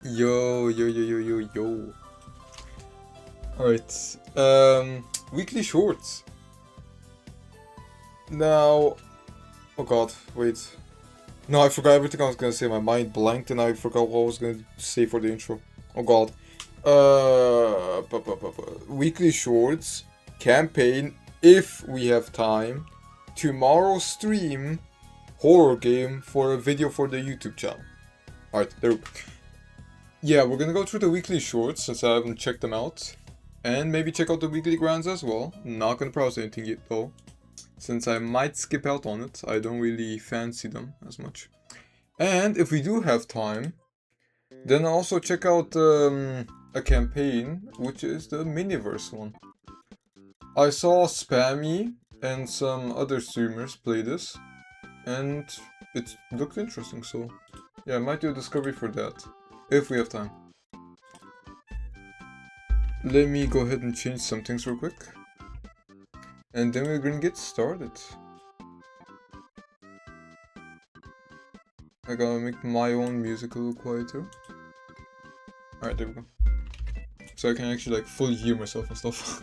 Yo, yo, yo, yo, yo, yo. Alright. Weekly shorts. Now, oh god, wait. No, I forgot everything I was gonna say. My mind blanked and I forgot what I was gonna say for the intro. Oh god. Weekly shorts campaign if we have time. Tomorrow stream horror game for a video for the YouTube channel. Alright, there we go. Yeah, we're gonna go through the weekly shorts since I haven't checked them out. And maybe check out the weekly grands as well. Not gonna browse anything yet though, since I might skip out on it. I don't really fancy them as much. And if we do have time, then I'll also check out a campaign, which is the Miniverse one. I saw Spammy and some other streamers play this, and it looked interesting, so yeah, I might do a discovery for that, if we have time. Let me go ahead and change some things real quick. And then we're gonna get started. I gotta make my own music a little quieter. Alright, there we go. So I can actually like fully hear myself and stuff.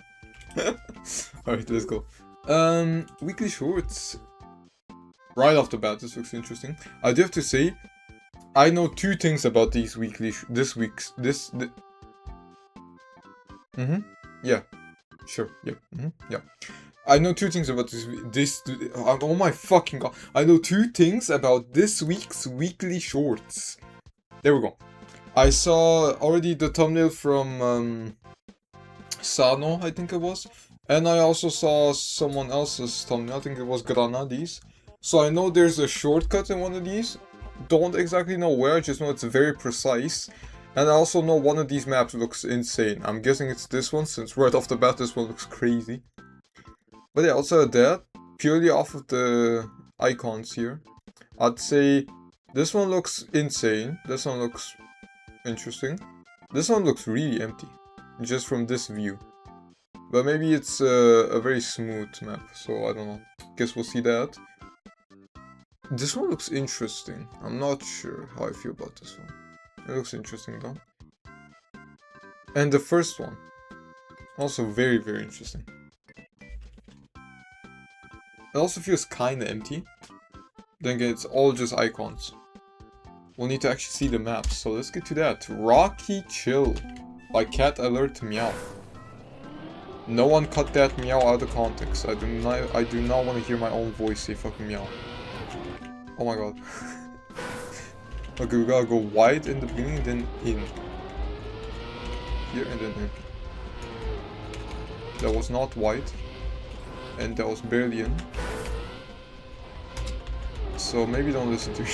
Alright, let's go. Weekly shorts. Right off the bat, this looks interesting. I do have to say, I know two things about these weekly yeah, sure, yeah, yeah. I know two things about oh my fucking god. I know two things about this week's weekly shorts. There we go. I saw already the thumbnail from Sano, I think it was. And I also saw someone else's thumbnail, I think it was Granadis. So I know there's a shortcut in one of these. Don't exactly know where, I just know it's very precise. And I also know one of these maps looks insane. I'm guessing it's this one, since right off the bat this one looks crazy. But yeah, outside of that, purely off of the icons here, I'd say this one looks insane. This one looks interesting. This one looks really empty, just from this view. But maybe it's a very smooth map, so I don't know. Guess we'll see that. This one looks interesting. I'm not sure how I feel about this one. It looks interesting though. And the first one, also very, very interesting. It also feels kinda empty. Then again, it's all just icons. We'll need to actually see the maps, so let's get to that. Rocky Chill by Cat Alert Meow. No one cut that meow out of context. I do not want to hear my own voice say fucking meow. Oh my god. Okay, we gotta go wide in the beginning, then in. Here and then in. That was not wide. And that was barely in. So maybe don't listen to me.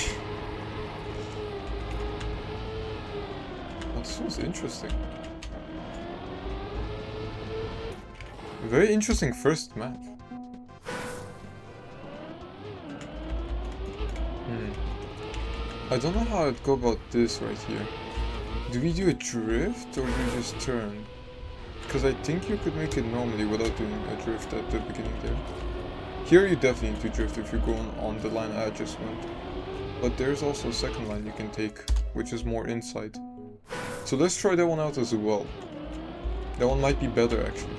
Oh, this was interesting. Very interesting first map. I don't know how I'd go about this right here. Do we do a drift or do we just turn? Because I think you could make it normally without doing a drift at the beginning there. Here you definitely need to drift if you're going on the line I just went. But there's also a second line you can take, which is more inside. So let's try that one out as well. That one might be better actually.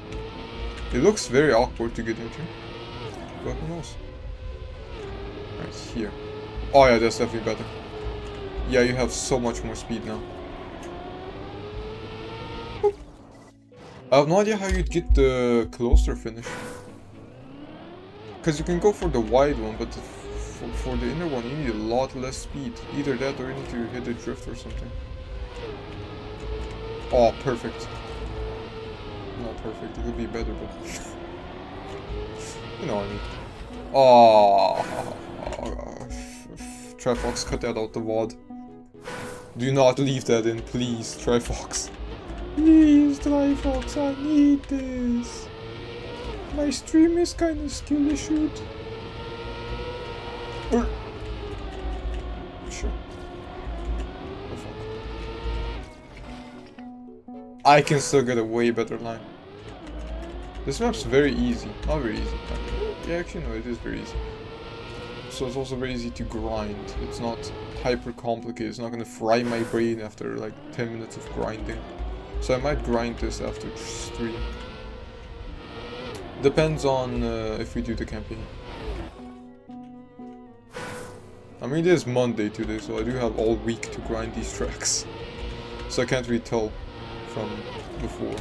It looks very awkward to get into, but who knows? Right here. Oh yeah, that's definitely better. Yeah, you have so much more speed now. I have no idea how you'd get the closer finish. Because you can go for the wide one, but for the inner one you need a lot less speed. Either that or you need to hit the drift or something. Oh, perfect. Not perfect, it could be better, but... you know what I mean. Oh, Tryfox, cut that out the VOD. Do not leave that in, please, Tryfox. Please, Tryfox, I need this. My stream is kind of skill issued. Sure. Oh fuck. I can still get a way better line. This map's very easy. Not very easy. Yeah, actually no, it is very easy. so it's also very easy to grind. It's not hyper complicated. It's not gonna fry my brain after like 10 minutes of grinding. So I might grind this after stream. Depends on if we do the campaign. I mean, it is Monday today, so I do have all week to grind these tracks. So I can't really tell from before.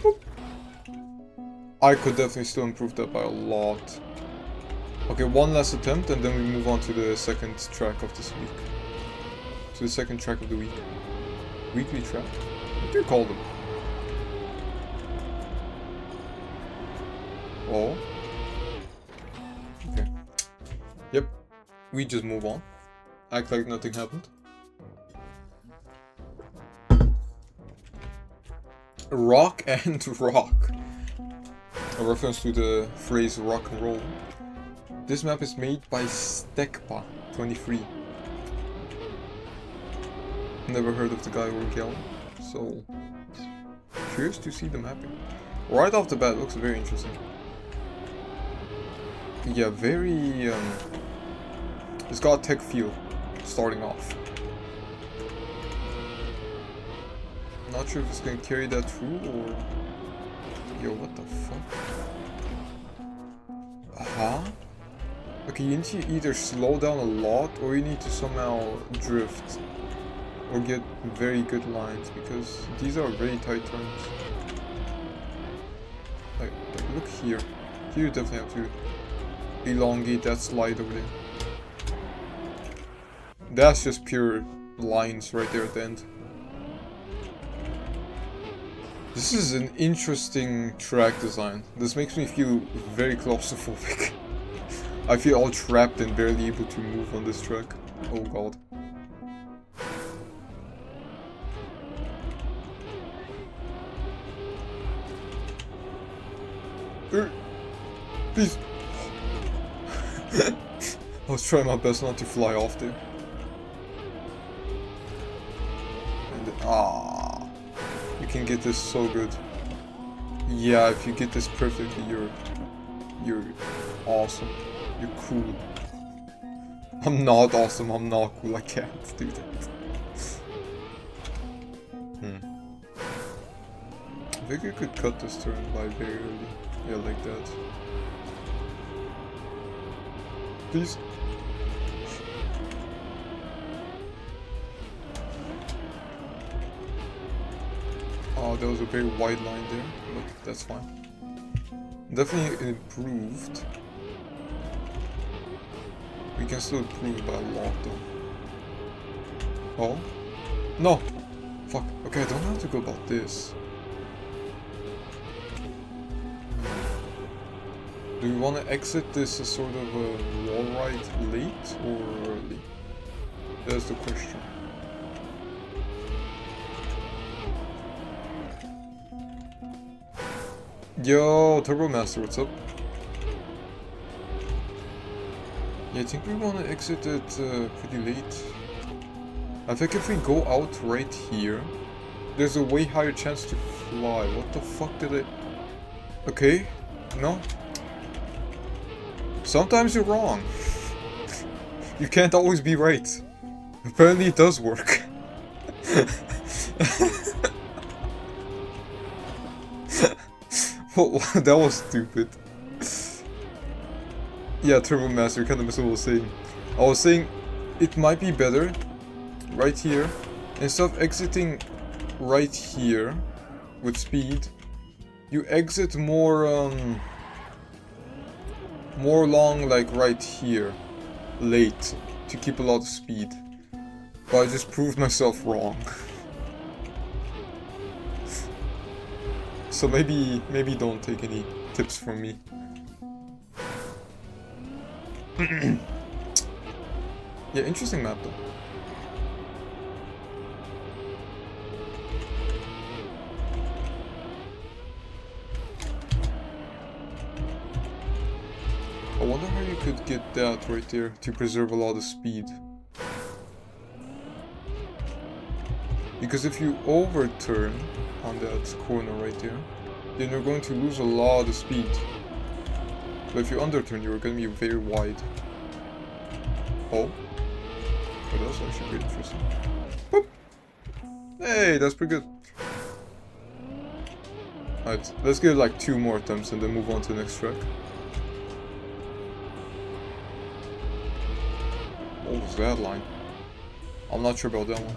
Boop. I could definitely still improve that by a lot. Okay, one last attempt and then we move on to the second track of this week. To the second track of the week. Weekly track? What do you call them? Oh. Okay. Yep. We just move on. Act like nothing happened. Rock and rock. A reference to the phrase rock and roll. This map is made by Stekpa23. Never heard of the guy or gal, so curious to see the mapping. Right off the bat, it looks very interesting. Yeah, very it's got a tech feel starting off. Not sure if it's gonna carry that through or... Yo, what the fuck? Huh? Okay, you need to either slow down a lot or you need to somehow drift. Or get very good lines, because these are very tight turns. Like look here. Here you definitely have to elongate that slide over there. That's just pure lines right there at the end. This is an interesting track design. This makes me feel very claustrophobic. I feel all trapped and barely able to move on this track. Oh god. Please. I was trying my best not to fly off there. And then, you can get this so good. Yeah, if you get this perfectly, you're awesome. You're cool. I'm not awesome. I'm not cool. I can't do that. I think I could cut this turn by very early. Yeah, like that. Please. Oh, there was a very wide line there, but that's fine. Definitely improved. We can still improve by a lot though. Oh? No! Fuck. Okay, I don't have to go about this. Do we want to exit this as sort of a wall ride late or early? That's the question. Yo, Turbo Master, what's up? Yeah, I think we want to exit it pretty late. I think if we go out right here, there's a way higher chance to fly. What the fuck did I... Okay, no. Sometimes you're wrong. You can't always be right. Apparently it does work. Well, that was stupid. Yeah, Turbo Master, kind of missed what I was saying. I was saying it might be better right here. Instead of exiting right here with speed, you exit more along like right here, late, to keep a lot of speed. But I just proved myself wrong. So maybe don't take any tips from me. Yeah, interesting map though. I wonder how you could get that right there to preserve a lot of speed. Because if you overturn on that corner right there, then you're going to lose a lot of speed. But if you underturn, you're going to be very wide. Oh. But that's actually pretty interesting. Boop. Hey, that's pretty good. Alright, let's get like 2 more attempts and then move on to the next track. What was that line? I'm not sure about that one.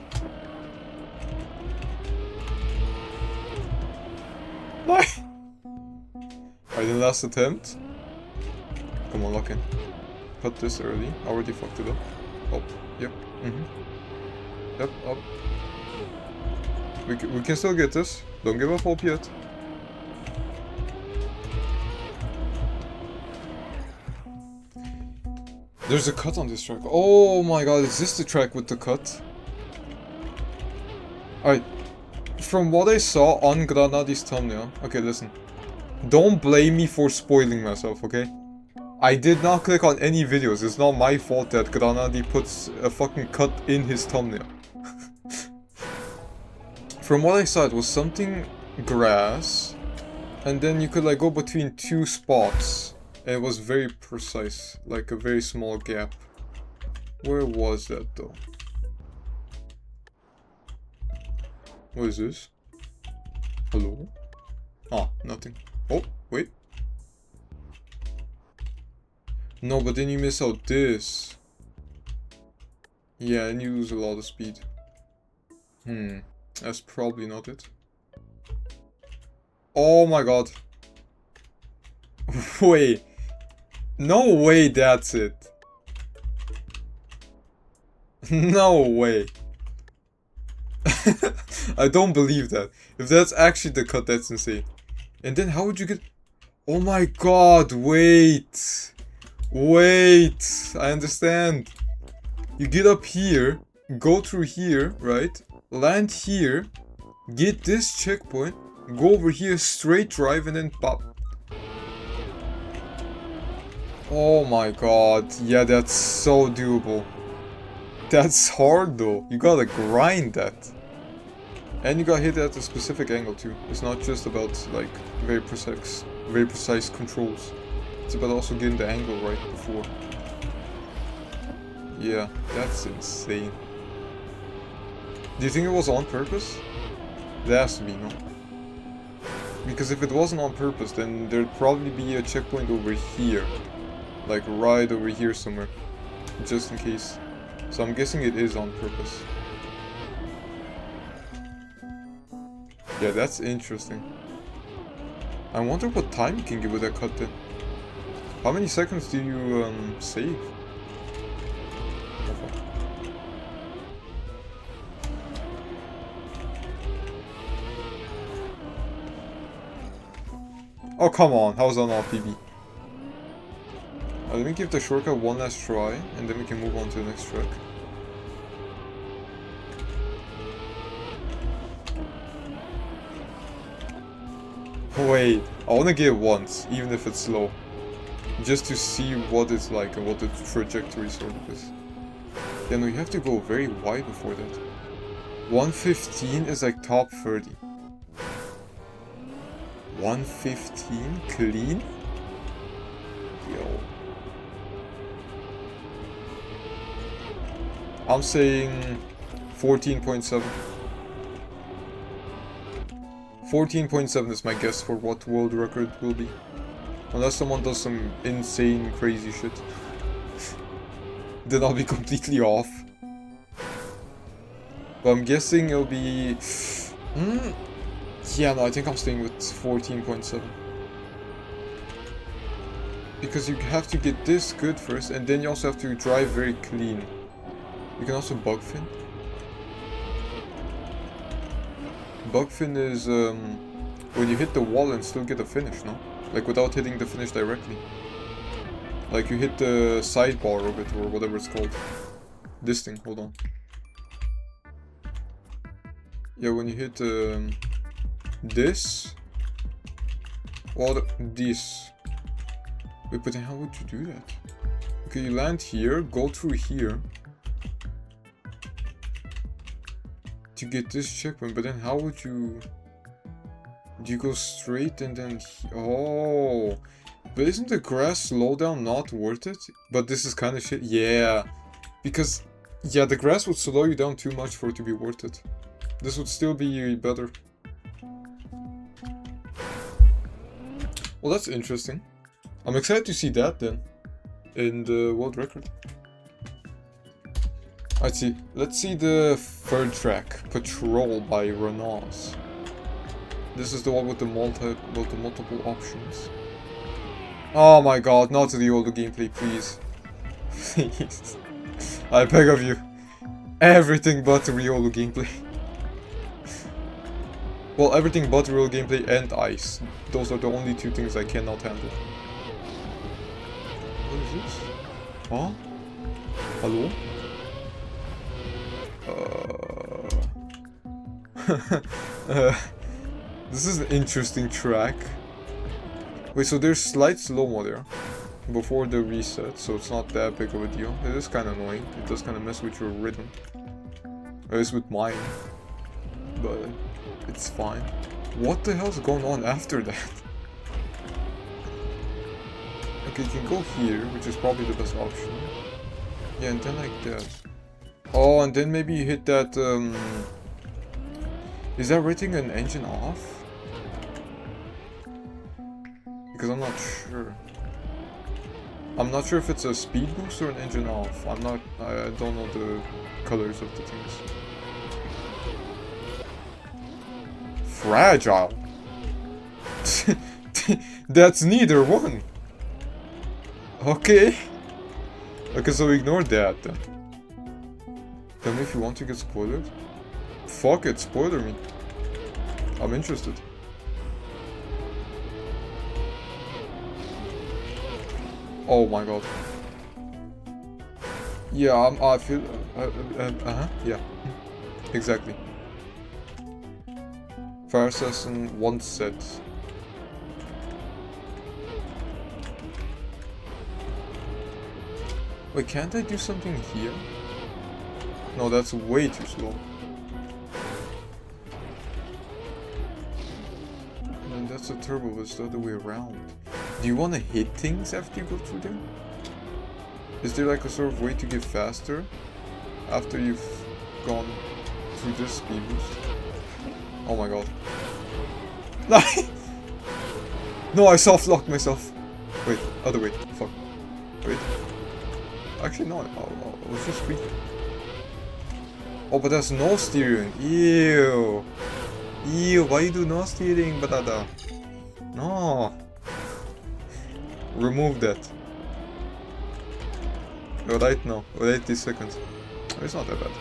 Alright, then last attempt. Come on, lock in. Cut this early. I already fucked it up. Oh, yep. Yep, up. We can still get this. Don't give up hope yet. There's a cut on this track. Oh my god, is this the track with the cut? Alright. From what I saw on Granadi's thumbnail... Okay, listen. Don't blame me for spoiling myself, okay? I did not click on any videos. It's not my fault that Granadi puts a fucking cut in his thumbnail. From what I saw, it was something grass. And then you could like go between 2 spots. And it was very precise. Like a very small gap. Where was that though? What is this? Hello? Ah, nothing. Oh, wait. No, but then you miss out this. Yeah, and you lose a lot of speed. That's probably not it. Oh my god. Wait. No way that's it. No way. I don't believe that. If that's actually the cut, that's insane. And then how would you get... Oh my god, wait. Wait. I understand. You get up here, go through here, right? Land here, get this checkpoint, go over here, straight drive, and then pop. Oh my god. Yeah, that's so doable. That's hard though. You gotta grind that. And you gotta hit it at a specific angle too. It's not just about like very precise controls. It's about also getting the angle right before. Yeah, that's insane. Do you think it was on purpose? There has to be, no? Because if it wasn't on purpose, then there'd probably be a checkpoint over here. Like right over here somewhere. Just in case. So I'm guessing it is on purpose. Yeah, that's interesting. I wonder what time you can get with that cut then. How many seconds do you save? Oh come on, how's that not PB? Let me give the shortcut one last try, and then we can move on to the next track. Wait, I wanna get it once, even if it's slow. Just to see what it's like and what the trajectory sort of is. Yeah, no, you have to go very wide before that. 115 is like top 30. 115 clean? Yo. I'm saying 14.7. 14.7 is my guess for what world record will be. Unless someone does some insane crazy shit. Then I'll be completely off. But I'm guessing it'll be... Yeah, no, I think I'm staying with 14.7. Because you have to get this good first, and then you also have to drive very clean. You can also bug fin. Bug fin is when you hit the wall and still get a finish, no? Like without hitting the finish directly. Like you hit the sidebar of it or whatever it's called. This thing, hold on. Yeah, when you hit this or this. Wait, but then how would you do that? Okay, you land here, go through here. to get this checkpoint, but then how would you... Do you go straight and then... Oh... But isn't the grass slowdown not worth it? But this is kind of shit. Yeah. Because... Yeah, the grass would slow you down too much for it to be worth it. This would still be better. Well, that's interesting. I'm excited to see that then. In the world record. Let's see the third track. Patrol by Renaults. This is the one with the multiple options. Oh my god, not the older gameplay, please. Please. I beg of you. Everything but the Riolo gameplay. Well, everything but real gameplay and ice. Those are the only two things I cannot handle. What is this? Huh? Hello? This is an interesting track. Wait, so there's slight slow-mo there before the reset, so it's not that big of a deal. It is kind of annoying. It does kind of mess with your rhythm. At least with mine. But it's fine. What the hell's going on after that? Okay, you can go here, which is probably the best option. Yeah, and then like that. Oh, and then maybe you hit that, Is that rating an engine off? Because I'm not sure. I'm not sure if it's a speed boost or an engine off. I don't know the colors of the things. Fragile? That's neither one. Okay. Okay, so ignore that then. Tell me if you want to get spoiled. Fuck it, spoiler me. I'm interested. Oh my god. Yeah, I feel... yeah. Exactly. Fire Assassin, one set. Wait, can't I do something here? No, that's way too slow. And then that's a turbo, but it's the other way around. Do you want to hit things after you go through them? Is there like a sort of way to get faster after you've gone through this speed boost? Oh my god. No, I soft-locked myself. Wait, other way. Fuck. Wait. Actually, no, I was just squeaking. Oh, but there's no steering. Ew. Ew, why you do no steering, Batata? No. Remove that. Right now. Wait 80 seconds. It's not that bad.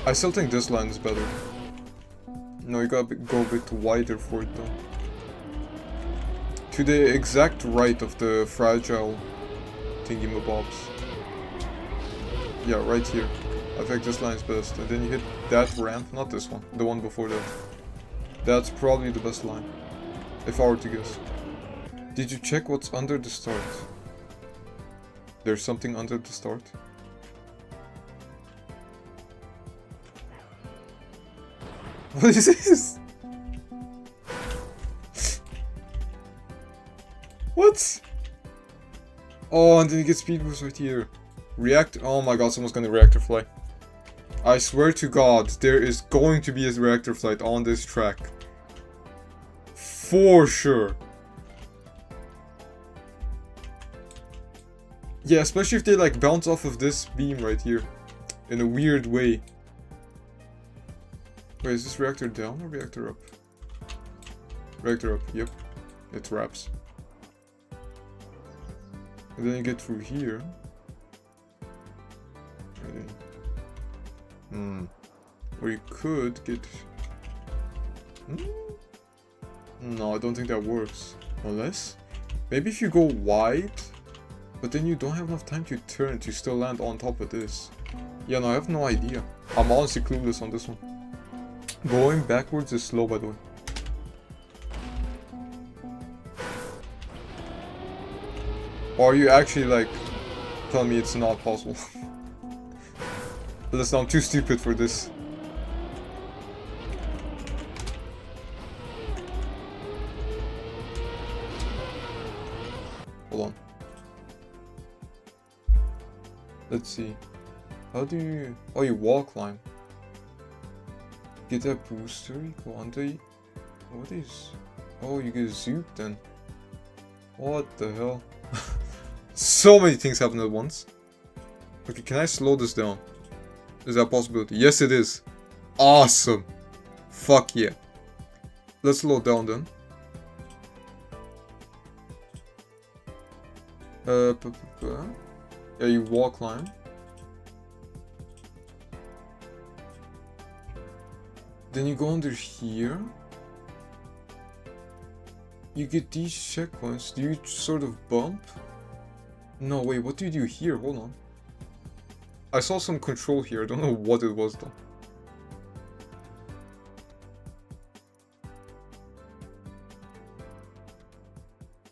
I still think this line is better. No, you gotta go a bit wider for it though. To the exact right of the fragile thingy-mabobs. Yeah, right here. I think this line is best. And then you hit that ramp, not this one, the one before that. That's probably the best line, if I were to guess. Did you check what's under the start? There's something under the start? What is this? What? Oh, and then you get speed boost right here. Oh my god, someone's gonna reactor fly. I swear to god, there is going to be a reactor flight on this track. For sure. Yeah, especially if they like bounce off of this beam right here. In a weird way. Wait, is this reactor down or reactor up? Reactor up, yep. It wraps. And then you get through here. Or you could get... No, I don't think that works. Unless... Maybe if you go wide, but then you don't have enough time to turn to still land on top of this. Yeah, no, I have no idea. I'm honestly clueless on this one. Going backwards is slow, by the way. Or are you actually like telling me it's not possible? Listen, I'm too stupid for this. Hold on. Let's see. How do you... Oh, you wall climb. Get that booster, you go under... What is... Oh, you get zoop then. What the hell? So many things happen at once. Okay, can I slow this down? Is that a possibility? Yes, it is. Awesome. Fuck yeah. Let's slow it down then. Yeah, you wall climb. Then you go under here. You get these checkpoints. Do you sort of bump? No, wait, what do you do here? Hold on. I saw some control here. I don't know what it was though.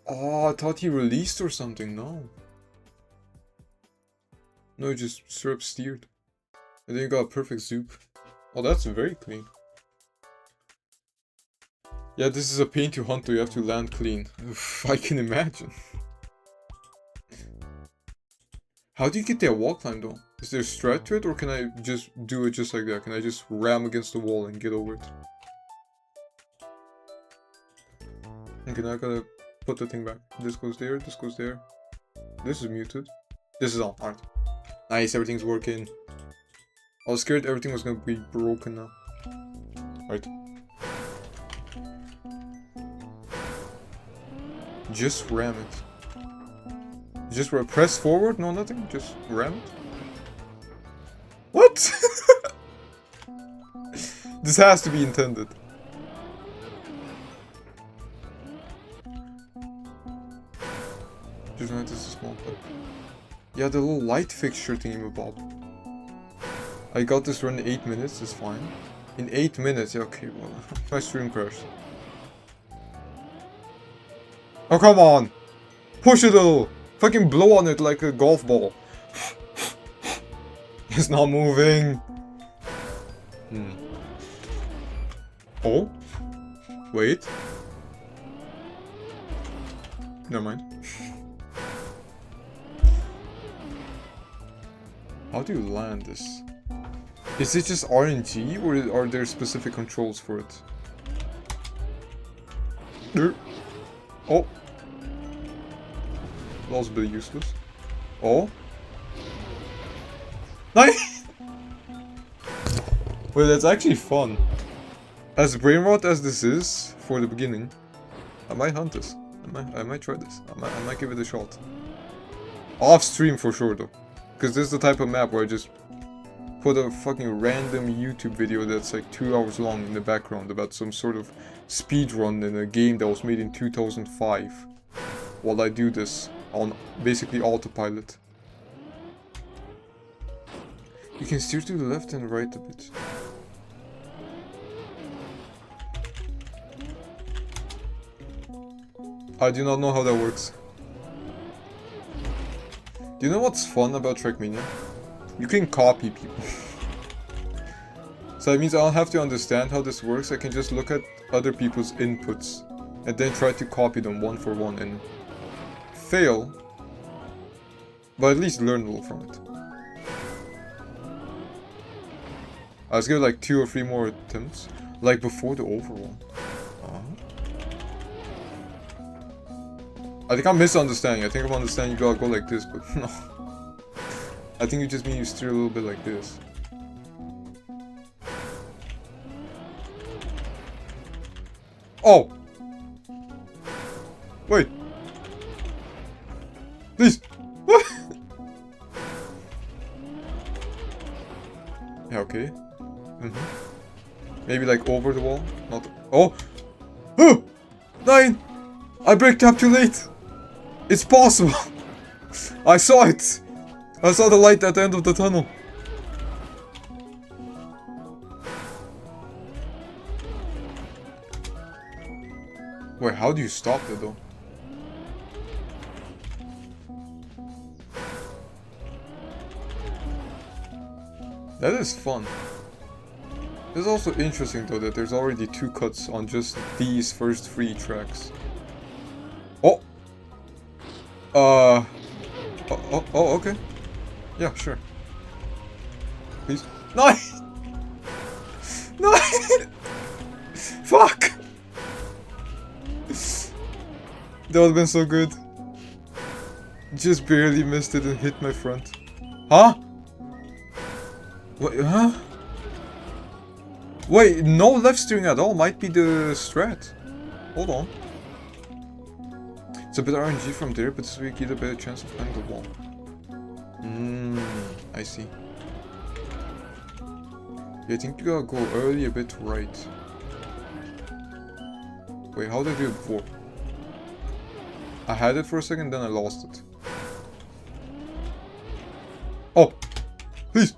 Oh, I thought he released or something. No. No, just straight up steered. And then you got a perfect zoop. Oh, that's very clean. Yeah, this is a pain to hunt though. You have to land clean. Oof, I can imagine. How do you get that wall climb though? Is there a strat to it, or can I just do it just like that? Can I just ram against the wall and get over it? Okay, now I gotta put the thing back. This goes there, this goes there. This is muted. This is on. Alright. Nice, everything's working. I was scared everything was gonna be broken now. Alright. Just ram it. Just press forward? No, nothing? Just ram it? What? This has to be intended. Just notice a small clip. Yeah, the little light fixture thingamabob. I got this run in 8 minutes, it's fine. In 8 minutes, yeah, okay, well, my stream crashed. Oh, come on! Push it a little! Fucking blow on it like a golf ball. It's not moving. Oh? Wait. Never mind. How do you land this? Is it just RNG, or are there specific controls for it? Oh. That was a bit useless. Oh. Nice! Well, that's actually fun. As brain rot as this is, for the beginning, I might hunt this. I might try this. I might give it a shot. Off stream for sure though. Because this is the type of map where I just put a fucking random YouTube video that's like 2 hours long in the background about some sort of speedrun in a game that was made in 2005. While I do this on basically autopilot. You can steer to the left and right a bit. I do not know how that works. Do you know what's fun about Trackmania? You can copy people. So that means I don't have to understand how this works. I can just look at other people's inputs and then try to copy them one for one and fail, but at least learn a little from it. Let's give it like 2 or 3 more attempts, like before the overall. I think I'm misunderstanding. I think I'm understanding you gotta go like this, but no. I think you just mean you steer a little bit like this. Oh! Wait! Please! What? Yeah, okay. Maybe like over the wall? Not... Oh! Oh! 9! I braked up too late! It's possible! I saw it! I saw the light at the end of the tunnel. Wait, how do you stop it though? That is fun. It's also interesting though that there's already 2 cuts on just these first 3 tracks. Oh! Oh, okay. Yeah, sure. Please. Nice! Nice! Fuck! That would've been so good. Just barely missed it and hit my front. Huh? Wait, huh? Wait, no left steering at all might be the strat. Hold on. It's a bit RNG from there, but this will give a better chance of finding the wall. I see. Yeah, I think you gotta go early a bit right. Wait, how did I do it before? I had it for a second, then I lost it. Oh! Please!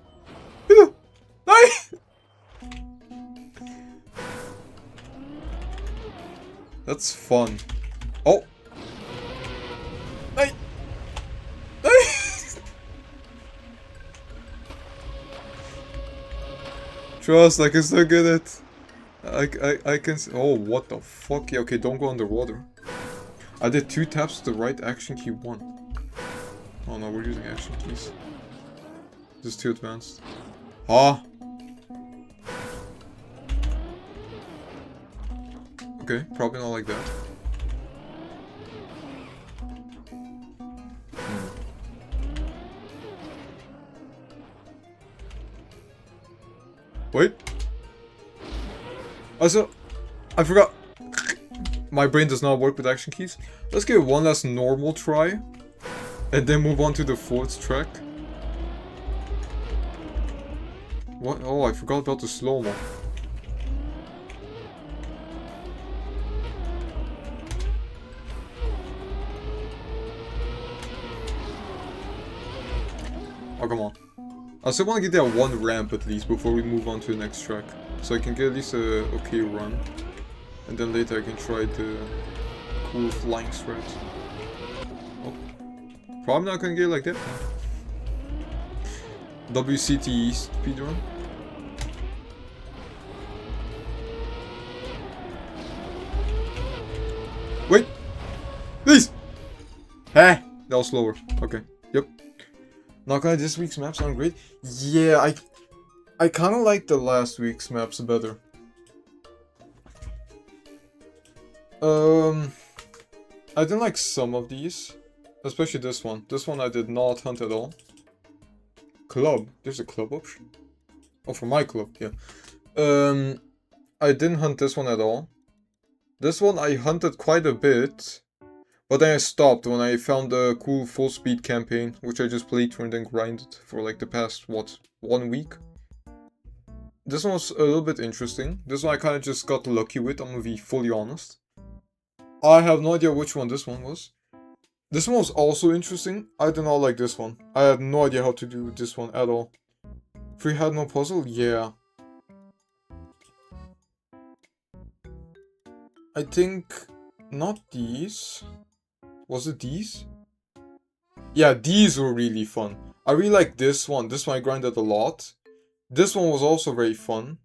Nice! That's fun. Oh! Nice! Nice! Trust, I can still get it. I can. Oh, what the fuck? Yeah, okay, don't go underwater. I did 2 taps to the right, action key 1. Oh no, we're using action keys. This is too advanced. Ah! Okay, probably not like that. Wait. Also, I forgot. My brain does not work with action keys. Let's give it one last normal try. And then move on to the 4th track. What? Oh, I forgot about the slow-mo. Oh, come on. I still want to get that 1 ramp at least before we move on to the next track. So I can get at least a okay run. And then later I can try the cool flying strat. Oh. Probably not gonna get like that. WCT speedrun. Wait! Please! Hey! That was slower. Okay. Yep. Not gonna this week's maps aren't great. Yeah, I kinda like the last week's maps better. I didn't like some of these. Especially this one. This one I did not hunt at all. Club. There's a club option. Oh, for my club, yeah. I didn't hunt this one at all. This one I hunted quite a bit. But then I stopped when I found a cool full speed campaign, which I just played through and then grinded for like the past, what, 1 week? This one was a little bit interesting. This one I kind of just got lucky with, I'm gonna be fully honest. I have no idea which one this one was. This one was also interesting. I did not like this one. I had no idea how to do this one at all. Free had no puzzle? Yeah. I think not these. Was it these? Yeah, these were really fun. I really like this one. This one I grinded a lot. This one was also very fun.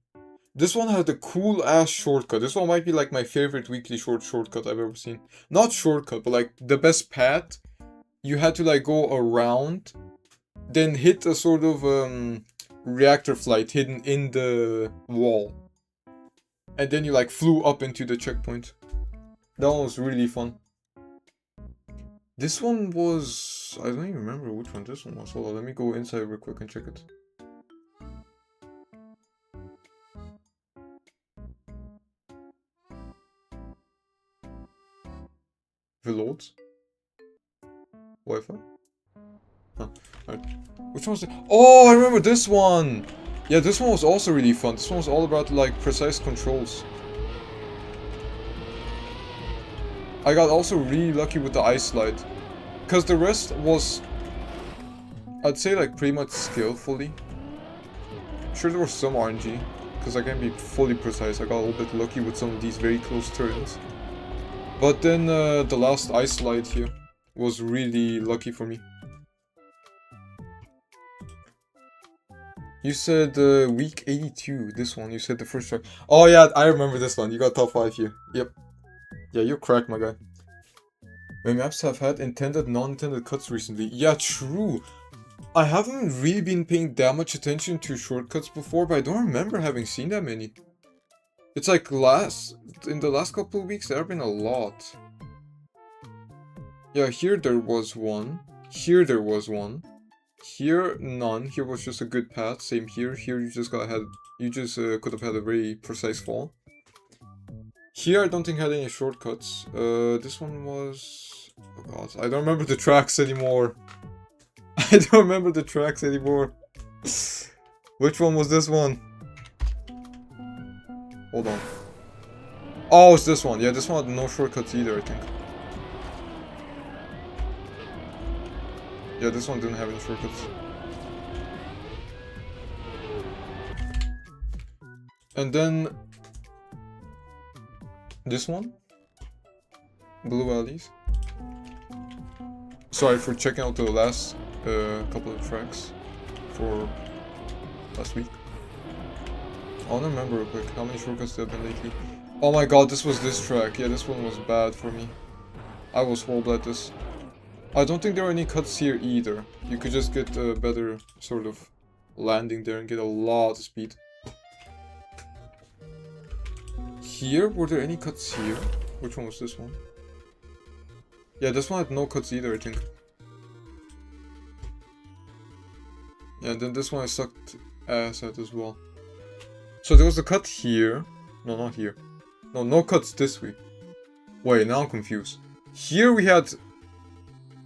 This one had a cool ass shortcut. This one might be like my favorite weekly shortcut I've ever seen. Not shortcut, but like the best path. You had to like go around, then hit a sort of reactor flight hidden in the wall. And then you like flew up into the checkpoint. That one was really fun. This one was... I don't even remember which one this one was. Hold on, let me go inside real quick and check it. Reloads? Wi-Fi? Huh, alright. Which one was it? Oh, I remember this one! Yeah, this one was also really fun. This one was all about, like, precise controls. I got also really lucky with the ice slide. Because the rest was, I'd say, like, pretty much skillfully. Sure, there was some RNG. Because I can't be fully precise. I got a little bit lucky with some of these very close turns. But then the last ice slide here was really lucky for me. You said week 82, this one, you said the first track. Oh yeah, I remember this one, you got top 5 here. Yep. Yeah, you're correct, my guy. My maps have had intended, non-intended cuts recently. Yeah, true. I haven't really been paying that much attention to shortcuts before, but I don't remember having seen that many. It's like in the last couple of weeks, there have been a lot. Yeah, here there was one. Here there was one. Here, none. Here was just a good path. Same here. Here you just could have had a very precise fall. Here I don't think I had any shortcuts. This one was... Oh god, I don't remember the tracks anymore. I don't remember the tracks anymore. Which one was this one? Hold on. Oh, it's this one. Yeah, this one had no shortcuts either, I think. Yeah, this one didn't have any shortcuts. And then... this one? Blue Alleys. Sorry for checking out the last couple of tracks for last week. I don't remember real quick how many shortcuts there have been lately. Oh my god, this was this track. Yeah, this one was bad for me. I was horrible at this. I don't think there are any cuts here either. You could just get a better sort of landing there and get a lot of speed. Here? Were there any cuts here? Which one was this one? Yeah, this one had no cuts either, I think. Yeah, and then this one I sucked ass at as well. So there was a cut here. No, not here. No, no cuts this way. Wait, now I'm confused. Here we had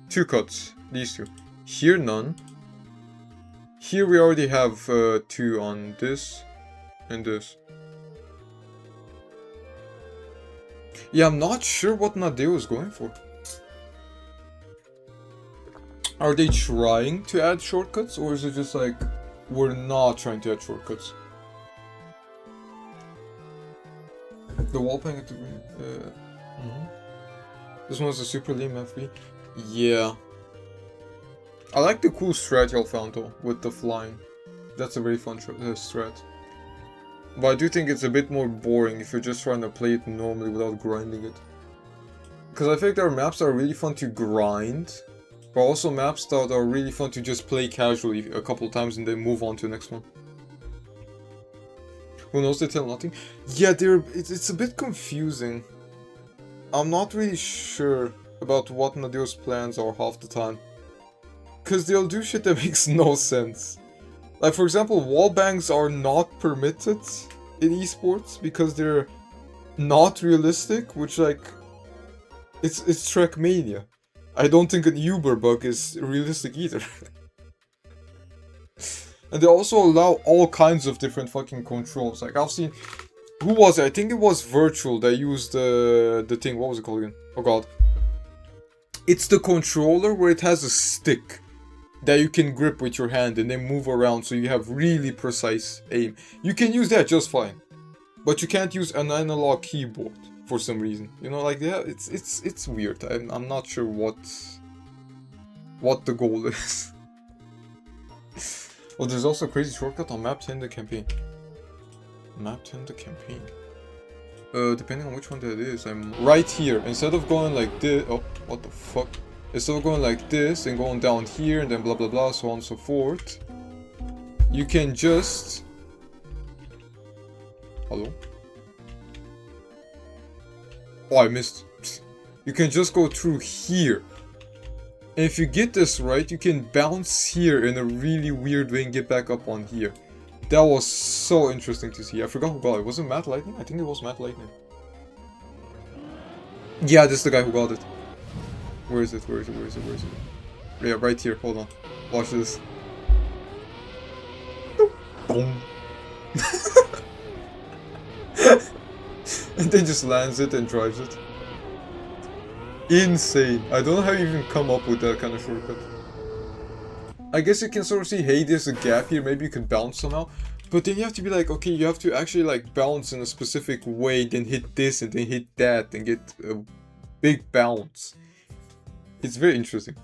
2 cuts. These 2. Here, none. Here we already have 2 on this and this. Yeah, I'm not sure what Nadeo is going for. Are they trying to add shortcuts, or is it just like, we're not trying to add shortcuts? The wall playing at the green. This one's a super lame FB. Yeah. I like the cool strat y'all found though, with the flying. That's a very fun strat. But I do think it's a bit more boring if you're just trying to play it normally without grinding it. Because I think there are maps that are really fun to grind, but also maps that are really fun to just play casually a couple of times and then move on to the next one. Who knows, they tell nothing? Yeah, it's a bit confusing. I'm not really sure about what Nadeo's plans are half the time. Because they'll do shit that makes no sense. Like, for example, wallbangs are not permitted in esports because they're not realistic, which, like, it's Trackmania. I don't think an Uber bug is realistic either. And they also allow all kinds of different fucking controls. Like, I've seen... Who was it? I think it was Virtual that used the thing. What was it called again? Oh god. It's the controller where it has a stick that you can grip with your hand and then move around so you have really precise aim. You can use that just fine. But you can't use an analog keyboard for some reason. You know, like, yeah, it's weird. I'm not sure what the goal is. Oh, there's also a crazy shortcut on map 10 the campaign. Map 10 the campaign. Depending on which one that is, I'm right here. Instead of going like this, oh, what the fuck? Instead of going like this and going down here and then blah blah blah, so on and so forth, you can just... Hello? Oh, I missed. You can just go through here. And if you get this right, you can bounce here in a really weird way and get back up on here. That was so interesting to see. I forgot who got it. Was it Matt Lightning? I think it was Matt Lightning. Yeah, this is the guy who got it. Where is it? Where is it? Where is it? Where is it? Yeah, right here. Hold on. Watch this. Boom. And then just lands it and drives it. Insane. I don't know how you even come up with that kind of shortcut. I guess you can sort of see, hey, there's a gap here, maybe you can bounce somehow. But then you have to be like, okay, you have to actually like bounce in a specific way, then hit this and then hit that and get a big bounce. It's very interesting.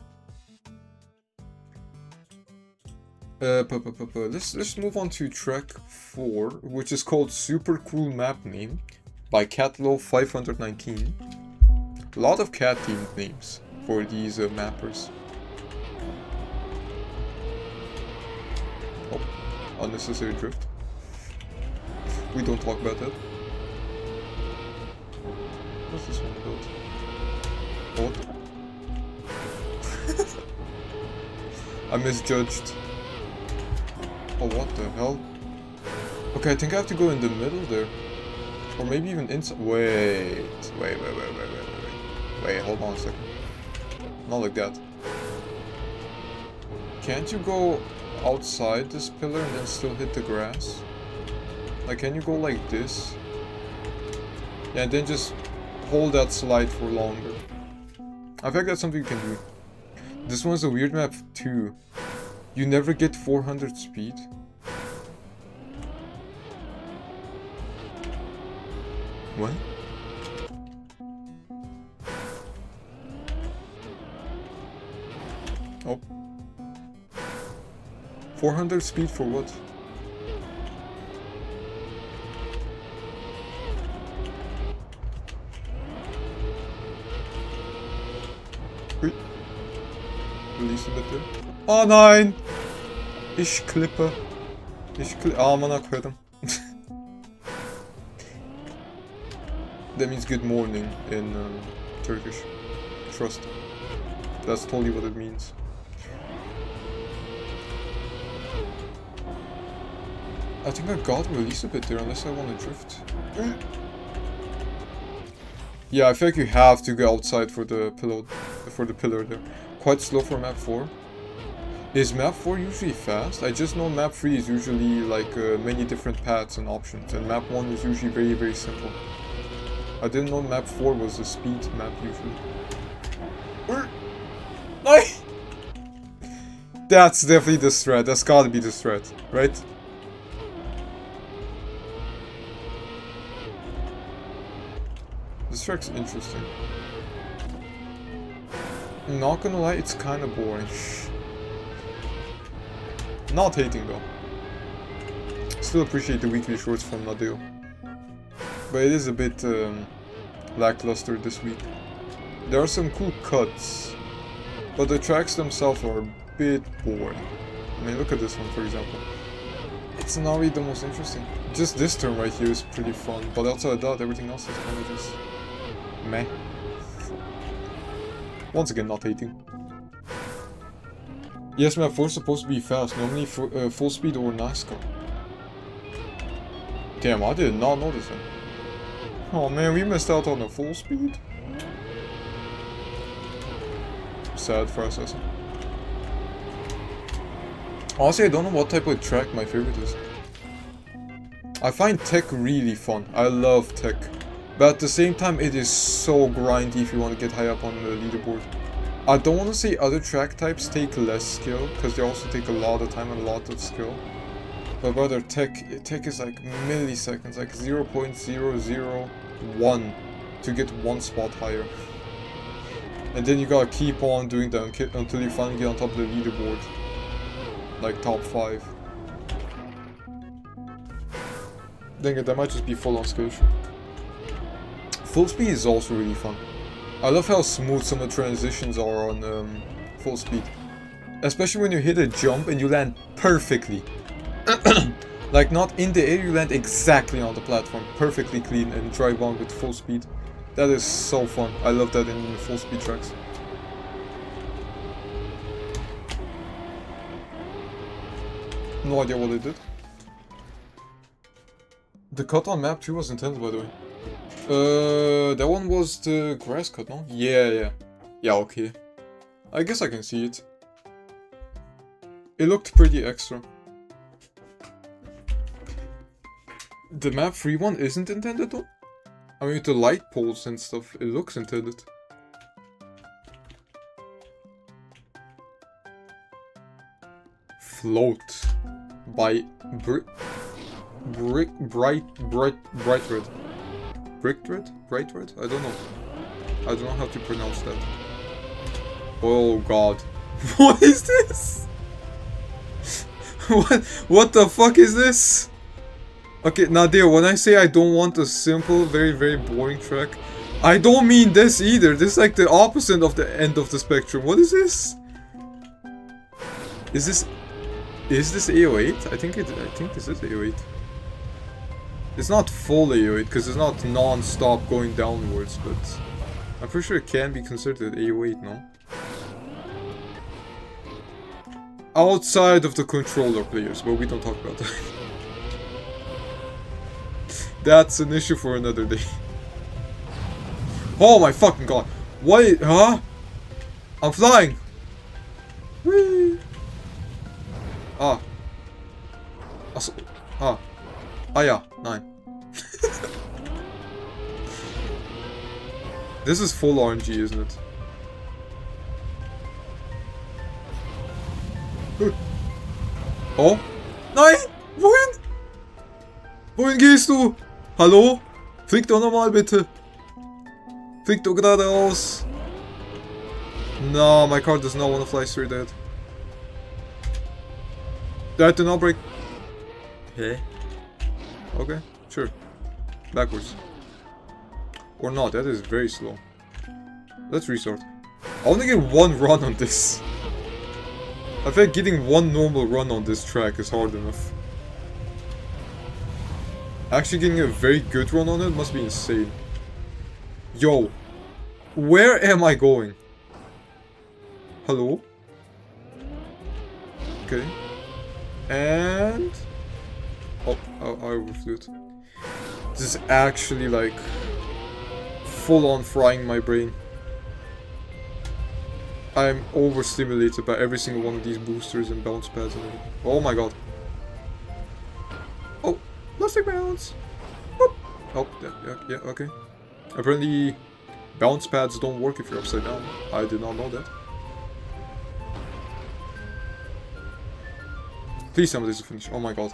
Let's move on to track 4, which is called Super Cool Map Name by Catlow 519. A lot of cat themed names for these mappers. Oh, unnecessary drift. We don't talk about that. What's this one about? What? I misjudged. Oh, what the hell? Okay, I think I have to go in the middle there. Or maybe even inside. Wait, hold on a second. Not like that. Can't you go outside this pillar and then still hit the grass? Like, can you go like this? Yeah, and then just hold that slide for longer. I think that's something you can do. This one's a weird map too. You never get 400 speed. What? Oh. 400 speed for what? Wait. Release a bit there. Oh nein! Ich klippe. Amına koydum. That means good morning in Turkish. Trust. That's totally what it means. I think I got release a bit there unless I want to drift. Yeah, I feel like you have to go outside for the pillar there. Quite slow for map 4. Is map 4 usually fast? I just know map 3 is usually like many different paths and options, and map 1 is usually very, very simple. I didn't know map 4 was a speed map usually. That's definitely the strat. That's gotta be the strat, right? This track's interesting. Not gonna lie, it's kinda boring. Not hating though. Still appreciate the weekly shorts from Nadeo. But it is a bit lackluster this week. There are some cool cuts, but the tracks themselves are a bit boring. I mean, look at this one for example. It's not really the most interesting. Just this turn right here is pretty fun, but outside of that, everything else is kind of just meh. Once again, not hating. Yes, map 4 is supposed to be fast, normally full speed or NASCAR. Damn, I did not notice that. Oh man, we missed out on the full speed. Sad for assassin. Honestly, I don't know what type of track my favorite is. I find tech really fun. I love tech. But at the same time, it is so grindy if you want to get high up on the leaderboard. I don't want to say other track types take less skill, because they also take a lot of time and a lot of skill. But brother, tech is like milliseconds, like 0.001 to get one spot higher. And then you gotta keep on doing that until you finally get on top of the leaderboard. Like top 5. Dang it, that might just be full on skill. Full speed is also really fun. I love how smooth some of the transitions are on full speed. Especially when you hit a jump and you land perfectly. Like not in the air, you land exactly on the platform, perfectly clean, and drive on with full speed. That is so fun. I love that in full speed tracks. No idea what it did. The cut on map 2 was intense, by the way. That one was the grass cut, no? Yeah, okay. I guess I can see it. It looked pretty extra. The map 3 one isn't intended though? I mean, with the light poles and stuff, it looks intended. Float by Bright Red. Brick Red? Bright Red? I don't know. I don't know how to pronounce that. Oh god. What is this? What the fuck is this? Okay, Nadir, when I say I don't want a simple, very, very boring track, I don't mean this either. This is like the opposite of the end of the spectrum. What is this? Is this AO8? I think this is AO8. It's not full AO8 because it's not non-stop going downwards, but I'm pretty sure it can be considered AO8, no? Outside of the controller players, but we don't talk about that. That's an issue for another day. Oh my fucking god. What? Huh? I'm flying. Whee. Ah. Ah. Ah yeah, 9. This is full RNG, isn't it? Oh? Nein! Wohin? Wohin gehst du? Hallo? Flieg doch nochmal bitte. Flieg doch geradeaus. No, my car does not want to fly straight ahead. That did not break. Hey. Okay, sure. Backwards. Or not, that is very slow. Let's restart. I want to get one run on this. I feel like getting one normal run on this track is hard enough. Actually getting a very good run on it must be insane. Yo. Where am I going? Hello? Okay. And... Oh, I overflew it. This is actually like... full on frying my brain. I'm overstimulated by every single one of these boosters and bounce pads and everything. Oh my god. Oh, plastic bounce. Whoop. Oh, yeah, okay. Apparently, bounce pads don't work if you're upside down. I did not know that. Please tell me this is finished. Oh my god.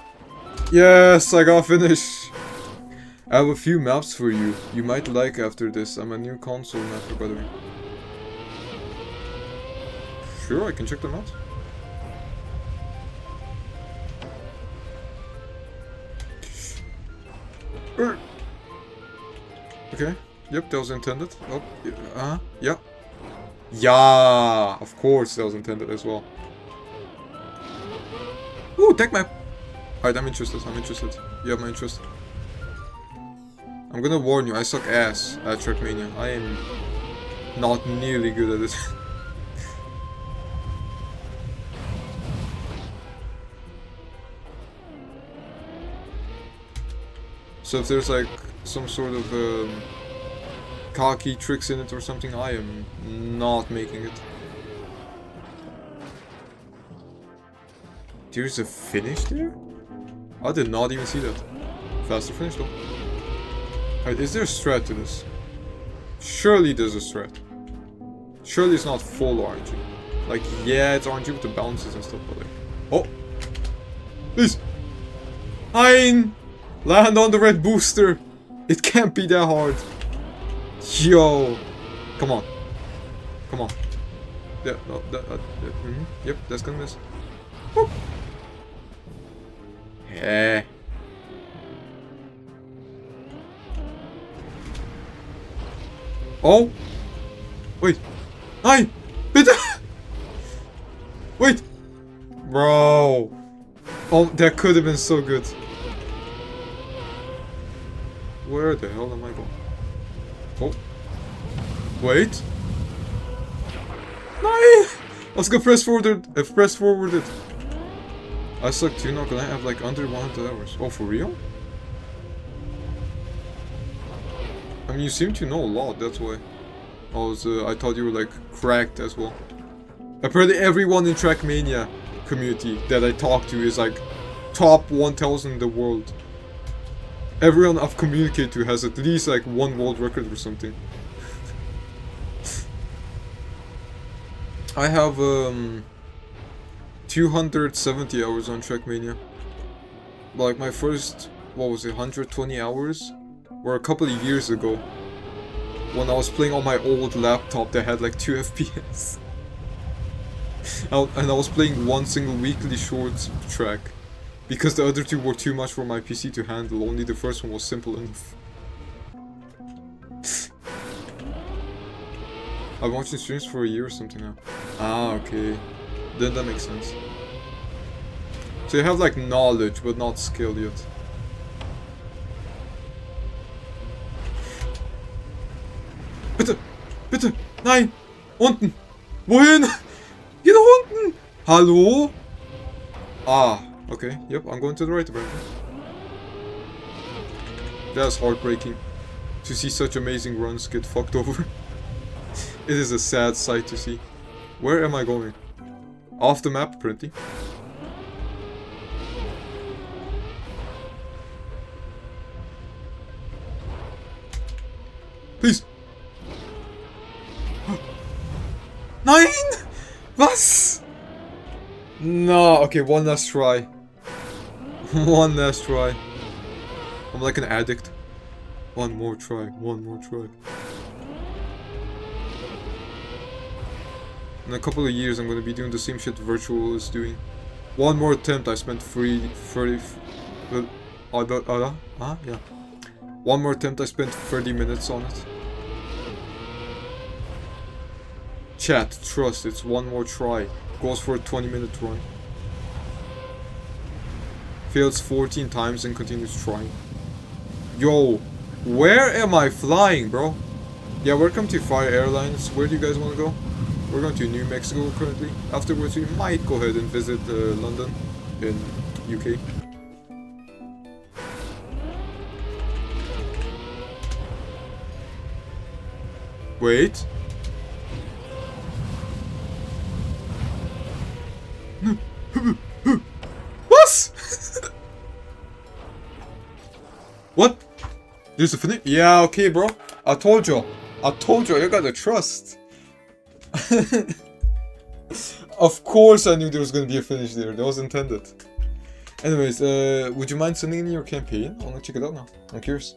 Yes, I got finished. I have a few maps for you. You might like after this. I'm a new console mapper, by the way. Sure, I can check them out. Okay. Yep, that was intended. Oh, yeah. Yeah, of course that was intended as well. Ooh, tech map. Alright, I'm interested. You have my interest. I'm gonna warn you, I suck ass at Trackmania. I am not nearly good at it. So if there's like some sort of cocky tricks in it or something, I am not making it. There's a finish there? I did not even see that. Faster finish though. Alright, is there a strat to this? Surely there's a strat. Surely it's not full RNG. Like, yeah, it's RNG with the bounces and stuff, but like... Oh! Please! Hein! Land on the red booster! It can't be that hard. Yo! Come on. Come on. Yeah, no, yep, that's gonna miss. Whoop. Yeah. Oh! Wait! Nein! Bitte! Wait! Bro! Oh, that could have been so good. Where the hell am I going? Oh. Wait! Nein! Let's go press forwarded. Press forwarded. I suck too, not gonna have like under 100 hours. Oh, for real? I mean, you seem to know a lot, that's why. I thought you were like cracked as well. Apparently everyone in Trackmania community that I talk to is like top 1000 in the world. Everyone I've communicated to has at least like one world record or something. I have 270 hours on Trackmania. Like my first, what was it, 120 hours? Were a couple of years ago. When I was playing on my old laptop that had like 2 FPS. And I was playing one single weekly shorts track. Because the other two were too much for my PC to handle. Only the first one was simple enough. I've been watching streams for a year or something now. Ah, okay. Then that makes sense. So you have like knowledge, but not skill yet. Bitte! Bitte! Nein! Unten! Wohin? Geh nach unten! Hallo? Ah, okay. Yep, I'm going to the right apparently. That's heartbreaking. To see such amazing runs get fucked over. It is a sad sight to see. Where am I going? Off the map, apparently. Please! Nein! Was? No, okay, one last try. One last try. I'm like an addict. One more try, one more try. In a couple of years, I'm gonna be doing the same shit Virtual is doing. One more attempt, I spent 30... yeah. One more attempt, I spent 30 minutes on it. Chat, trust, it's one more try. Goes for a 20-minute run. Fails 14 times and continues trying. Yo, where am I flying, bro? Yeah, welcome to Fire Airlines. Where do you guys want to go? We're going to New Mexico currently. Afterwards, we might go ahead and visit London in UK. Wait. What? What? There's a finish? Yeah, okay, bro. I told you. You gotta trust. Of course I knew there was gonna be a finish there. That was intended. Anyways, would you mind sending in your campaign? I wanna check it out now. I'm curious.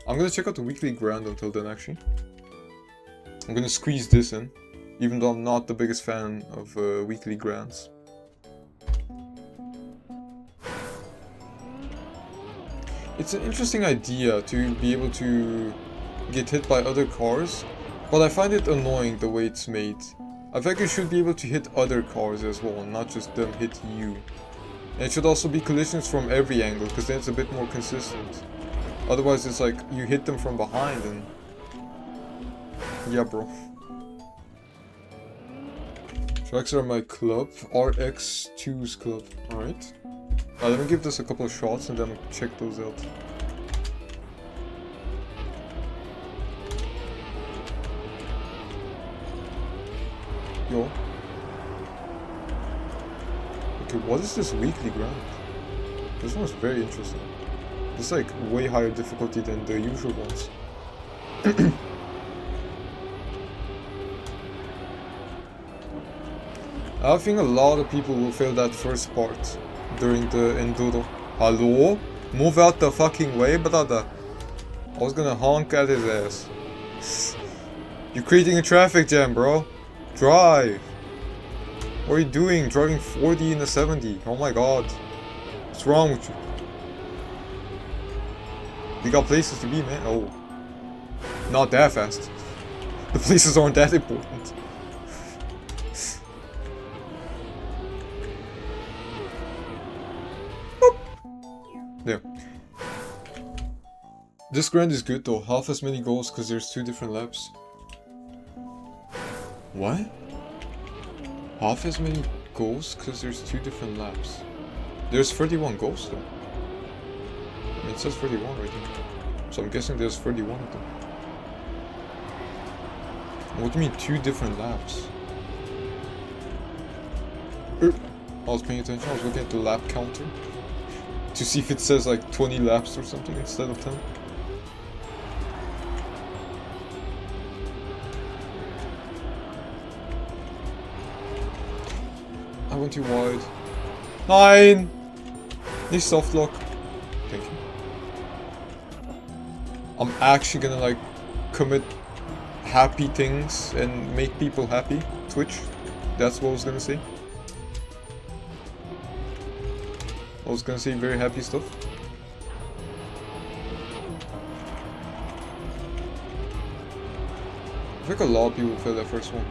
I'm gonna check out the weekly grind until then, actually. I'm gonna squeeze this in, even though I'm not the biggest fan of weekly grinds. It's an interesting idea to be able to get hit by other cars, but I find it annoying the way it's made. I think you should be able to hit other cars as well, not just them hit you. And it should also be collisions from every angle, because then it's a bit more consistent. Otherwise it's like, you hit them from behind and... yeah, bro. Tracks are my club, RX2's club, alright. Let me give this a couple of shots and then check those out. Yo. Okay, what is this weekly grind? This one's very interesting. It's like way higher difficulty than the usual ones. I think a lot of people will fail that first part during the enduro. Hello? Move out the fucking way, brother. I was gonna honk at his ass. You're creating a traffic jam, bro. Drive. What are you doing? Driving 40 in a 70. Oh my god. What's wrong with you? You got places to be, man. Oh. Not that fast. The places aren't that important. Yeah. This grind is good though, half as many goals because there's 2 different laps. What? Half as many goals because there's 2 different laps. There's 31 goals though. I mean, it says 31 right here. So I'm guessing there's 31 of them. What do you mean 2 different laps? I was paying attention, I was looking at the lap counter. To see if it says like 20 laps or something instead of 10. I went too wide. 9! Need soft lock. Thank you. I'm actually gonna like commit happy things and make people happy. Twitch. That's what I was gonna say. I was gonna say very happy stuff. I think a lot of people fail that first one.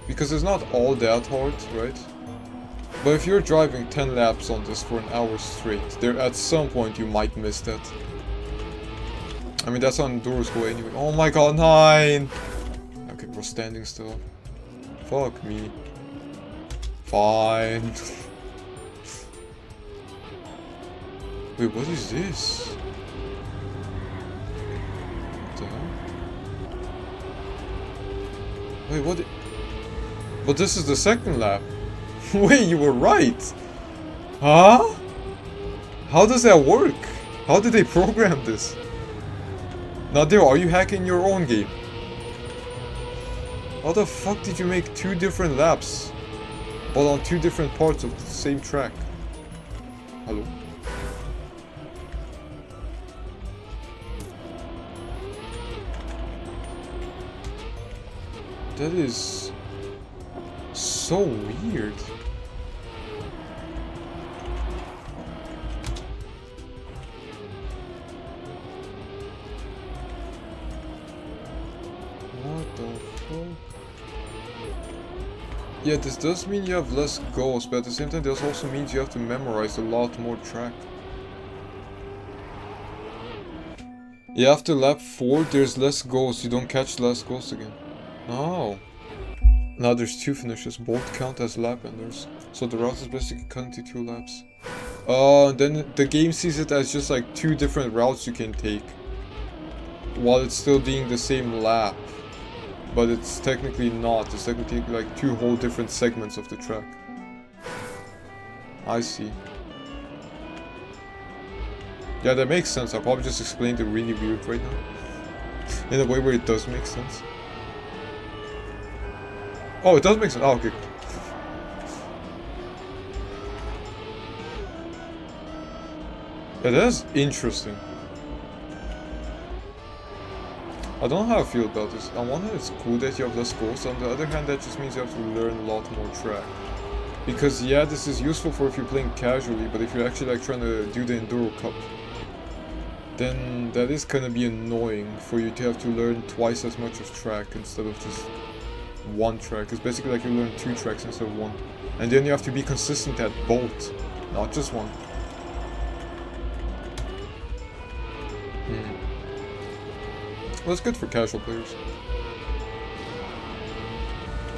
Because it's not all that hard, right? But if you're driving 10 laps on this for an hour straight, there at some point you might miss that. I mean, that's how Enduros go anyway. Oh my god, 9! Okay, we're standing still. Fuck me. Fine. Wait, what is this? What the hell? Wait, what? But this is the second lap. Wait, you were right. Huh? How does that work? How did they program this? Nadir, are you hacking your own game? How the fuck did you make 2 different laps? But on 2 different parts of the same track? Hello? That is so weird. What the fuck? Yeah, this does mean you have less goals, but at the same time this also means you have to memorize a lot more track. Yeah, after lap 4 there's less goals, you don't catch less goals again. Oh. Now there's 2 finishes, both count as lap enders. So the route is basically cut into 2 laps. Then the game sees it as just like 2 different routes you can take. While it's still being the same lap. But it's technically not, it's technically like 2 whole different segments of the track. I see. Yeah, that makes sense. I probably just explained it really weird right now. In a way where it does make sense. Oh, it does make sense. Oh, okay. Yeah, that is interesting. I don't know how I feel about this. On one hand, it's cool that you have less goals. On the other hand, that just means you have to learn a lot more track. Because, yeah, this is useful for if you're playing casually, but if you're actually like trying to do the Enduro Cup, then that is gonna be annoying for you to have to learn twice as much of track instead of just 1 track. It's basically like you learn 2 tracks instead of 1. And then you have to be consistent at both, not just 1. Well, it's good for casual players.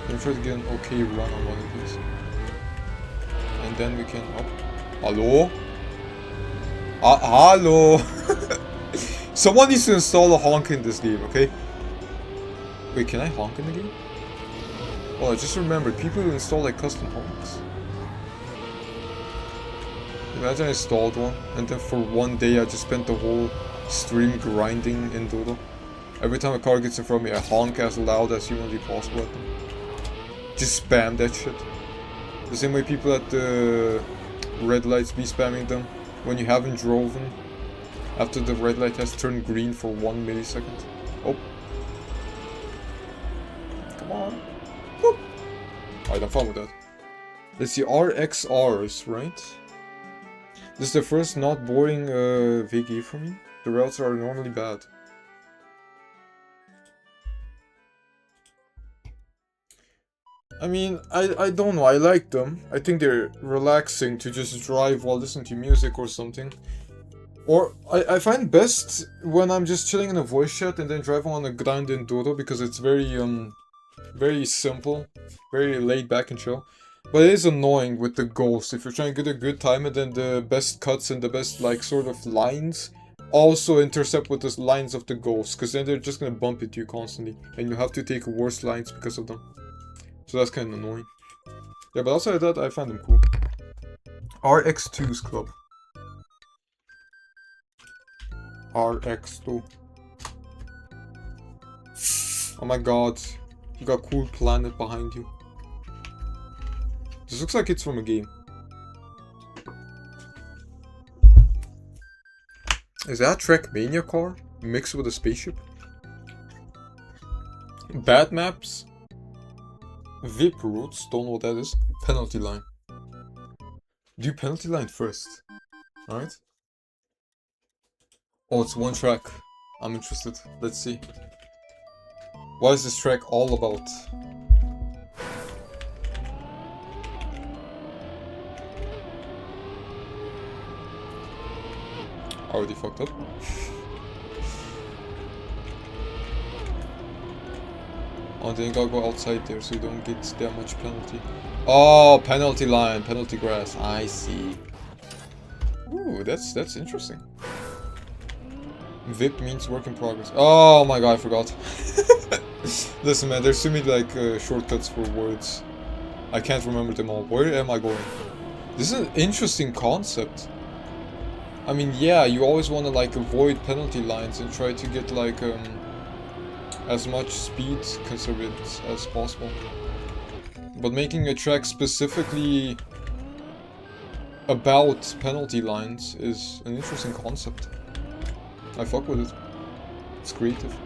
I'm trying to get an okay run on one of these. And then we can... Oh. Hello? Hello? Someone needs to install a honk in this game, okay? Wait, can I honk in the game? Oh, I just remembered, people install like custom honks. Imagine I installed one, and then for 1 day I just spent the whole stream grinding in Dodo. Every time a car gets in front of me, I honk as loud as humanly possible at them. Just spam that shit. The same way people at the red lights be spamming them when you haven't driven after the red light has turned green for 1 millisecond. Oh. Come on. Whoop. Alright, I'm fine with that. Let's see, RXRs, right? This is the first not boring VG for me. The routes are normally bad. I mean, I don't know, I like them. I think they're relaxing to just drive while listening to music or something. Or, I find best when I'm just chilling in a voice chat and then driving on a Grand Enduro because it's very simple, very laid back and chill. But it is annoying with the ghosts if you're trying to get a good time and then the best cuts and the best like sort of lines also intercept with the lines of the ghosts, because then they're just gonna bump into you constantly and you have to take worse lines because of them. So that's kind of annoying. Yeah, but outside of that, I find them cool. RX2's club. RX2. Oh my god. You got cool planet behind you. This looks like it's from a game. Is that a Trackmania car mixed with a spaceship? Bad maps? VIP routes, don't know what that is. Penalty line. Do penalty line first. Alright. Oh, it's one track. I'm interested. Let's see. What is this track all about? Already fucked up. Oh, then you gotta go outside there so you don't get that much penalty. Oh, penalty line, penalty grass. I see. Ooh, that's interesting. VIP means work in progress. Oh my god, I forgot. Listen, man, there's too many like shortcuts for words. I can't remember them all. Where am I going? This is an interesting concept. I mean, yeah, you always want to like avoid penalty lines and try to get like as much speed conserved as possible. But making a track specifically about penalty lines is an interesting concept. I fuck with it. It's creative.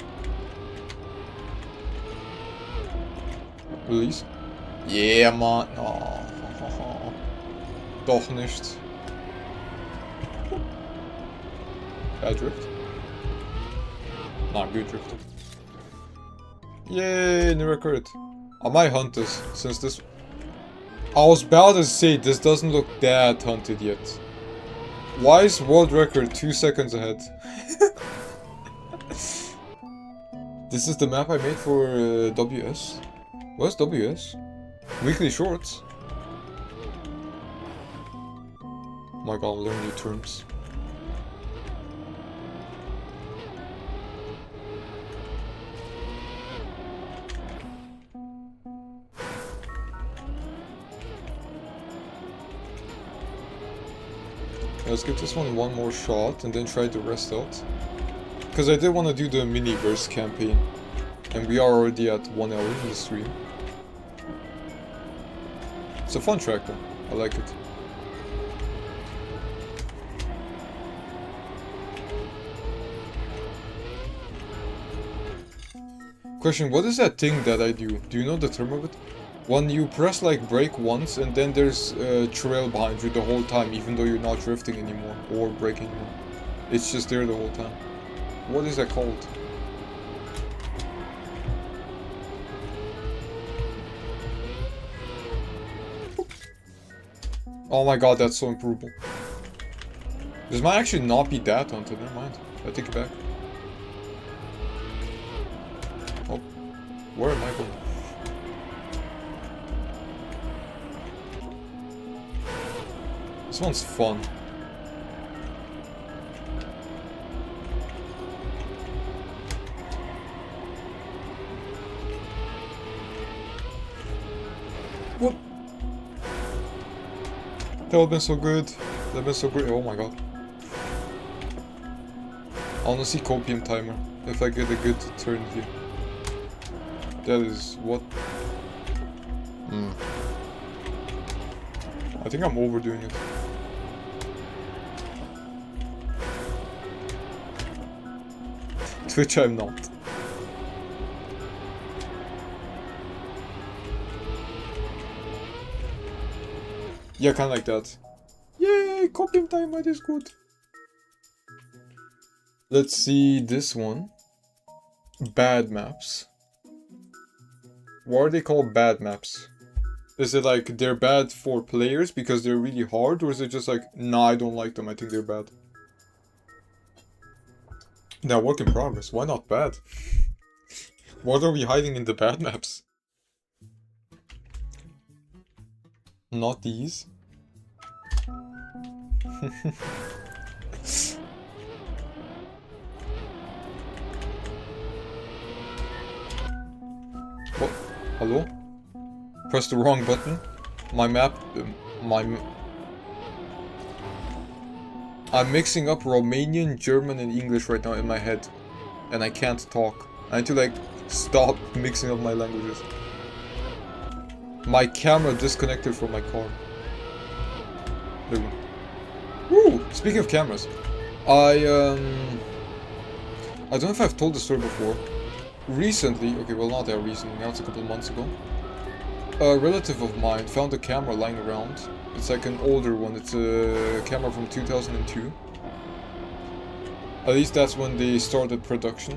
Release? Yeah, man. Oh. Doch nicht. Bad drift? Nah, good drift. Yay, new record. I might hunt this, since this... I was about to say, this doesn't look that hunted yet. Why is world record 2 seconds ahead? This is the map I made for WS. What's WS? Weekly shorts. Oh my god, I'm learning new terms. Let's give this one more shot and then try the rest out. Because I did want to do the mini-verse campaign. And we are already at 1 hour in the stream. It's a fun track though. I like it. Question, what is that thing that I do? Do you know the term of it? When you press like brake once and then there's a trail behind you the whole time, even though you're not drifting anymore or braking anymore. It's just there the whole time. What is that called? Oh my god, that's so improvable. This might actually not be that haunted, never mind. I take it back. Oh, where am I going? This one's fun. What? That would've been so good. That would've been so great. Oh my god. I wanna see copium timer. If I get a good turn view. That is what? I think I'm overdoing it. Twitch I'm not. Yeah, kinda like that. Yay, copium timer is good. Let's see this one. Bad maps. Why are they called bad maps? Is it like they're bad for players because they're really hard, or is it just like, nah, I don't like them, I think they're bad? Now, work in progress. Why not bad? What are we hiding in the bad maps? Not these. What? Hello? Press the wrong button. My map... I'm mixing up Romanian, German and English right now in my head. And I can't talk. I need to like stop mixing up my languages. My camera disconnected from my car. There we go. Woo! Speaking of cameras. I don't know if I've told the story before. Recently, okay, well not that recently, now it's a couple of months ago. a relative of mine found a camera lying around. It's like an older one. It's a camera from 2002. At least that's when they started production.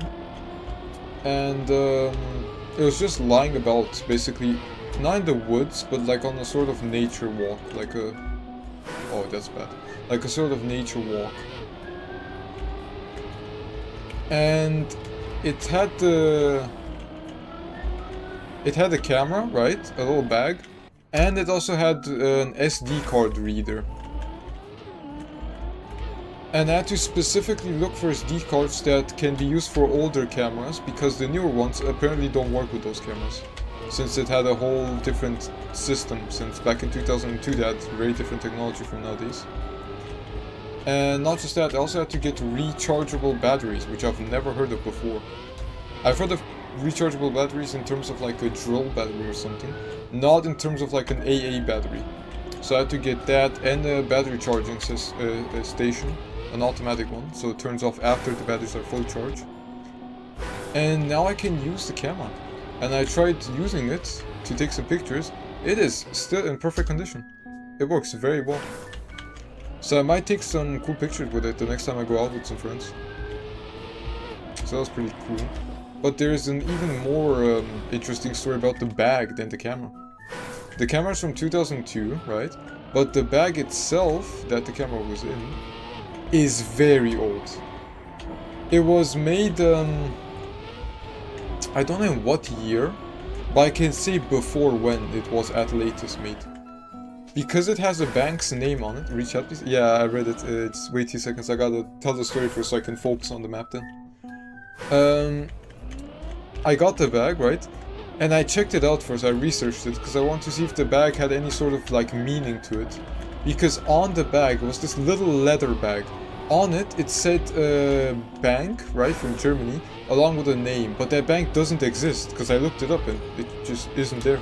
And it was just lying about, basically, not in the woods, but like on a sort of nature walk. Like a... Oh, that's bad. Like a sort of nature walk. And it had the... It had a camera, right? A little bag. And it also had an SD card reader. And I had to specifically look for SD cards that can be used for older cameras, because the newer ones apparently don't work with those cameras. Since it had a whole different system, since back in 2002 they had very different technology from nowadays. And not just that, I also had to get rechargeable batteries, which I've never heard of before. I've heard of rechargeable batteries in terms of like a drill battery or something, not in terms of like an AA battery. So I had to get that and a battery charging station, an automatic one, so it turns off after the batteries are fully charged. And now I can use the camera. And I tried using it to take some pictures. It is still in perfect condition. It works very well. So I might take some cool pictures with it the next time I go out with some friends. So that was pretty cool. But there's an even more interesting story about the bag than the camera. The camera's from 2002, right? But the bag itself that the camera was in is very old. It was made, I don't know in what year, but I can say before when it was at latest made. Because it has a bank's name on it. Reach out, please. Yeah, I read it. Wait 2 seconds. I gotta tell the story first so I can focus on the map then. I got the bag, right? And I checked it out first. I researched it because I wanted to see if the bag had any sort of like meaning to it. Because on the bag was this little leather bag. On it, it said bank, right, from Germany, along with a name. But that bank doesn't exist because I looked it up and it just isn't there.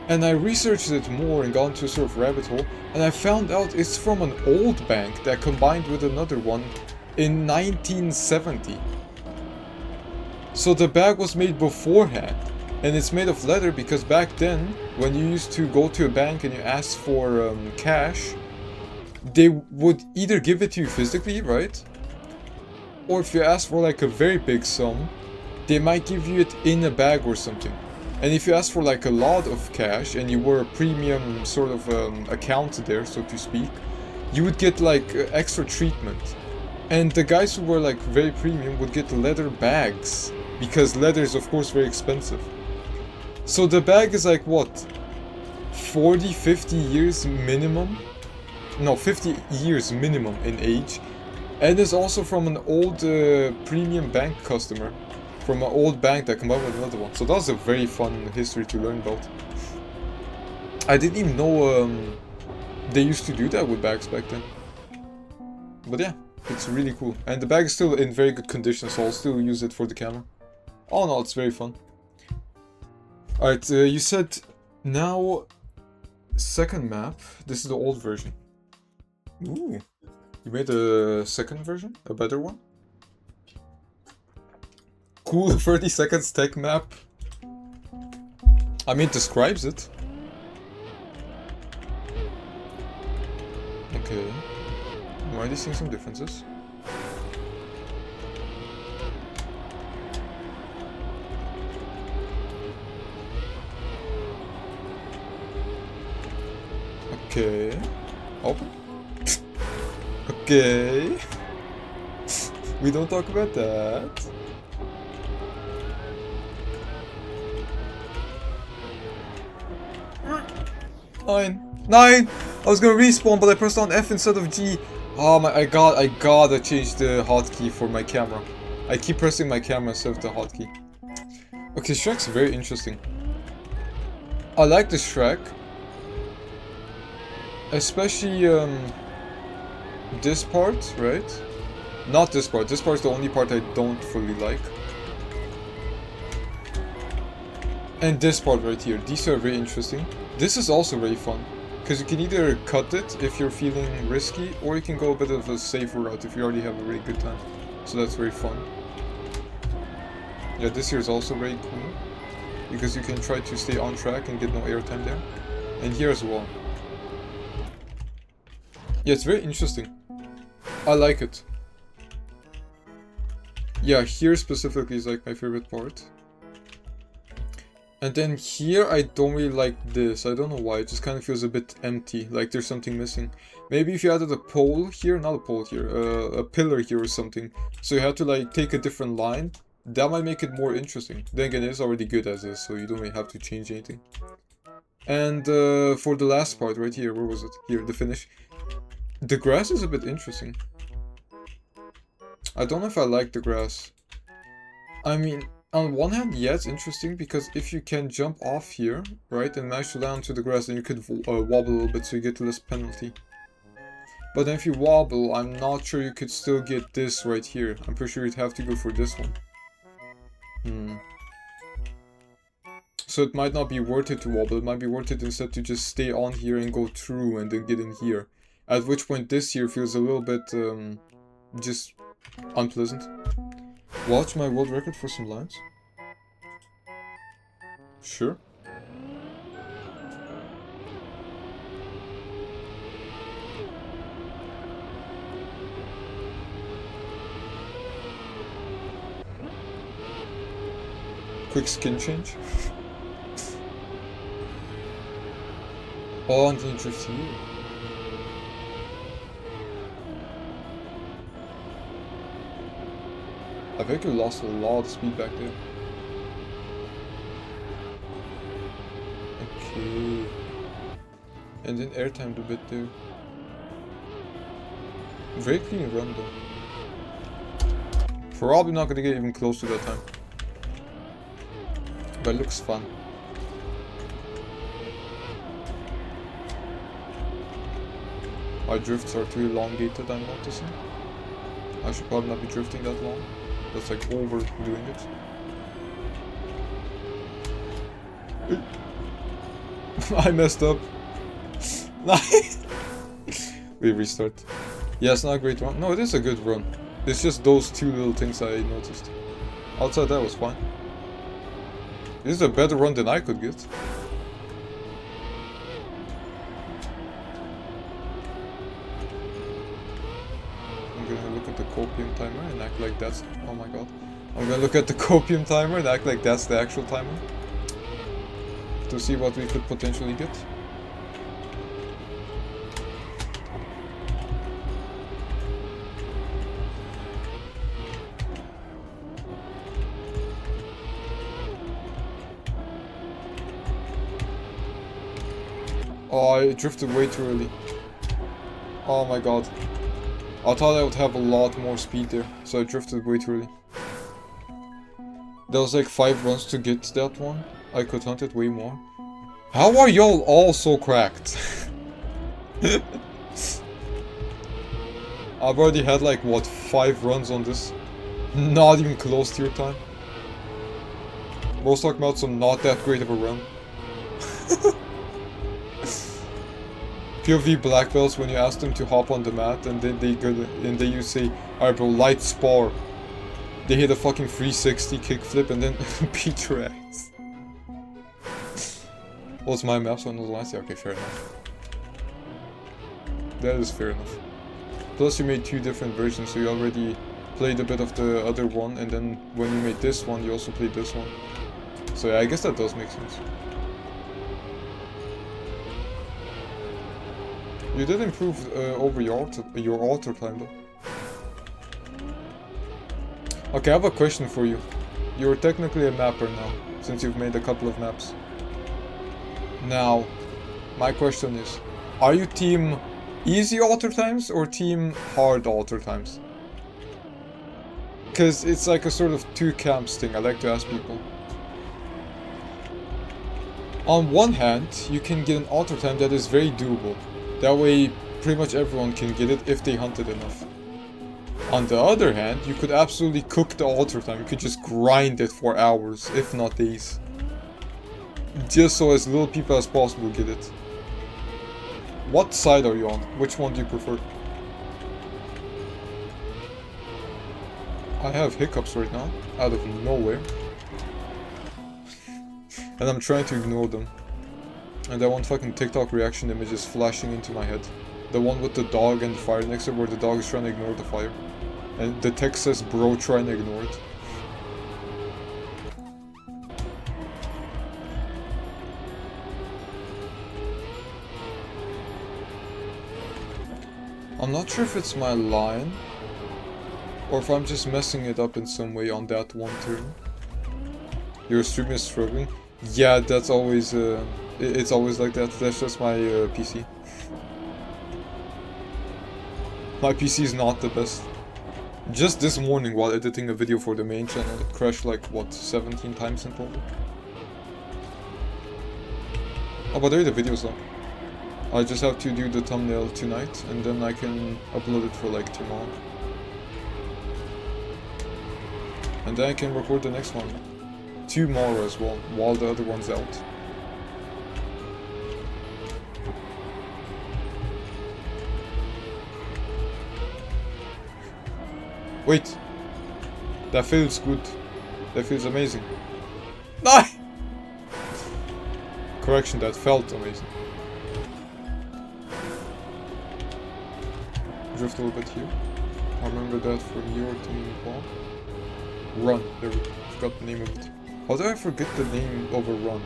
And I researched it more and got into a sort of rabbit hole. And I found out it's from an old bank that combined with another one in 1970. So the bag was made beforehand, and it's made of leather because back then, when you used to go to a bank and you asked for cash, they would either give it to you physically, right? Or if you asked for like a very big sum, they might give you it in a bag or something. And if you asked for like a lot of cash and you were a premium sort of account there, so to speak, you would get like extra treatment. And the guys who were like very premium would get leather bags. Because leather is of course very expensive. So the bag is like what? 40, 50 years minimum? No, 50 years minimum in age. And is also from an old premium bank customer. From an old bank that combined with another one. So that was a very fun history to learn about. I didn't even know they used to do that with bags back then. But yeah, it's really cool. And the bag is still in very good condition, so I'll still use it for the camera. Oh no, it's very fun. Alright, you said now second map. This is the old version. Ooh. You made a second version? A better one? Cool 30 seconds tech map. I mean, it describes it. Okay. I'm already seeing some differences. Okay. Open. Okay. We don't talk about that. Nine! I was gonna respawn, but I pressed on F instead of G. Oh my, I gotta change the hotkey for my camera. I keep pressing my camera instead of the hotkey. Okay, Shrek's very interesting. I like the Shrek. Especially, this part, right? Not this part. This part's the only part I don't fully like. And this part right here. These are very interesting. This is also very fun. Because you can either cut it if you're feeling risky, or you can go a bit of a safer route if you already have a really good time. So that's very fun. Yeah, this here is also very cool. because you can try to stay on track and get no airtime there. And here as well. Yeah, it's very interesting. I like it. Yeah, here specifically is like my favorite part. And then here I don't really like this. I don't know why. It just kind of feels a bit empty. Like there's something missing. Maybe if you added a pole here, not a pole here, a pillar here or something. So you have to like take a different line. That might make it more interesting. Then again, it's already good as is, so you don't really have to change anything. And for the last part right here, where was it? Here, the finish. The grass is a bit interesting. I don't know if I like the grass. I mean, on one hand, yeah, it's interesting because if you can jump off here, right, and manage to land to the grass, then you could wobble a little bit so you get less penalty. But then if you wobble, I'm not sure you could still get this right here. I'm pretty sure you'd have to go for this one. So it might not be worth it to wobble. It might be worth it instead to just stay on here and go through and then get in here. At which point this here feels a little bit just unpleasant. Watch my world record for some lines? Sure. Quick skin change. Oh, and then you drift here. I think you lost a lot of speed back there. Okay. And then airtimed a bit there. Very clean run though. Probably not gonna get even close to that time. But it looks fun. My drifts are too elongated, I'm noticing. I should probably not be drifting that long. That's like overdoing it. I messed up. We restart. Yeah, it's not a great run. No, it is a good run. It's just those two little things I noticed. Outside that was fine. This is a better run than I could get. I'm gonna look at the copium timer and act like that's... Oh my god. I'm gonna look at the copium timer and act like that's the actual timer. To see what we could potentially get. Oh, I drifted way too early. Oh my god. I thought I would have a lot more speed there, so I drifted way too early. There was like 5 runs to get that one. I could hunt it way more. How are y'all all so cracked? I've already had like, what, 5 runs on this? Not even close to your time. Bro's talking about some not that great of a run. POV black belts when you ask them to hop on the mat and then you say, alright bro, light spar. They hit a fucking 360 kickflip and then beat your ass. What's my maps on those lines? Yeah, okay, fair enough. That is fair enough. Plus you made 2 different versions, so you already played a bit of the other one, and then when you made this one, you also played this one. So yeah, I guess that does make sense. You did improve over your auto time though. Okay, I have a question for you. You're technically a mapper now, since you've made a couple of maps. Now, my question is, are you team easy alter times or team hard alter times? Because it's like a sort of 2 camps thing I like to ask people. On one hand, you can get an alter time that is very doable. That way, pretty much everyone can get it if they hunt it enough. On the other hand, you could absolutely cook the alter time. You could just grind it for hours, if not days. Just so as little people as possible get it. What side are you on? Which one do you prefer? I have hiccups right now, out of nowhere. And I'm trying to ignore them. And I want fucking TikTok reaction images flashing into my head. The one with the dog and the fire next to it, where the dog is trying to ignore the fire. And the text says, bro, trying to ignore it. I'm not sure if it's my line, or if I'm just messing it up in some way on that one turn. Your stream is struggling? Yeah, that's always, it's always like that. That's just my PC. My PC is not the best. Just this morning while editing a video for the main channel, it crashed like, what, 17 times in total? Oh, but there the video's up. I just have to do the thumbnail tonight, and then I can upload it for like tomorrow. And then I can record the next one tomorrow as well, while the other one's out. Wait, that feels good. That feels amazing. No! Correction, that felt amazing. Drift a little bit here. I remember that from your team ball. Run. There we go. Forgot the name of it. How did I forget the name of a run?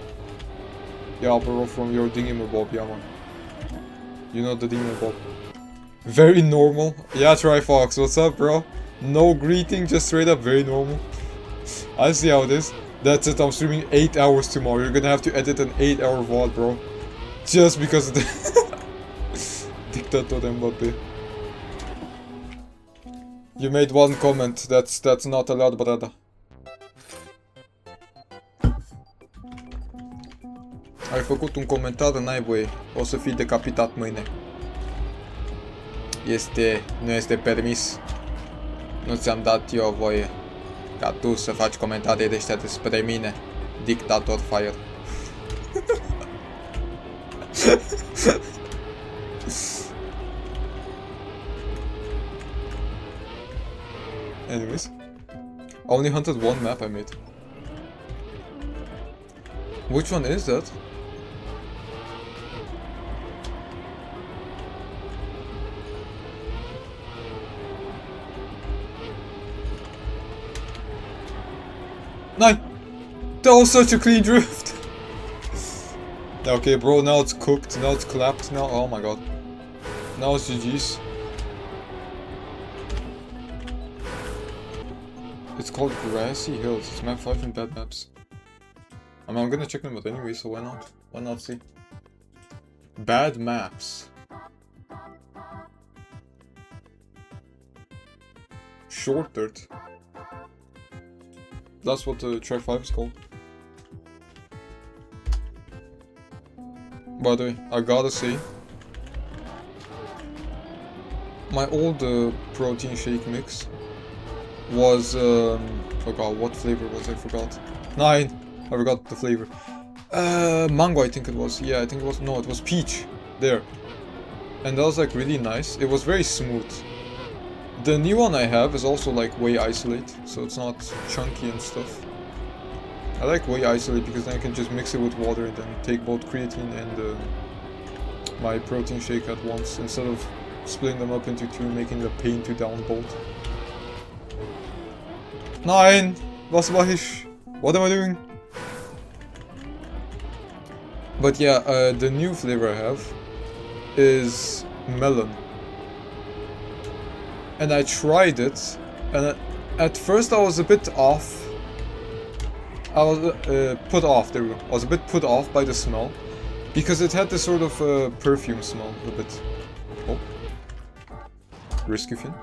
Yeah, bro, from your Dingimabob, yeah man. You know the Dingimabob. Very normal. Yeah, Tryfox, what's up, bro? No greeting, just straight up very normal. I see how it is. That's it, I'm streaming 8 hours tomorrow. You're gonna have to edit an 8-hour VOD, bro. Just because of the... Dictator Mbappe. You made one comment, that's not allowed, brother. Ai făcut un comentariu, n-ai voie. O să fii decapitat mâine. Nu este permis. Nu ți-am dat eu voie ca tu să faci comentarii de ăștia despre mine. Dictator fire. Anyways, I only hunted one map I made. Which one is that? Nine! That was such a clean drift! Okay, bro, now it's cooked, now it's clapped, now, oh my god. Now it's GG's. It's called Grassy Hills, it's map 5 in bad maps. I mean, I'm gonna check them out anyway, so why not? Why not see? Bad maps. Short dirt. That's what the track 5 is called. By the way, I gotta say, my old protein shake mix was, oh god, what flavor was I forgot? 9! I forgot the flavor. Mango I think it was, yeah I think it was, no it was peach, there. And that was like really nice, it was very smooth. The new one I have is also like whey isolate, so it's not chunky and stuff. I like whey isolate because then I can just mix it with water and then take both creatine and my protein shake at once, instead of splitting them up into two, making a pain to down both. Nein! Was mach ich? What am I doing? But yeah, the new flavor I have is melon. And I tried it, and at first I was a bit off. I was put off, there we go. I was a bit put off by the smell, because it had this sort of perfume smell, a bit. Oh. Risky Finn.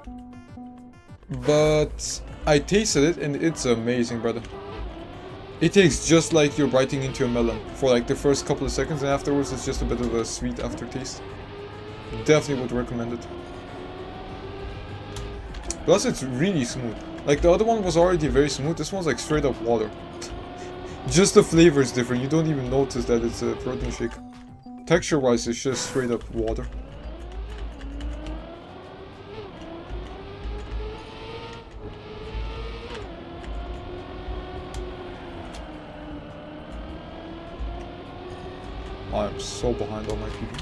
But I tasted it, and it's amazing, brother. It tastes just like you're biting into a melon for like the first couple of seconds, and afterwards it's just a bit of a sweet aftertaste. Definitely would recommend it. Plus it's really smooth. Like the other one was already very smooth, this one's like straight up water. Just the flavor is different, you don't even notice that it's a protein shake. Texture wise it's just straight up water. I am so behind on my people.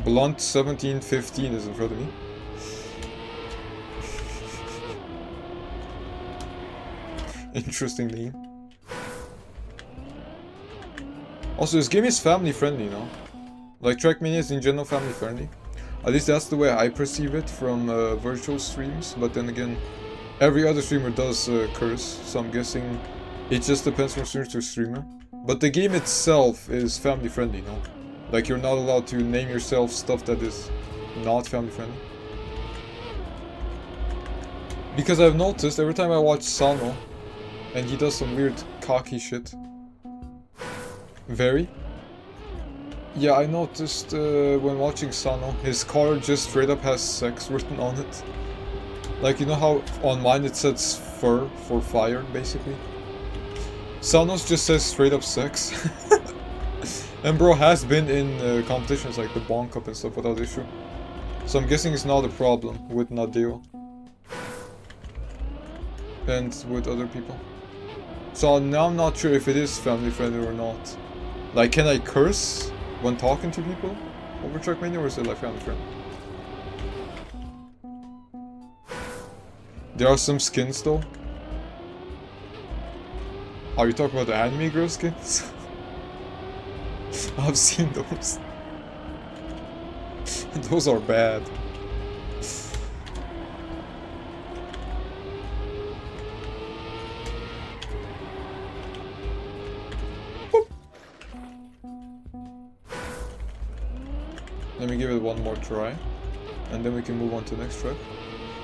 Blunt 1715 is in front of me. Interesting name. Also, this game is family friendly, you know? Like, Trackmania is in general family friendly. At least that's the way I perceive it from virtual streams. But then again, every other streamer does curse, so I'm guessing it just depends from streamer to streamer. But the game itself is family friendly, no? Like, you're not allowed to name yourself stuff that is not family friendly. Because I've noticed every time I watch Sano, and he does some weird cocky shit. Very. Yeah, I noticed when watching Sano, his car just straight up has sex written on it. Like, you know how on mine it says fur for fire, basically? Sano's just says straight up sex. And bro has been in competitions like the Bonk Cup and stuff without issue. So I'm guessing it's not a problem with Nadeo. And with other people. So now I'm not sure if it is family friendly or not. Like, can I curse when talking to people over Trackmania, or is it like family friendly? There are some skins though. Are you talking about the anime girl skins? I've seen those. Those are bad. Let me give it one more try, and then we can move on to the next track.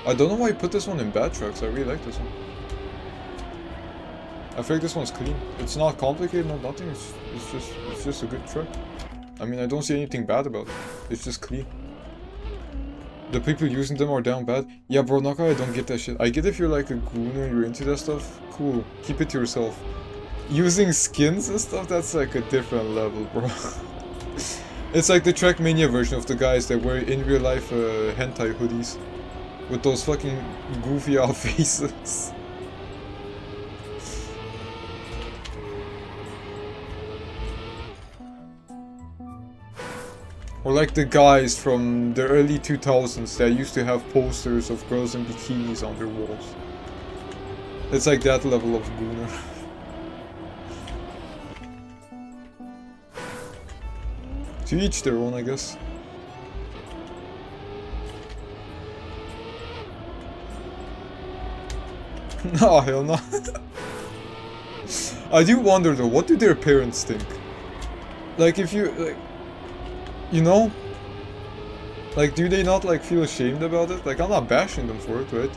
I don't know why you put this one in bad tracks. I really like this one. I feel like this one's clean. It's not complicated, not nothing. It's just a good track. I mean, I don't see anything bad about it. It's just clean. The people using them are down bad. Yeah, bro, Naka, I don't get that shit. I get if you're like a goon and you're into that stuff. Cool. Keep it to yourself. Using skins and stuff, that's like a different level, bro. It's like the Trackmania version of the guys that wear in real life hentai hoodies. With those fucking goofy out faces. Or like the guys from the early 2000s that used to have posters of girls in bikinis on their walls. It's like that level of gooner. To each their own, I guess. No, hell no. I do wonder though, what do their parents think? Like, if you, like, you know? Like, do they not, like, feel ashamed about it? Like, I'm not bashing them for it, right?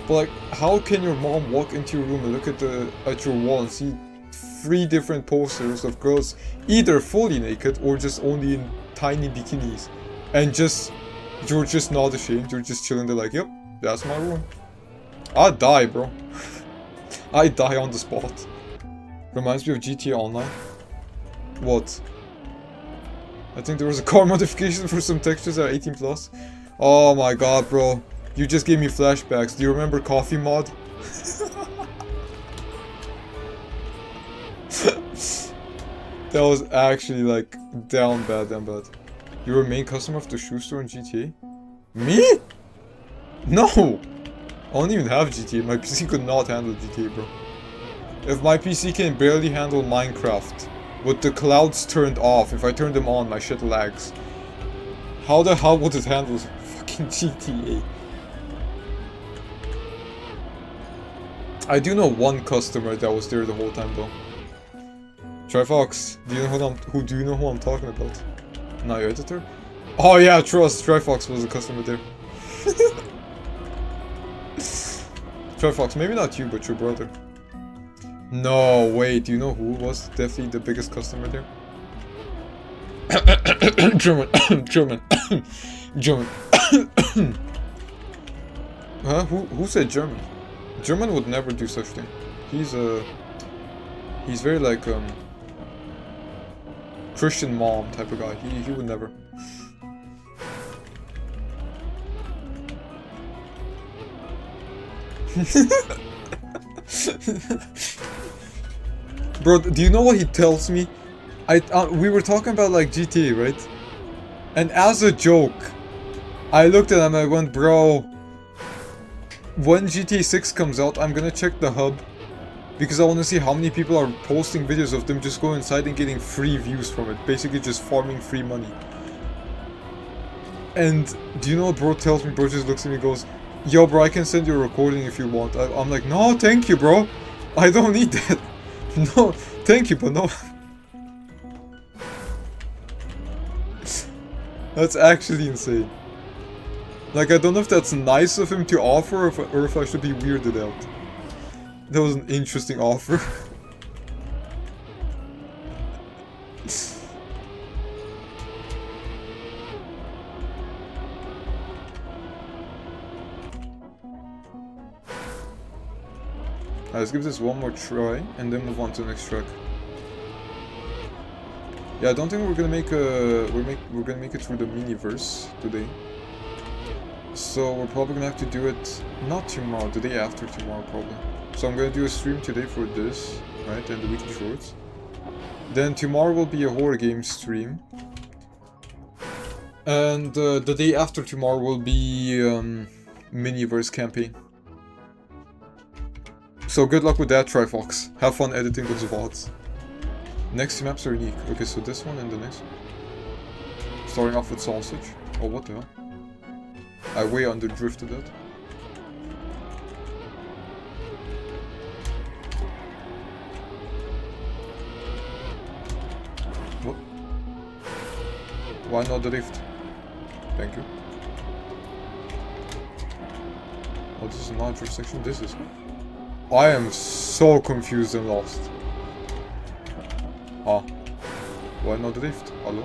But, like, how can your mom walk into your room and look at your wall and see 3 different posters of girls either fully naked or just only in tiny bikinis, and you're just not ashamed, you're just chilling there like, yep, that's my room. I'd die, bro. I'd die on the spot. Reminds me of GTA Online. What? I think there was a car modification for some textures that are 18 plus. Oh my god, bro. You just gave me flashbacks. Do you remember Coffee Mod? That was actually like down bad. You were a main customer of the shoe store in GTA? Me? No! I don't even have GTA. My PC could not handle GTA, bro. If my PC can barely handle Minecraft with the clouds turned off, if I turn them on, my shit lags. How the hell would it handle fucking GTA? I do know one customer that was there the whole time though. Tryfox, do you know who I'm talking about? Not your editor? Oh yeah, trust, Tryfox was a customer there. Tryfox, maybe not you, but your brother. No, wait, do you know who was definitely the biggest customer there? German. Huh? Who said German? German would never do such thing. He's very like Christian mom type of guy. He would never. Bro, do you know what he tells me? We were talking about like GTA, right? And as a joke, I looked at him and I went, bro, when GTA 6 comes out, I'm gonna check the hub. Because I want to see how many people are posting videos of them just going inside and getting free views from it. Basically just farming free money. And do you know what bro tells me? Bro just looks at me and goes, yo bro, I can send you a recording if you want. I'm like, no, thank you bro. I don't need that. No, thank you, but no. That's actually insane. Like, I don't know if that's nice of him to offer or if I should be weirded out. That was an interesting offer. Let's give this one more try and then move on to the next track. Yeah, I don't think we're gonna make we're gonna make it through the miniverse today. So we're probably gonna have to do it not tomorrow, the day after tomorrow probably. So I'm gonna do a stream today for this, right, and the weekly shorts. Then tomorrow will be a horror game stream. And the day after tomorrow will be miniverse campaign. So good luck with that, Tryfox. Have fun editing those VODs. Next maps are unique. Okay, so this one and the next one. Starting off with sausage. Oh, what the hell? I way underdrifted that. What? Why not the lift? Thank you. Oh, this is not a drift section. This is... I am so confused and lost. Ah. Why not drift? Hello?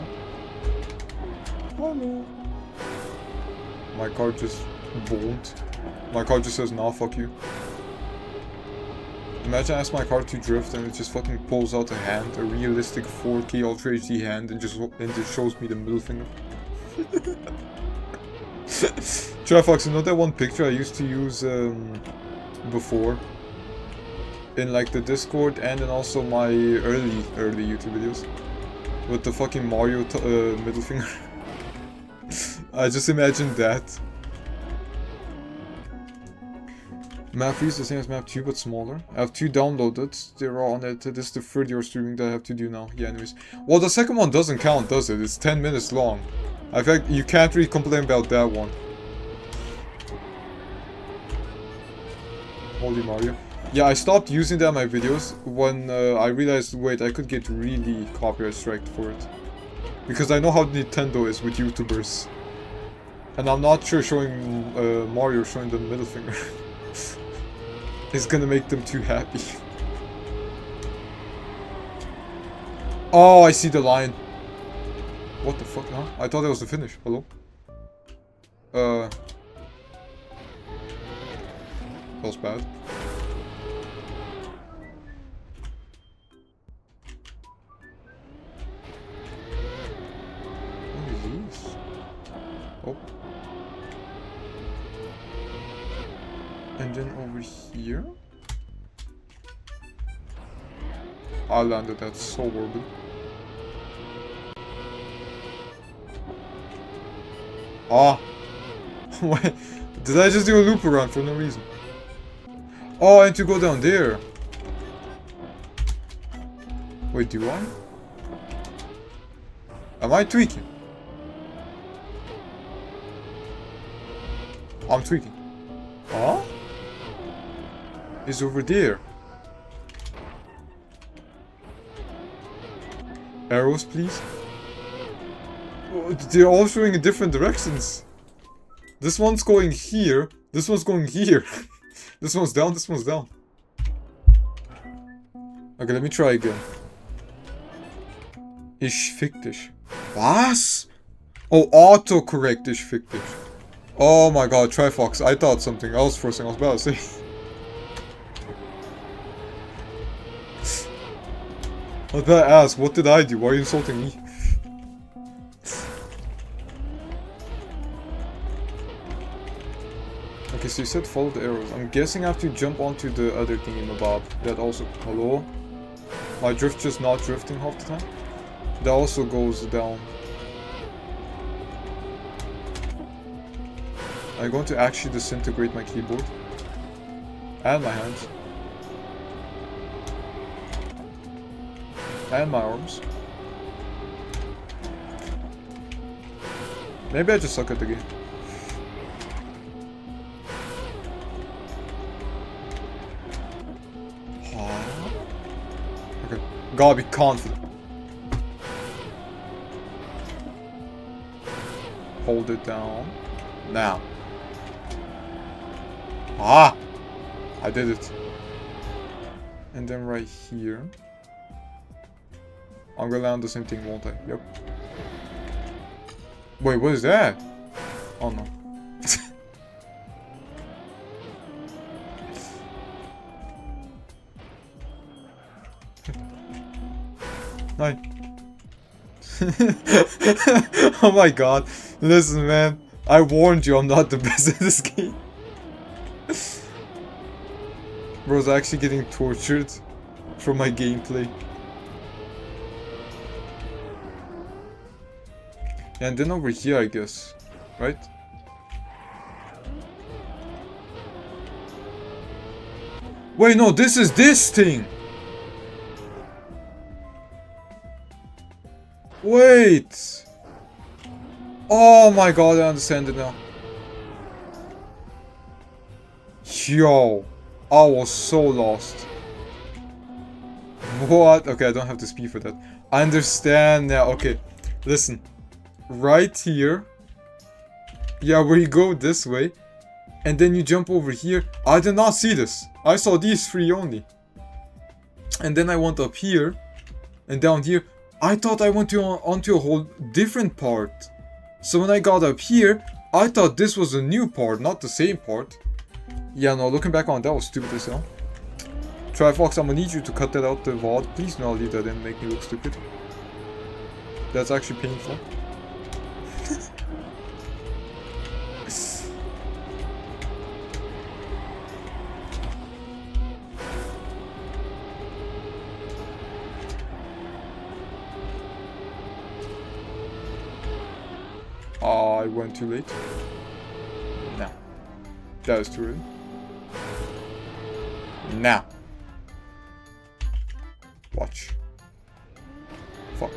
Hello? My car just won't. My car just says, nah, fuck you. Imagine I ask my car to drift and it just fucking pulls out a hand, a realistic 4K Ultra HD hand, and just shows me the middle finger. Tryfox, you know that one picture I used to use before? In like the Discord and in also my early YouTube videos? With the fucking Mario middle finger. I just imagined that. Map 3 is the same as map 2 but smaller. I have 2 downloaded. They're all on it. This is the third year streaming that I have to do now. Yeah, anyways. Well, the second one doesn't count, does it? It's 10 minutes long. In fact, you can't really complain about that one. Holy Mario. Yeah, I stopped using that in my videos when I realized, wait, I could get really copyright striked for it. Because I know how Nintendo is with YouTubers. And I'm not sure showing Mario showing the middle finger is gonna make them too happy. Oh, I see the line. What the fuck, huh? I thought that was the finish. Hello? That was bad. What is this? Oh. And then over here? I landed that so horrible. Ah! Wait, did I just do a loop around for no reason? Oh, I need to go down there. Wait, do I? Am I tweaking? I'm tweaking. Huh? It's over there. Arrows, please. Oh, they're all showing in different directions. This one's going here. This one's going here. This one's down. This one's down. Okay, let me try again. Ich fick dich. Was? Oh, autocorrect ich fick dich. Oh my god, Tryfox. I thought something else first thing I was about to say. I was about to ask, what did I do? Why are you insulting me? Okay, so you said follow the arrows. I'm guessing I have to jump onto the other thingamabob. That also... Hello? My drift just not drifting half the time. That also goes down. I'm going to actually disintegrate my keyboard. And my hands. And my arms. Maybe I just suck at the game. Okay, gotta be confident. Hold it down. Now. Ah! I did it. And then right here. I'm gonna land the same thing, won't I? Yep. Wait, what is that? Oh no. Hi. Oh my god. Listen, man. I warned you I'm not the best at this game. Bro's actually getting tortured from my gameplay. And then over here, I guess. Right? Wait, no, this is this thing! Wait! Oh my god, I understand it now. Yo! I was so lost. What? Okay, I don't have the speed for that. I understand now. Okay, listen. Right here. Yeah, where you go this way. And then you jump over here. I did not see this. I saw these three only. And then I went up here. And down here. I thought I went onto a whole different part. So when I got up here, I thought this was a new part, not the same part. Yeah, no, looking back on that was stupid as hell. Tryfox, I'm gonna need you to cut that out the VOD. Please do not leave that in and make me look stupid. That's actually painful. I went too late. No. That was too early. Now. Watch. Fuck.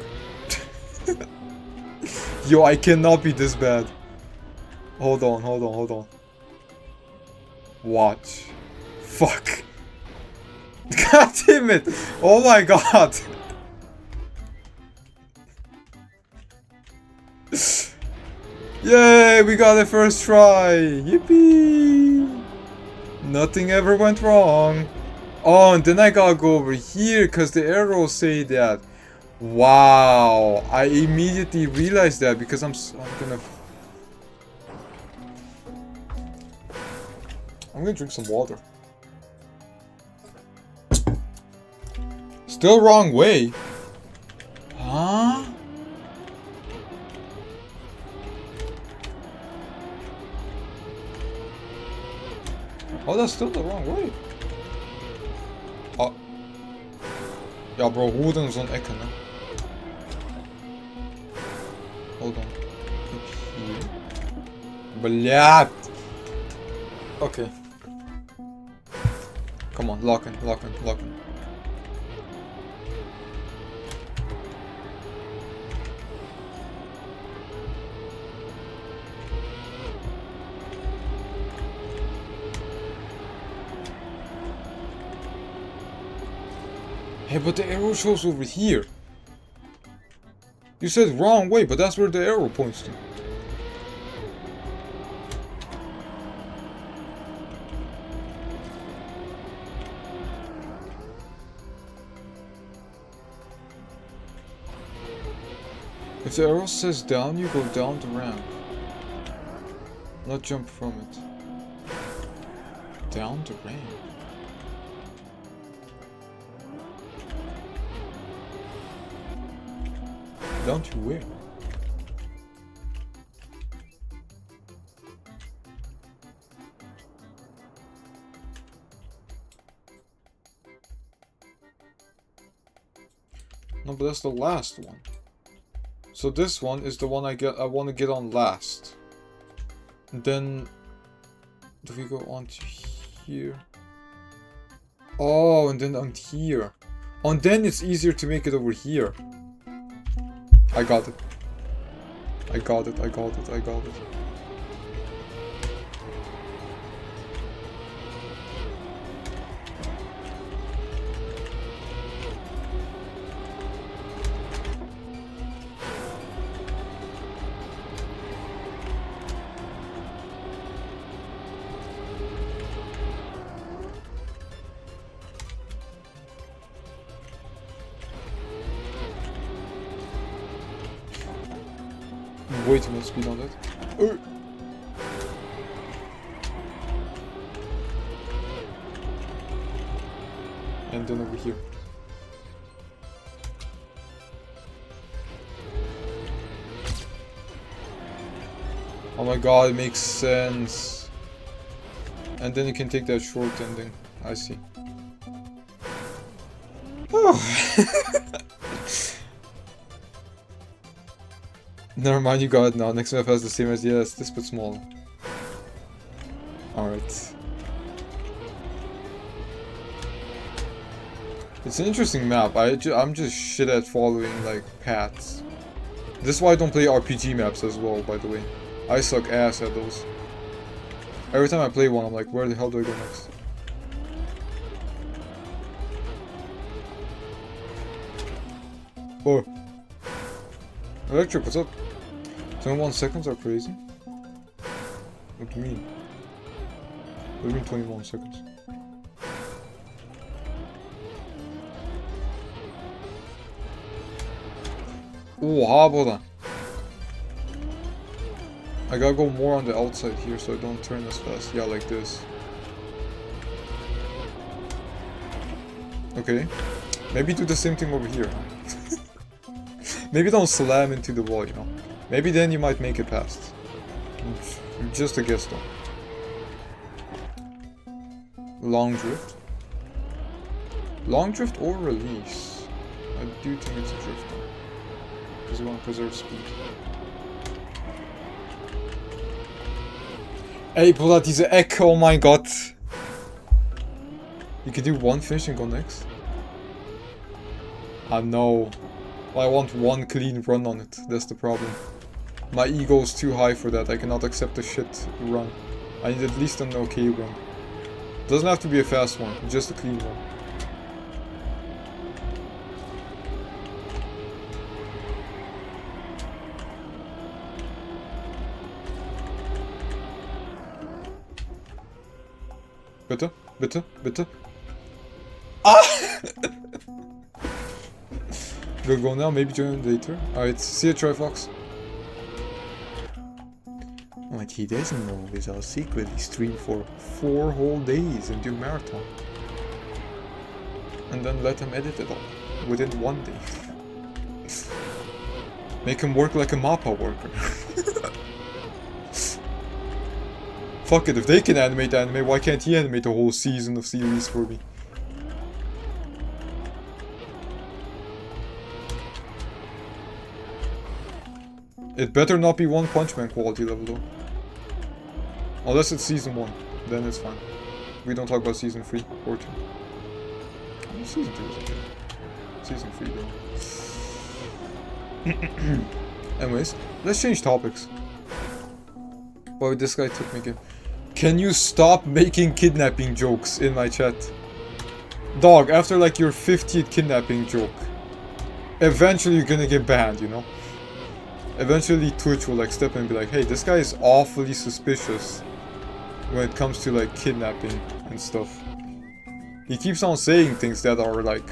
Yo, I cannot be this bad. Hold on, hold on, hold on. Watch. Fuck. God damn it. Oh my god. Yay, we got it first try. Yippee. Nothing ever went wrong. Oh, and then I gotta go over here because the arrows say that. Wow, I immediately realized that because I'm gonna drink some water. Still wrong way. Huh? Oh, that's still the wrong way. Ja, bro, hoe dan zo'n ekken, hè? Hold on. Hier. Блядь! Okay. Come on, lock in, lock in, lock in. Hey, but the arrow shows over here. You said wrong way, but that's where the arrow points to. If the arrow says down, you go down the ramp. Not jump from it. Down the ramp. Down to where? No, but that's the last one. So this one is the one I want to get on last. And then do we go on to here? Oh, and then on here. And then it's easier to make it over here. I got it. I got it. Way too much speed on that. And then over here. Oh my god, it makes sense. And then you can take that short ending. I see. Never mind, you got it now. Next map has the same as yes, this but smaller. Alright. It's an interesting map. I'm just shit at following like paths. This is why I don't play RPG maps as well, by the way. I suck ass at those. Every time I play one, I'm like, where the hell do I go next? Oh. Electric, what's up? 21 seconds are crazy. What do you mean? What do you mean 21 seconds? Oh, how about that? I gotta go more on the outside here so I don't turn as fast. Yeah, like this. Okay. Maybe do the same thing over here. Maybe don't slam into the wall, you know. Maybe then you might make it past. Just a guess though. Long drift. Long drift or release. I do think it's a drift though. Because we want to preserve speed. Ey, Bruder, diese Ecke, oh mein Gott. You can do one finish and go next? Ah, no. I want one clean run on it, that's the problem. My ego is too high for that, I cannot accept a shit run. I need at least an okay run. Doesn't have to be a fast one, just a clean one. Bitte, bitte, bitte. Ah! We'll go now, maybe join later. Alright, see you, Tryfox. What he doesn't know is I'll secretly stream for 4 whole days and do marathon. And then let him edit it all within 1 day. Make him work like a MAPA worker. Fuck it, if they can animate anime, why can't he animate a whole season of series for me? It better not be One Punch Man quality level though. Unless it's season 1, then it's fine. We don't talk about season 3 or 2. Oh, season 2 is okay. Season 3 though. Anyways, let's change topics. Boy, this guy took me again. Can you stop making kidnapping jokes in my chat? Dog, after like your 50th kidnapping joke, eventually you're gonna get banned, you know? Eventually Twitch will like step in and be like, hey, this guy is awfully suspicious when it comes to like kidnapping and stuff. He keeps on saying things that are like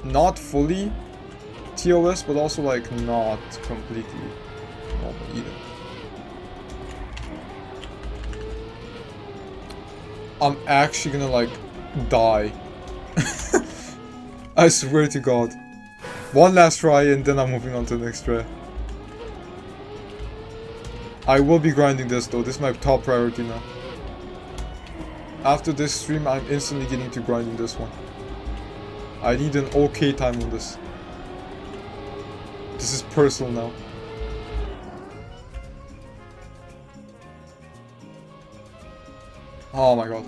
not fully TOS, but also like not completely normal either. I'm actually gonna like die. I swear to God. One last try and then I'm moving on to the next try. I will be grinding this though, this is my top priority now. After this stream, I'm instantly getting to grinding this one. I need an okay time on this. This is personal now. Oh my god.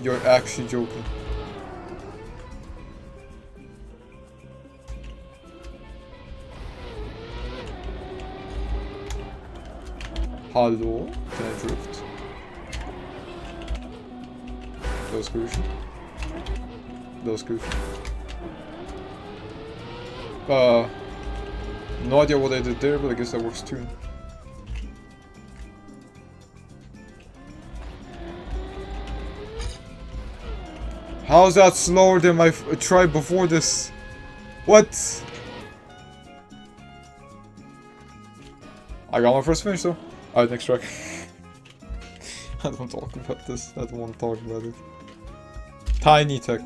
You're actually joking. Hello? Can I drift? That was crucial. That was crucial. No idea what I did there, but I guess that works too. How's that slower than my try before this? What? I got my first finish though. Alright, next track. I don't talk about this. I don't want to talk about it. Tiny Tech.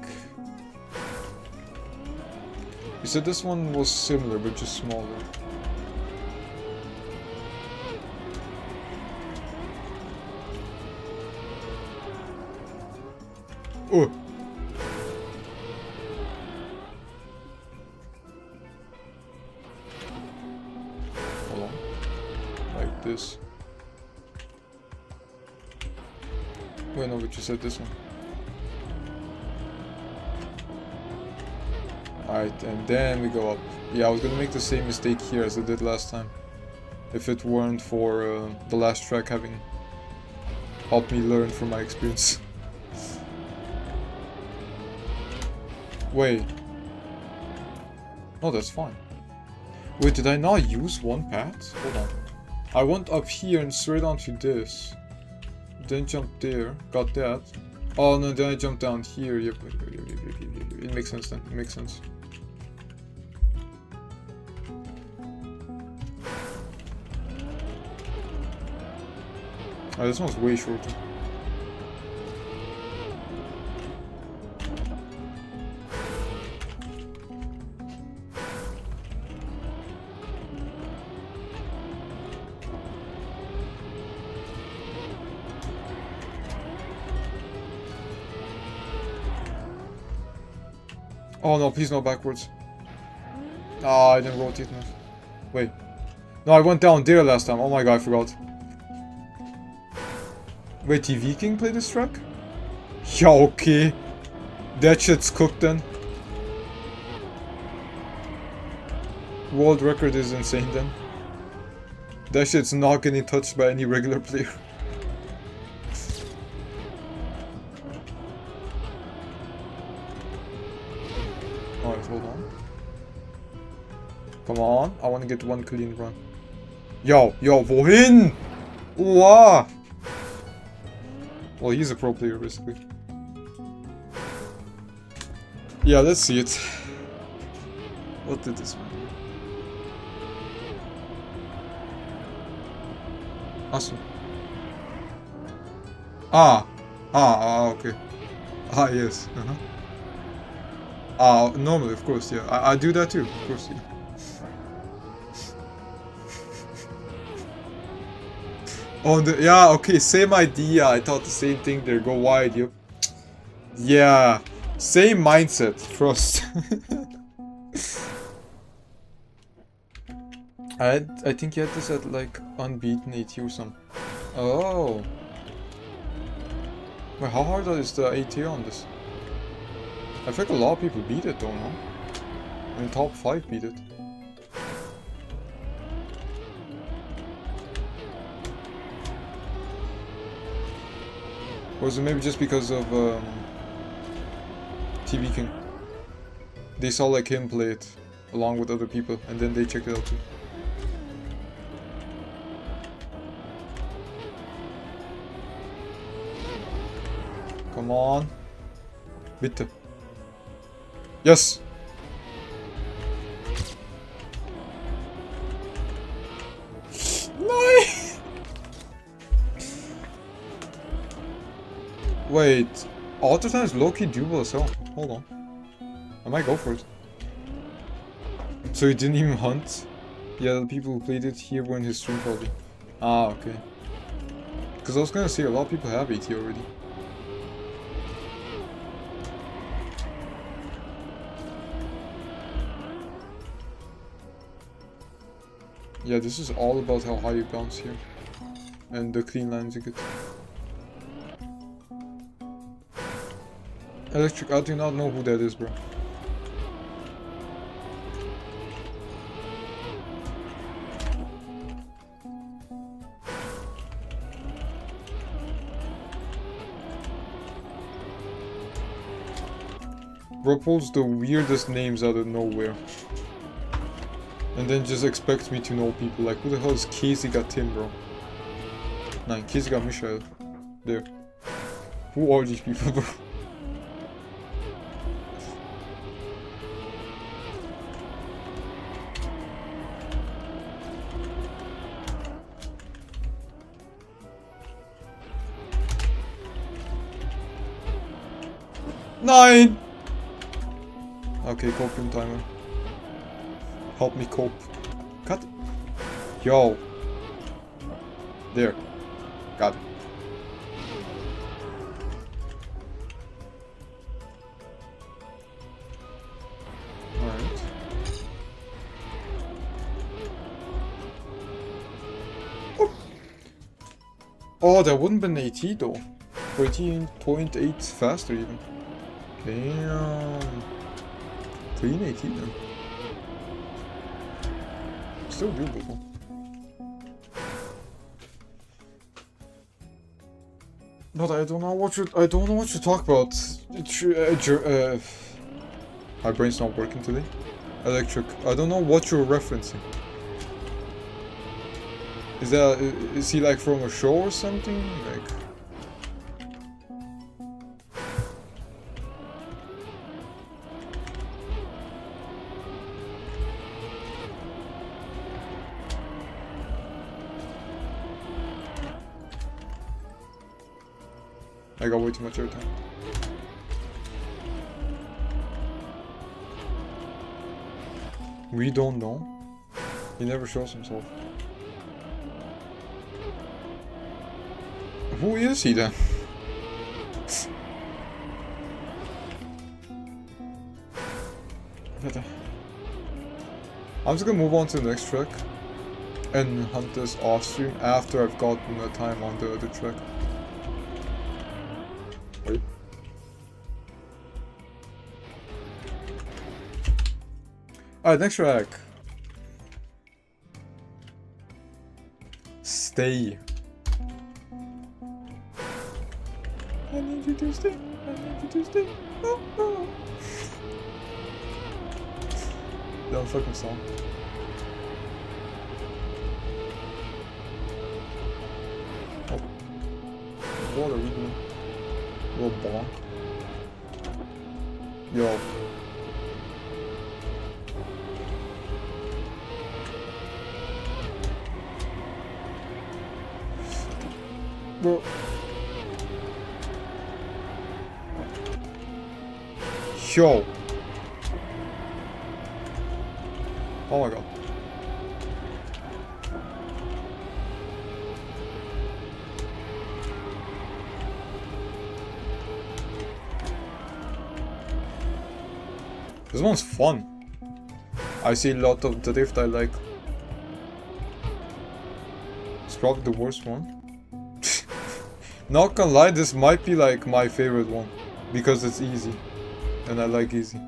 You said this one was similar, but just smaller. Oh. Hold on. Like this. Wait, no, but you said this one. Alright, and then we go up. Yeah, I was gonna make the same mistake here as I did last time. If it weren't for the last track having helped me learn from my experience. Wait. No, that's fine. Wait, did I not use one path? Hold on. I went up here and straight onto this. Then jumped there. Got that. Oh no, then I jumped down here. Yep. It makes sense then. It makes sense. Oh, this one's way shorter. Oh no, please no backwards. Ah, I didn't rotate enough. Wait. No, I went down there last time. Oh my god, I forgot. Wait, TV King play this track? Yeah, okay. That shit's cooked then. World record is insane then. That shit's not getting touched by any regular player. Alright, hold on. Come on, I want to get one clean run. Yo, wohin? Wow. Well, he's a pro player, basically. Yeah, let's see it. What did this man do? Awesome. Okay. Ah, yes. Normally, of course, yeah. I do that too, of course, yeah. Oh, yeah, okay, same idea. I thought the same thing there. Go wide, yep. Yeah, same mindset, trust. I think you had this at like unbeaten 80 or something. Oh. Wait, how hard is the 80 on this? I think a lot of people beat it though, no? I mean, top 5 beat it. Or is it maybe just because of TV King? They saw like him play it along with other people and then they checked it out too. Come on. Bitte. Yes! No! Wait, auto time is low-key doable as hell. Hold on. I might go for it. So he didn't even hunt? Yeah, the people who played it here were in his stream probably. Ah, okay. Because I was gonna say a lot of people have AT already. Yeah, this is all about how high you bounce here. And the clean lines you get. Electric, I do not know who that is, bro. Bro pulls the weirdest names out of nowhere. And then just expects me to know people. Like, who the hell is Casey got Tim, bro? Nah, Casey got Michelle. There. Who are these people, bro? Nine! Okay, copium timer. Help me cope. Cut. Yo. There. Got it. Alright. Oh, that wouldn't been AT though. 14.8 faster even. Damn. Clean AT then. Still doable. But I don't know what you talk about. My brain's not working today. Electric. I don't know what you're referencing. Is he like from a show or something? Like. I got way too much airtime. We don't know. He never shows himself. Who is he then? I'm just gonna move on to the next track and hunt this off stream after I've gotten the time on the other track. Wait. Alright, next track. Stay. I need you to stay. I need you to stay. Oh, oh. That fucking song. Oh. What are we doing? Little bonk. Yo. Bro. Yo. Oh my god. This one's fun. I see a lot of the drift I like. It's probably the worst one. Not gonna lie, this might be like my favorite one. Because it's easy. And I like easy.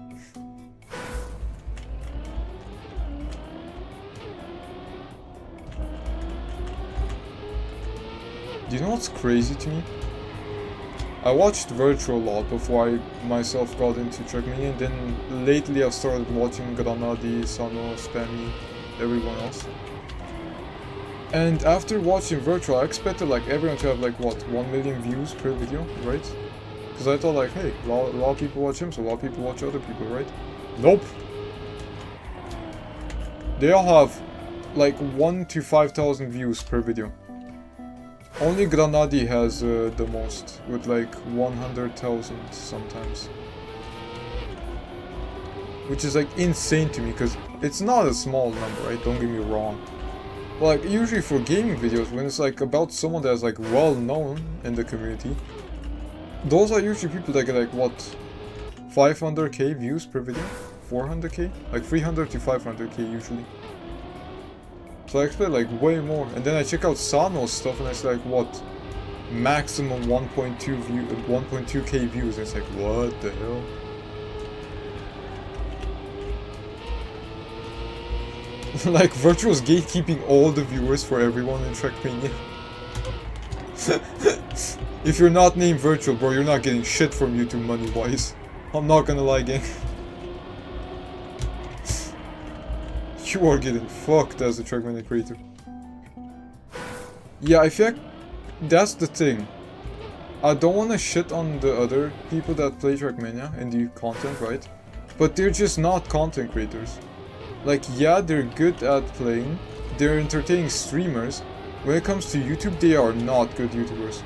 Do you know what's crazy to me? I watched Virtual a lot before I myself got into Trackmania, and then lately I've started watching Granadi, Sano, Spammy, everyone else. And after watching Virtual, I expected like everyone to have like what, 1 million views per video, right? Because I thought like, hey, a lot of people watch him, so a lot of people watch other people, right? Nope! They all have like 1 to 5,000 views per video. Only Granadi has the most, with like 100,000 sometimes. Which is like insane to me, because it's not a small number, right? Don't get me wrong. But like, usually for gaming videos, when it's like about someone that's like well known in the community, those are usually people that get like, what, 500k views per video? 400k? Like 300 to 500k usually. So I expect like way more. And then I check out Sano's stuff and it's like, what? Maximum 1.2k views. It's like, what the hell? Like, Virtual's gatekeeping all the viewers for everyone in Trackmania. If you're not named Virtual, bro, you're not getting shit from YouTube money-wise. I'm not gonna lie, gang. You are getting fucked as a Trackmania creator. Yeah, I feel like that's the thing. I don't want to shit on the other people that play Trackmania and do content, right? But they're just not content creators. Like, yeah, they're good at playing. They're entertaining streamers. When it comes to YouTube, they are not good YouTubers.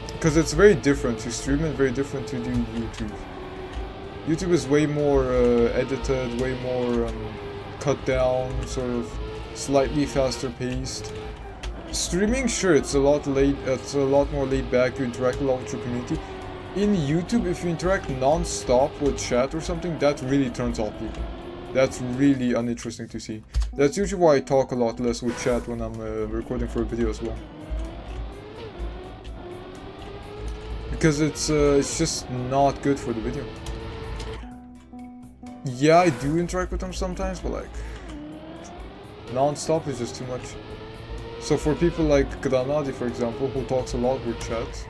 Because it's very different to stream and very different to do YouTube. YouTube is way more edited, way more cut down, sort of slightly faster paced. Streaming, sure, it's a lot more laid back. You interact a lot with your community. In YouTube, if you interact non-stop with chat or something, that really turns off people. That's really uninteresting to see. That's usually why I talk a lot less with chat when I'm recording for a video as well. Because it's just not good for the video. Yeah, I do interact with them sometimes, but like non-stop is just too much. So for people like Granadi, for example, who talks a lot with chat,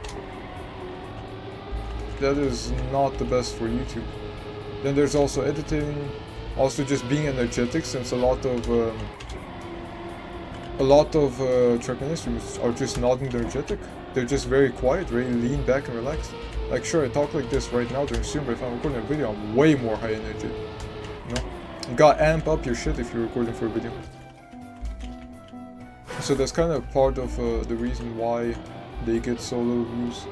that is not the best for YouTube. Then there's also editing, also just being energetic, since a lot of Trackmania streamers are just not energetic. They're just very quiet, very lean back and relaxed. Like, sure, I talk like this right now during stream, but if I'm recording a video, I'm way more high energy. You know? You gotta amp up your shit if you're recording for a video. So that's kind of part of the reason why they get so low views.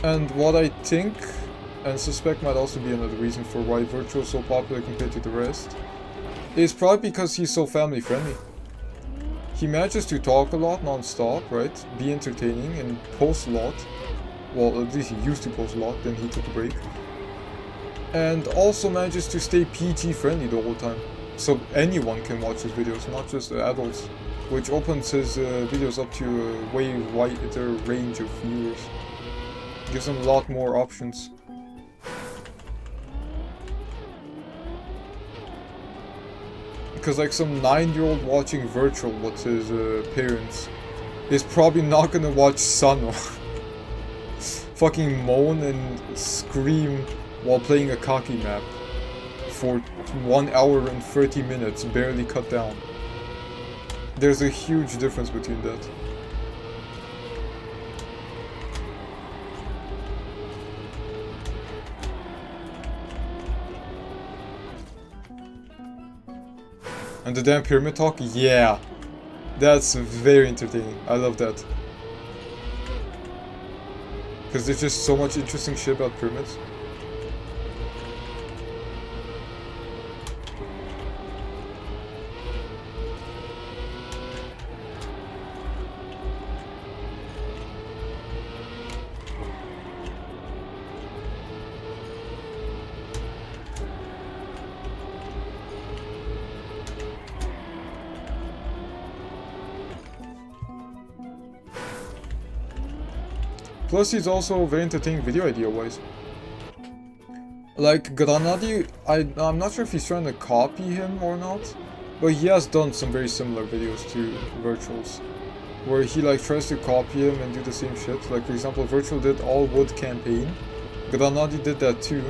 And what I think and suspect might also be another reason for why Virtual is so popular compared to the rest is probably because he's so family friendly. He manages to talk a lot non-stop, right? Be entertaining and post a lot. Well, at least he used to post a lot, then he took a break. And also manages to stay PG friendly the whole time. So anyone can watch his videos, not just adults. Which opens his videos up to a way wider range of viewers. Gives him a lot more options. Because like some 9-year-old watching Virtual with his parents is probably not gonna watch Sano fucking moan and scream while playing a Kaki map for 1 hour and 30 minutes, barely cut down. There's a huge difference between that. And the damn pyramid talk? Yeah. That's very entertaining. I love that. Because there's just so much interesting shit about pyramids. Plus, he's also very entertaining video idea-wise. Like, Granadi, I'm not sure if he's trying to copy him or not, but he has done some very similar videos to Virtual's, where he like tries to copy him and do the same shit. Like, for example, Virtual did all wood campaign. Granadi did that too.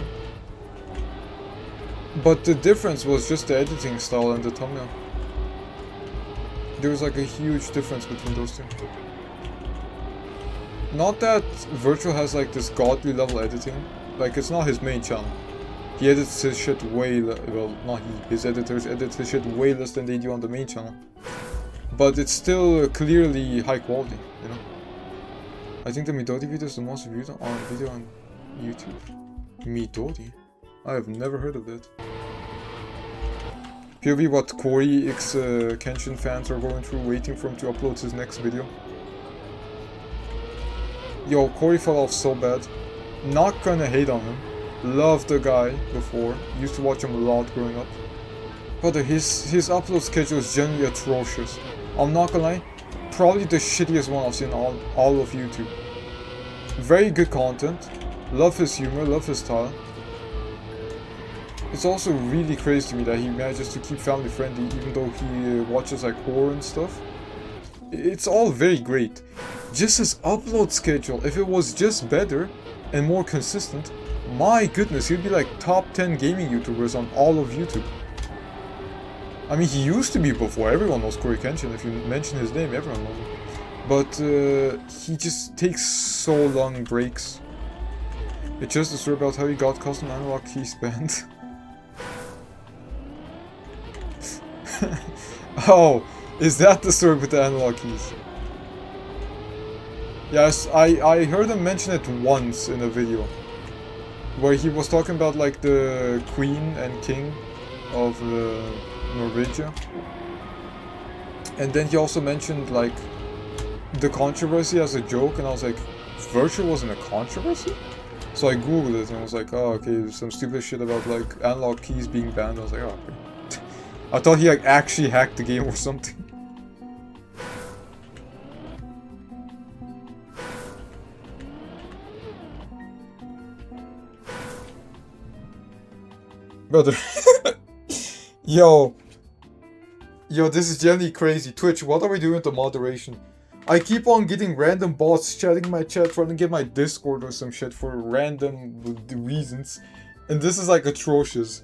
But the difference was just the editing style and the thumbnail. There was like a huge difference between those two. Not that Virtual has like this godly level editing, like it's not his main channel. He edits his shit way, well, not he, his editors edit his shit way less than they do on the main channel. But it's still clearly high quality, you know. I think the Midori video is the most viewed video on YouTube. Midori? I have never heard of that. POV what Corey X Kenshin fans are going through, waiting for him to upload his next video. Yo, Corey fell off so bad. Not gonna hate on him. Loved the guy before. Used to watch him a lot growing up. But his upload schedule is generally atrocious. I'm not gonna lie. Probably the shittiest one I've seen on all of YouTube. Very good content. Love his humor, love his style. It's also really crazy to me that he manages to keep family friendly even though he watches like horror and stuff. It's all very great. Just his upload schedule, if it was just better and more consistent, my goodness, he'd be like top 10 gaming YouTubers on all of YouTube. I mean, he used to be before. Everyone knows Corey Kenshin. If you mention his name, everyone knows him. But he just takes so long breaks. It's just a story about how he got custom analog keys banned. Oh, is that the story with the analog keys? Yes, I heard him mention it once in a video. Where he was talking about like the queen and king of Norvegia. And then he also mentioned like the controversy as a joke, and I was like, virtual wasn't a controversy? So I googled it and I was like, oh okay, some stupid shit about like analog keys being banned. I was like, oh okay. I thought he like actually hacked the game or something. Brother. Yo, this is genuinely crazy. Twitch, what are we doing with the moderation? I keep on getting random bots chatting in my chat trying to get my Discord or some shit for random reasons. And this is like atrocious.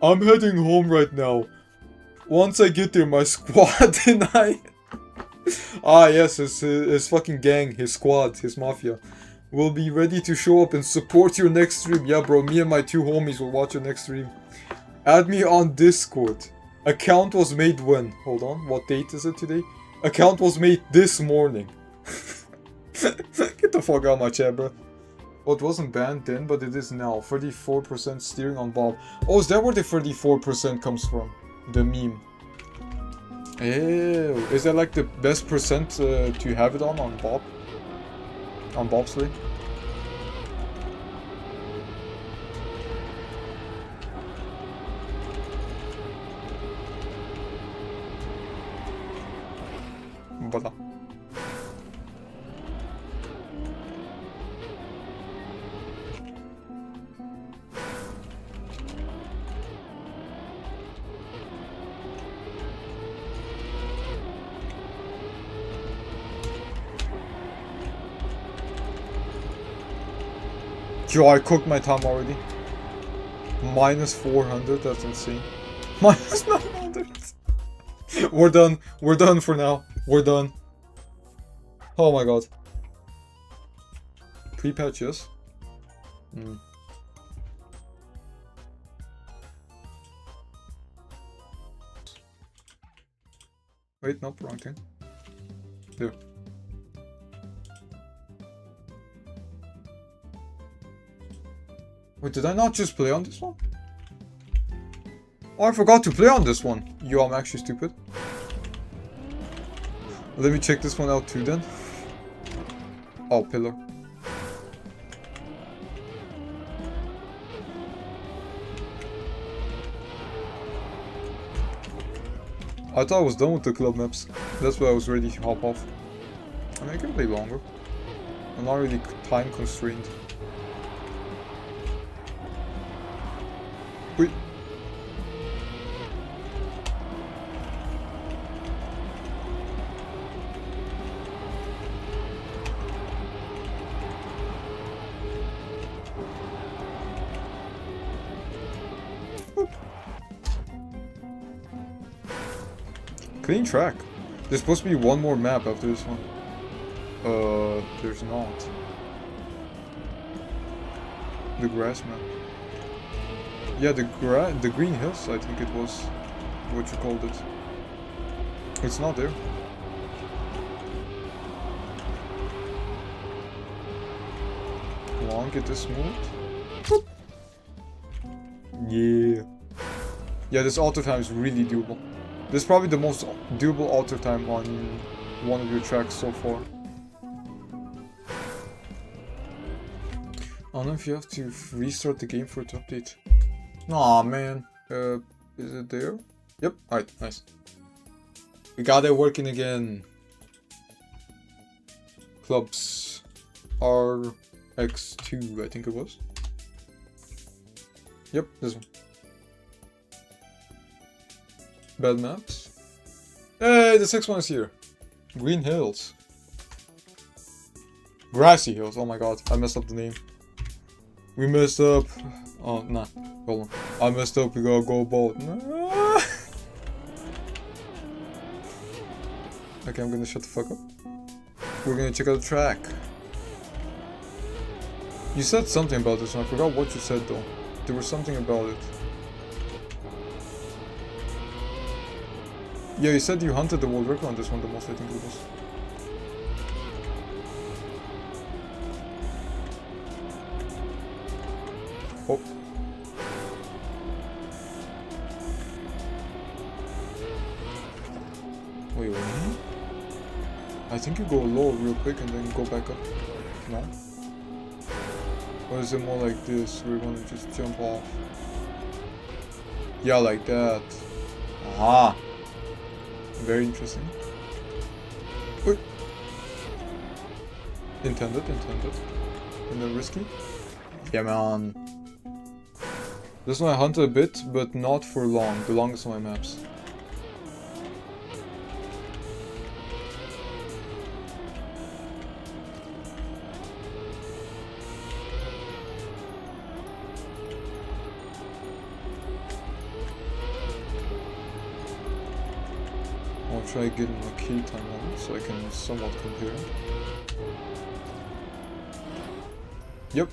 I'm heading home right now. Once I get there, my squad and I... Ah yes, his fucking gang, his squad, his mafia will be ready to show up and support your next stream. Yeah bro, me and my 2 homies will watch your next stream. Add me on Discord. Account was made when? Hold on, what date is it today? Account was made this morning. Get the fuck out of my chat, bro. Well, it wasn't banned then, but it is now. 34% steering on Bob. Oh, is that where the 34% comes from? The meme. Ew. Is that like the best percent to have it on Bob? On bobsleigh? Voila. Yo, I cooked my time already. Minus 400, that's insane. Minus 900. We're done. We're done for now. We're done. Oh my god. Pre-patch, yes? Wait, nope, wrong thing. There. Wait, did I not just play on this one? Oh, I forgot to play on this one. Yo, I'm actually stupid. Let me check this one out too then. Oh, pillar. I thought I was done with the club maps. That's why I was ready to hop off. I mean, I can play longer. I'm not really time constrained. Wait. Clean track. There's supposed to be one more map after this one. There's not. The grass map. Yeah, the green hills, I think it was what you called it. It's not there. Come on, get this moved. Yeah. Yeah, this alter time is really doable. This is probably the most doable alter time on one of your tracks so far. I don't know if you have to restart the game for it to update. Aw, man. Is it there? Yep. Alright, nice. We got it working again. Clubs. RX2, I think it was. Yep, this one. Bad maps. Hey, the sixth one is here. Green Hills. Grassy Hills. Oh my god, I messed up the name. We messed up. Oh, nah. Hold on. I messed up. We gotta go bold. Nah. Okay, I'm gonna shut the fuck up. We're gonna check out the track. You said something about this one. I forgot what you said though. There was something about it. Yeah, you said you hunted the world record on this one the most, I think it was. Oh. Wait, what? I think you go low real quick and then go back up. No? Or is it more like this, where you want to just jump off? Yeah, like that. Aha! Very interesting. Wait. Intended. And then risky? Yeah, man. This one I hunted a bit, but not for long. The longest on my maps. I'll try getting a key time on it so I can somewhat compare. Yep.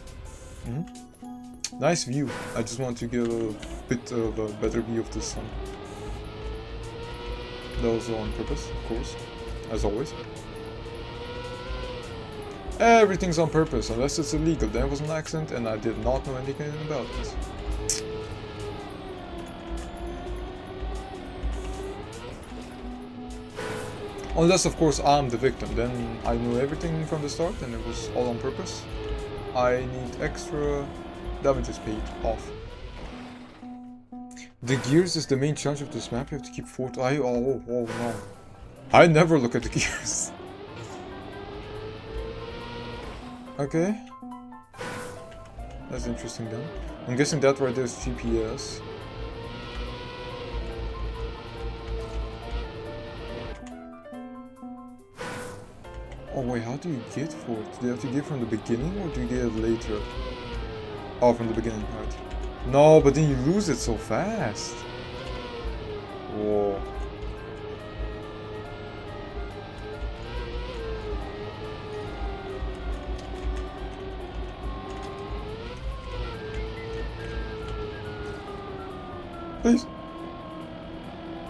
Nice view. I just want to get a bit of a better view of the sun. That was on purpose, of course, as always. Everything's on purpose, unless it's illegal. Then it was an accident and I did not know anything about it. Unless, of course, I'm the victim. Then I knew everything from the start and it was all on purpose. I need extra damages paid off. The gears is the main challenge of this map. You have to keep oh no. I never look at the gears. Okay. That's interesting then. I'm guessing that right there is GPS. Oh wait, how do you get for it? Do you have to get from the beginning or do you get it later? Oh, from the beginning, right. No, but then you lose it so fast. Whoa. Please.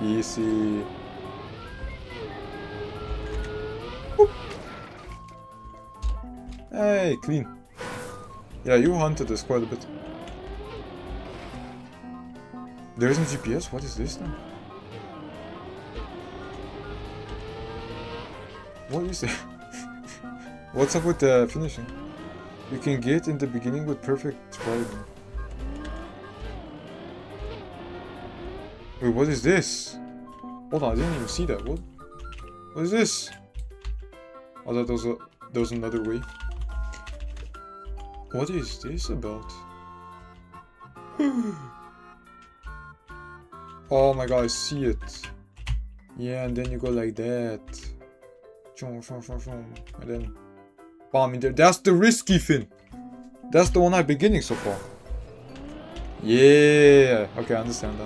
Easy. Whoop. Hey, clean. Yeah, you hunted this quite a bit. There isn't GPS? What is this then? What is it? What's up with the finishing? You can get in the beginning with perfect driving. Wait, what is this? Hold on, I didn't even see that. What is this? I thought there was another way. What is this about? Oh my god, I see it. Yeah, and then you go like that. And then bomb in there. That's the risky fin. That's the one I've been getting so far. Yeah. Okay, I understand.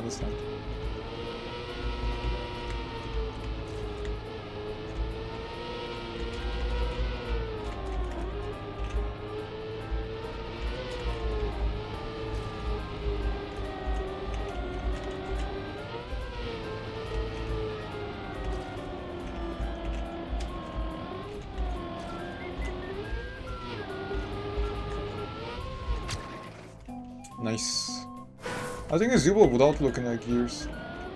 Nice. I think it's doable without looking at gears.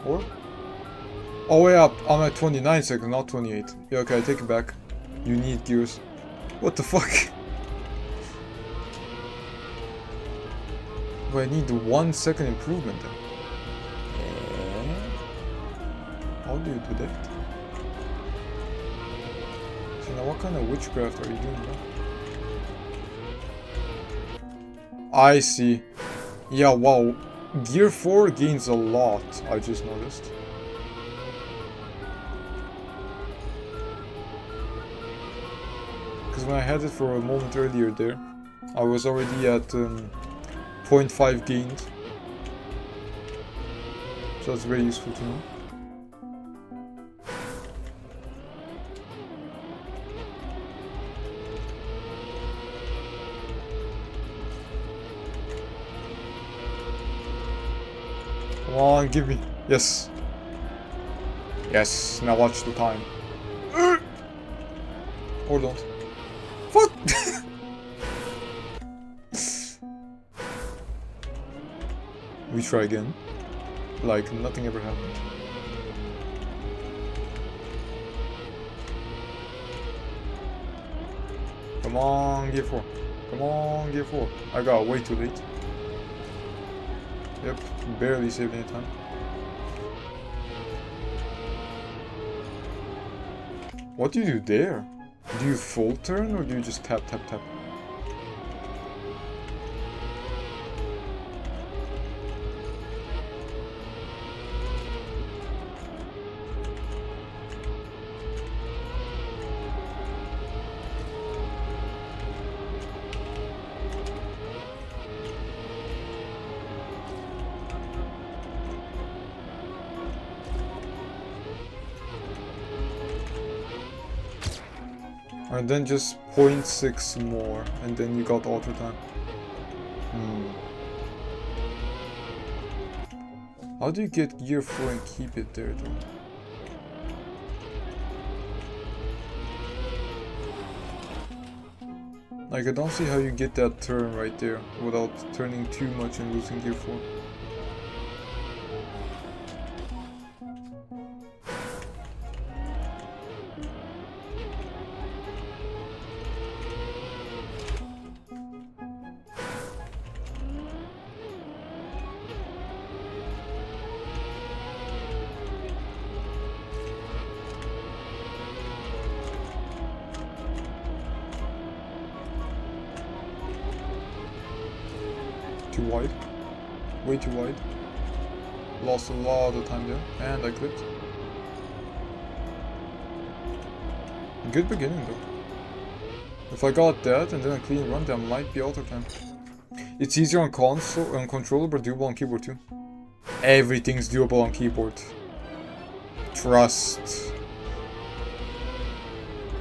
Or? Oh wait up, I'm at 29 seconds, not 28. Yeah, okay, I take it back. You need gears. What the fuck? Well, I need 1 second improvement then. How do you do that? So now what kind of witchcraft are you doing, bro? I see. Yeah, wow. Gear 4 gains a lot, I just noticed. Because when I had it for a moment earlier there, I was already at 0.5 gained. So that's very useful to know. Come on, give me. Yes. Yes, now watch the time. Or don't. Fuck! We try again. Like nothing ever happened. Come on, gear 4. Come on, gear 4. I got way too late. Yep, barely saved any time. What do you do there? Do you full turn or do you just tap, tap, tap? And then just 0.6 more, and then you got auto time. How do you get gear 4 and keep it there though? Like I don't see how you get that turn right there without turning too much and losing gear 4. Too wide. Way too wide. Lost a lot of time there. And I clipped. Good beginning though. If I got that and then a clean run, that might be auto time. It's easier on console and controller, but doable on keyboard too. Everything's doable on keyboard. Trust.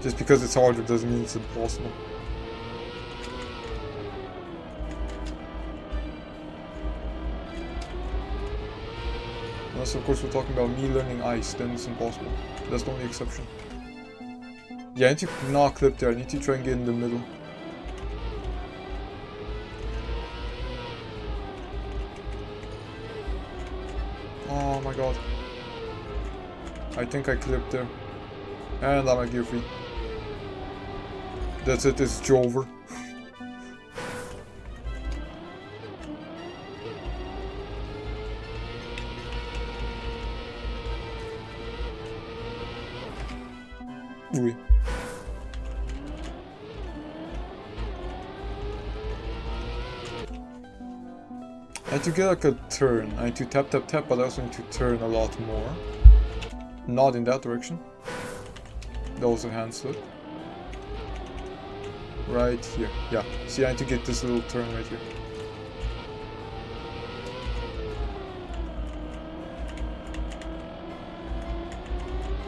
Just because it's harder doesn't mean it's impossible. Unless of course we're talking about me learning ice, then it's impossible. That's the only exception. Yeah, I need to not clip there, I need to try and get in the middle. Oh my god. I think I clipped there. And I'm at gear 3. That's it, it's over. Oui. I need to get like a turn. I need to tap tap tap, but I also need to turn a lot more. Not in that direction. That was a hand slip. Right here. Yeah. See, I need to get this little turn right here.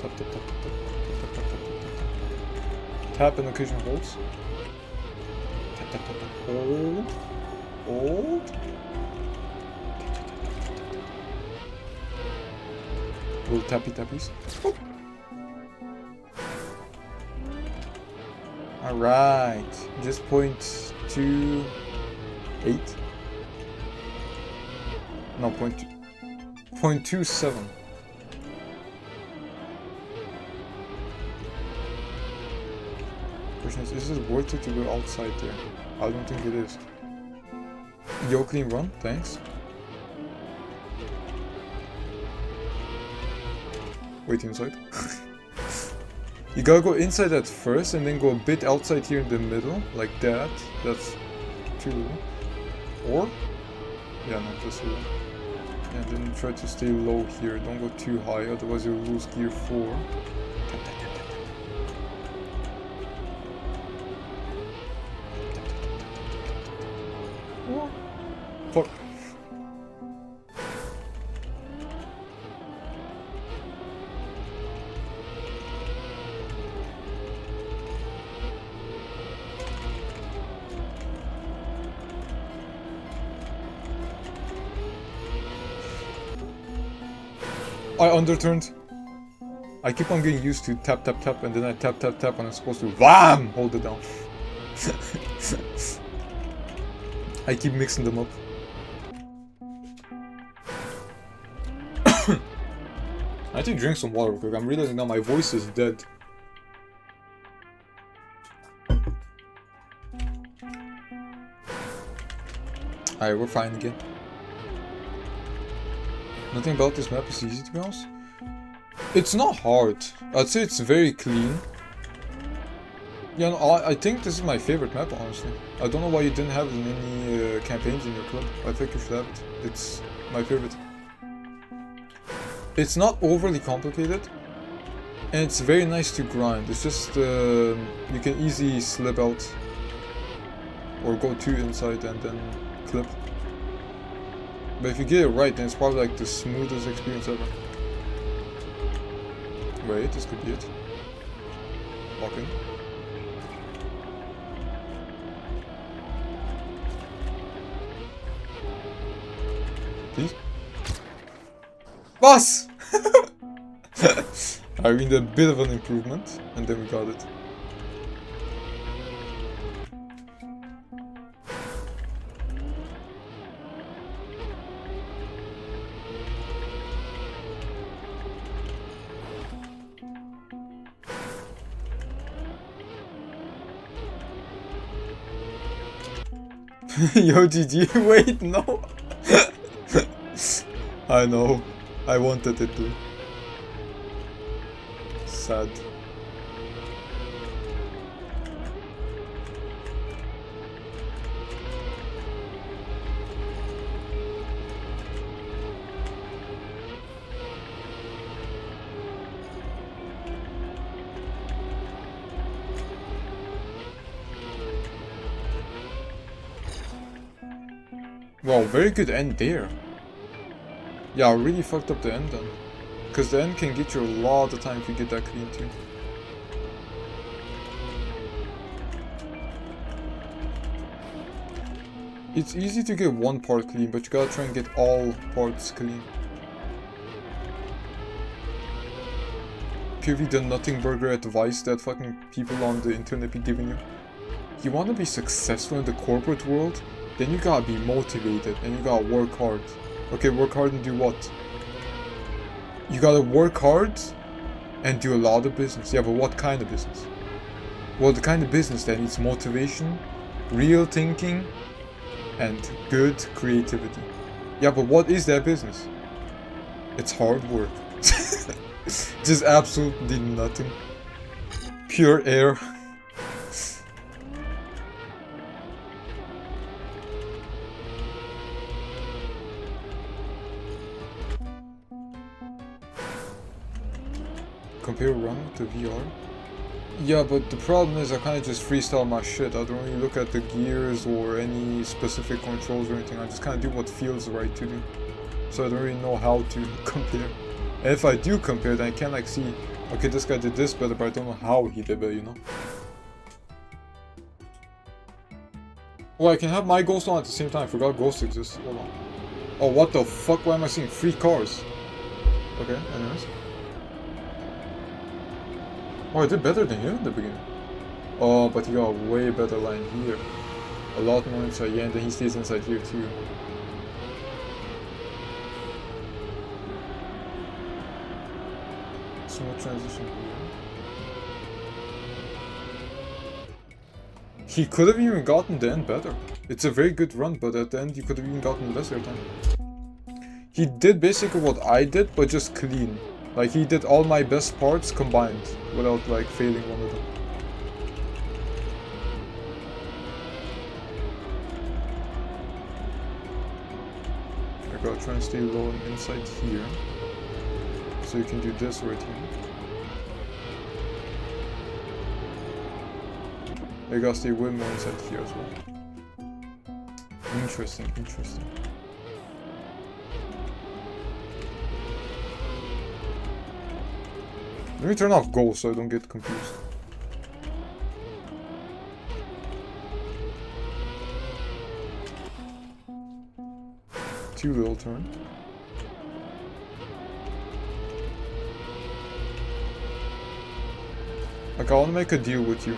Tap tap tap tap tap tap tap tap tap. Tap and occasional holds. Tap tap tap tap. Hold. Hold. Little tappy tappies. Oh. Alright. Just 0.28. No, 0.27. Question is this worth it to go outside there? I don't think it is. Yo, clean run, thanks. Wait inside. You gotta go inside at first and then go a bit outside here in the middle, like that. That's 2. Or? Yeah, no, that's 2. And then try to stay low here, don't go too high, otherwise you'll lose gear 4. Oh. Fuck. I underturned. I keep on getting used to tap tap tap and then I tap tap tap and I'm supposed to WHAM! Hold it down. I keep mixing them up. I need to drink some water real quick. I'm realizing now my voice is dead. Alright, we're fine again. Nothing about this map is easy, to be honest. It's not hard. I'd say it's very clean. Yeah, no, I think this is my favorite map, honestly. I don't know why you didn't have it in any campaigns in your club. I think you should have it. It's my favorite. It's not overly complicated. And it's very nice to grind. It's just, you can easily slip out. Or go too inside and then clip. But if you get it right, then it's probably like the smoothest experience ever. Wait, this could be it. Walk in. Please? Boss! I mean, a bit of an improvement, and then we got it. Yo, GG, wait, no! I know, I wanted it to. Sad. Wow, very good end there. Yeah, I really fucked up the end then. Because the end can get you a lot of time if you get that clean too. It's easy to get one part clean, but you gotta try and get all parts clean. POV the Nothing Burger advice that fucking people on the internet be giving you. You wanna be successful in the corporate world? Then you gotta be motivated and you gotta work hard. Okay, work hard and do what? You gotta work hard and do a lot of business. Yeah, but what kind of business? Well, the kind of business that needs motivation, real thinking, and good creativity. Yeah, but what is that business? It's hard work. Just absolutely nothing. Pure air. Compare run to VR? Yeah, but the problem is I kind of just freestyle my shit. I don't really look at the gears or any specific controls or anything. I just kind of do what feels right to do. So I don't really know how to compare. And if I do compare, then I can like see, okay, this guy did this better, but I don't know how he did better, you know? Oh, I can have my ghost on at the same time. I forgot ghost exists. Hold on. Oh, what the fuck? Why am I seeing 3 cars? Okay, anyways. Oh, I did better than him in the beginning. Oh, but he got a way better line here. A lot more inside, yeah, and then he stays inside here too. Smooth transition here. He could have even gotten the end better. It's a very good run, but at the end you could have even gotten lesser time. He did basically what I did, but just clean. Like, he did all my best parts combined, without, like, failing one of them. I gotta try and stay low and inside here. So you can do this right here. I gotta stay way more inside here as well. Interesting, interesting. Let me turn off goals so I don't get confused. Too little turn. Like, I wanna make a deal with you.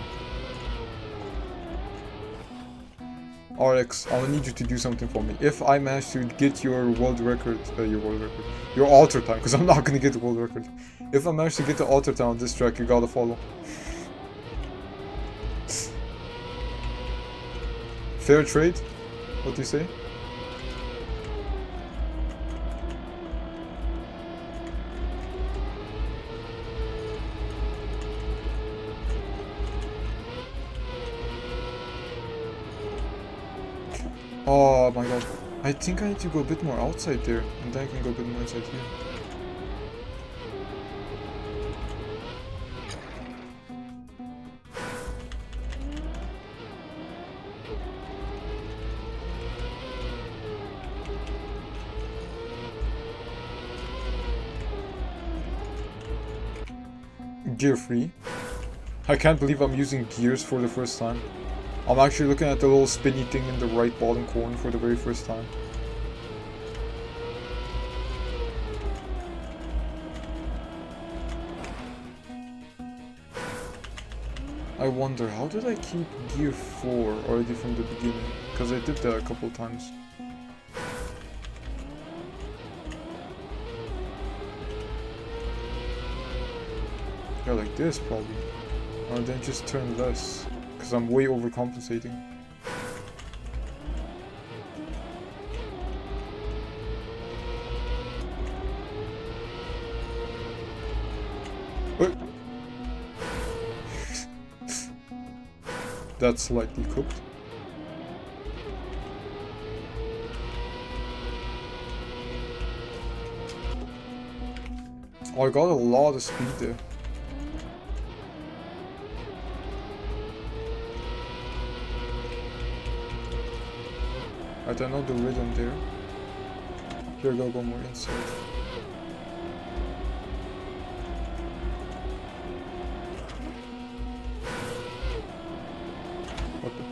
RX, I will need you to do something for me. If I manage to get your world record, your alter time, because I'm not gonna get the world record. If I manage to get the alter time on this track, you gotta follow. Fair trade? What do you say? Oh my god. I think I need to go a bit more outside there, and then I can go a bit more inside here. Gear free. I can't believe I'm using gears for the first time. I'm actually looking at the little spinny thing in the right bottom corner for the very first time. I wonder, how did I keep gear 4 already from the beginning? Because I did that a couple times. Yeah, like this probably. Or then just turn less. Because I'm way overcompensating. That's slightly cooked. Oh, I got a lot of speed there. Right, I know the rhythm there. Here I go more inside. What the?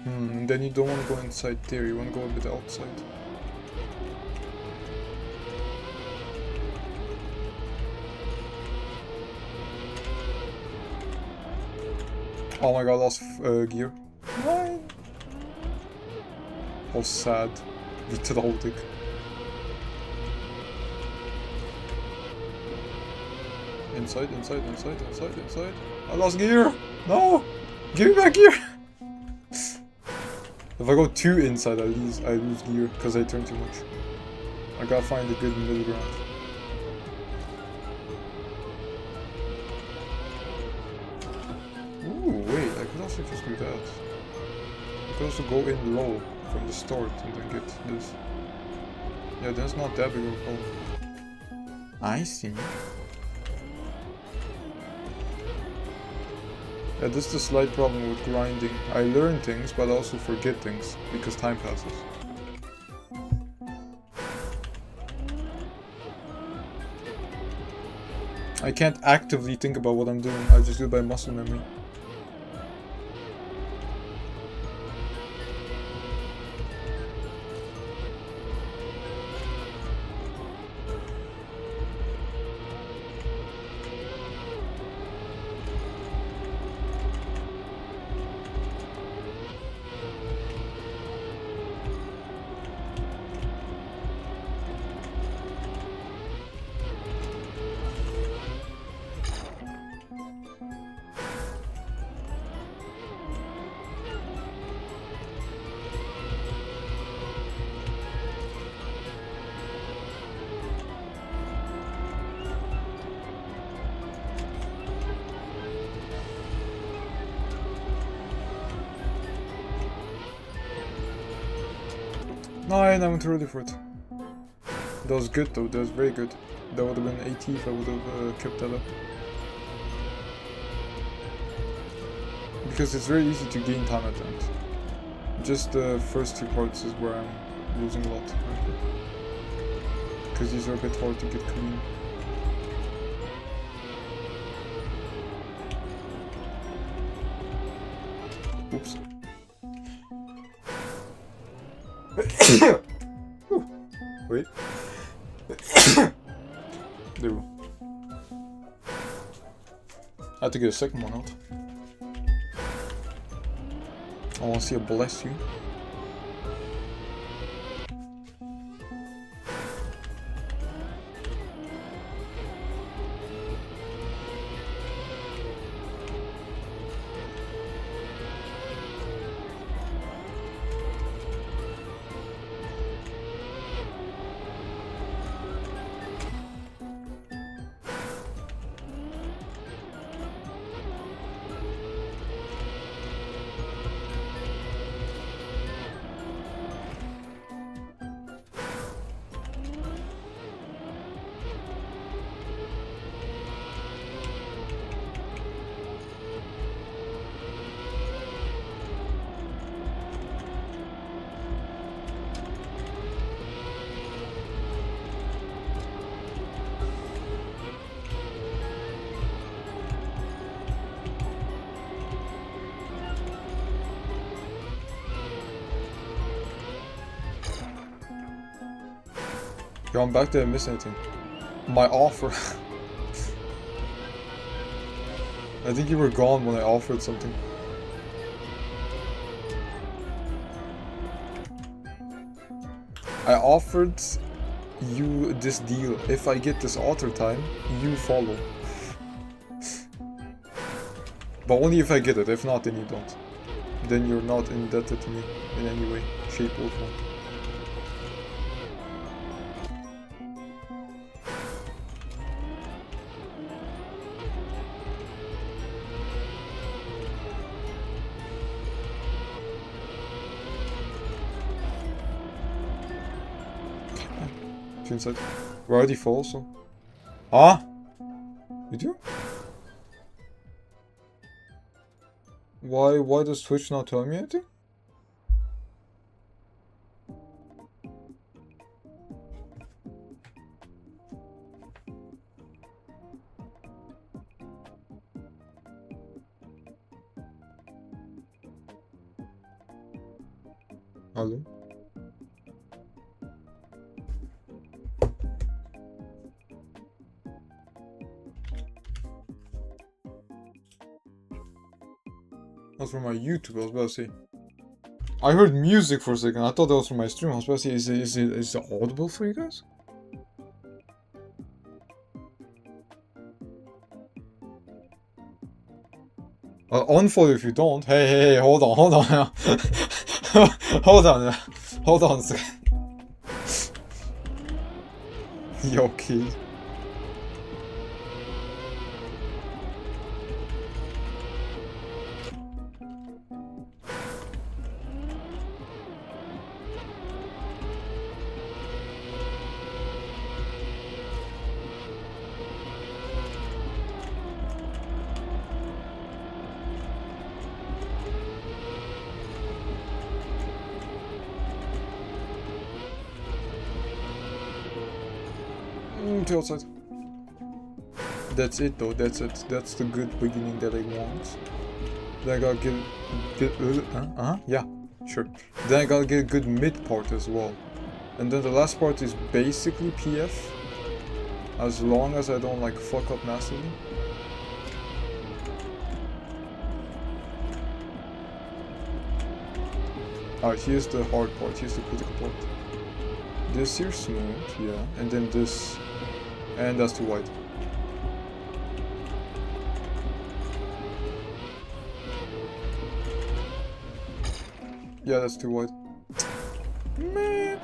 And then you don't want to go inside there, you want to go a bit outside. Oh my god, I lost gear. Why? How sad. Betraurig. Inside, inside, inside, inside, inside. I lost gear! No! Give me back gear! If I go too inside, I lose gear because I turn too much. I gotta find a good middle ground. Ooh, wait, I could also just do that. I could also go in low from the start and then get this. Yeah, that's not that big of a problem. I see. Yeah, this is the slight problem with grinding. I learn things, but I also forget things, because time passes. I can't actively think about what I'm doing, I just do it by muscle memory. No, I am too early for it. That was good though, that was very good. That would have been 80 if I would have kept that up. Because it's very easy to gain time at the end. Just the first 2 parts is where I'm losing a lot. Because these are a bit hard to get clean. Oops. Wait. There we go. I had to get a second one out. I want to see a bless you. Yo, I'm back there, I missed anything. My offer. I think you were gone when I offered something. I offered you this deal. If I get this author time, you follow. But only if I get it. If not, then you don't. Then you're not indebted to me in any way, shape, or form. Inside. We're already full, so. Ah? You do? Why does Twitch not tell me anything? Hello? That's from my YouTube, I was about to say. I heard music for a second, I thought that was from my stream. I was about to say, is it audible for you guys? I'll unfollow if you don't. Hey, hold on. Hold on a second. You okay? To outside. That's it though, that's it. That's the good beginning that I want. Then I gotta get yeah, sure. Then I gotta get a good mid part as well. And then the last part is basically PF. As long as I don't like fuck up massively. Alright, here's the hard part, here's the critical part. This here smooth, yeah, and then this. And that's too wide. Yeah, that's too wide. Man.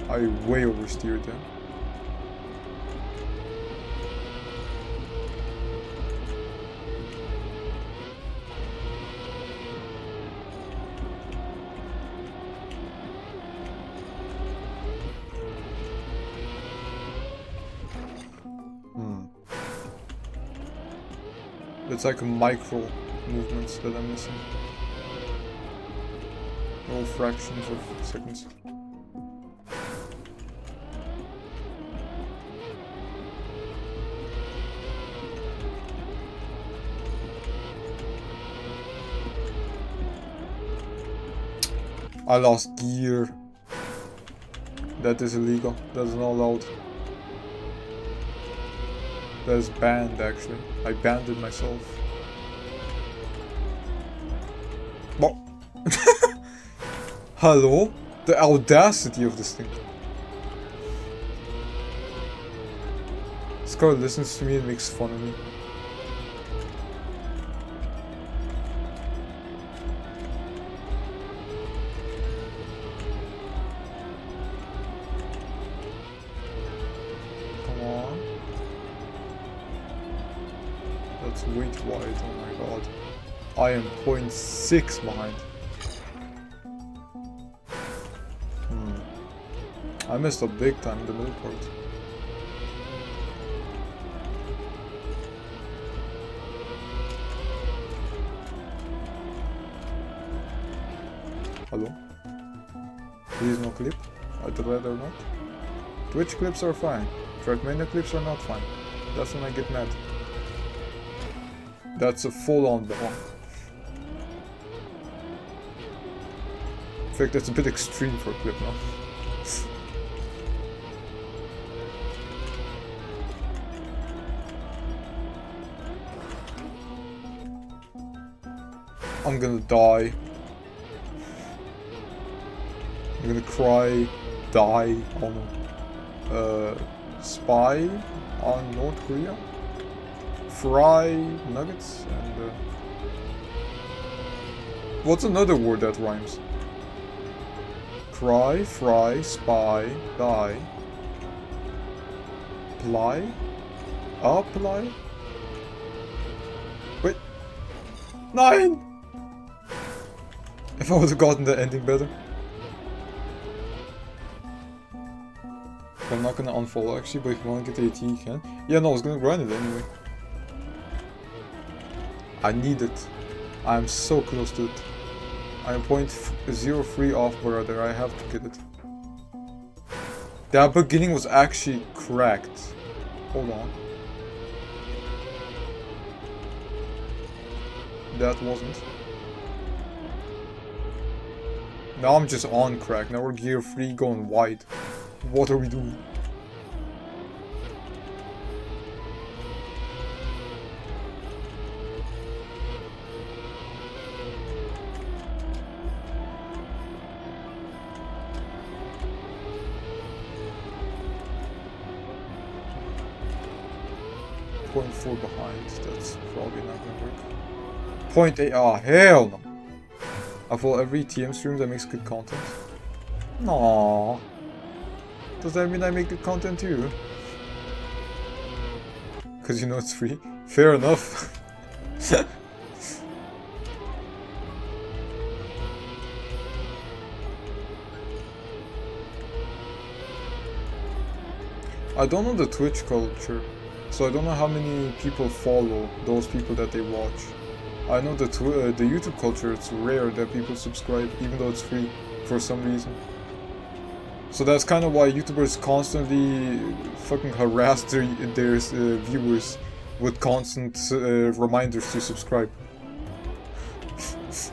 I way oversteered there. It's like micro movements that I'm missing. All fractions of seconds. I lost gear. That is illegal. That is not allowed. That is banned, actually. I banned it myself. What? Hello? The audacity of this thing. Scar listens to me and makes fun of me. Come on. That's way too wide, oh my god. I am 0.6 behind. I messed up big time in the middle part. Hello? Please no clip. I'd rather not. Twitch clips are fine. Trackmania clips are not fine. That's when I get mad. That's a full-on bomb. In fact, that's a bit extreme for a clip now. I'm gonna die. I'm gonna cry, die on spy on North Korea, fry nuggets, and what's another word that rhymes? Cry, fry, spy, die, ply, apply. Wait, 9. If I would have gotten the ending better. I'm not gonna unfollow actually, but if you wanna get the AT, you can. Yeah, no, I was gonna grind it anyway. I need it. I'm so close to it. I'm 0.03 off, brother. I have to get it. That beginning was actually cracked. Hold on. That wasn't. Now I'm just on crack. Now we're gear 3 going wide. What are we doing? .4 behind. That's probably not gonna work. 0.8. Oh hell no! I follow every TM stream that makes good content. No. Does that mean I make good content too? Cause you know it's free? Fair enough. I don't know the Twitch culture, so I don't know how many people follow those people that they watch. I know the YouTube culture, it's rare that people subscribe even though it's free for some reason. So that's kind of why YouTubers constantly fucking harass their viewers with constant reminders to subscribe.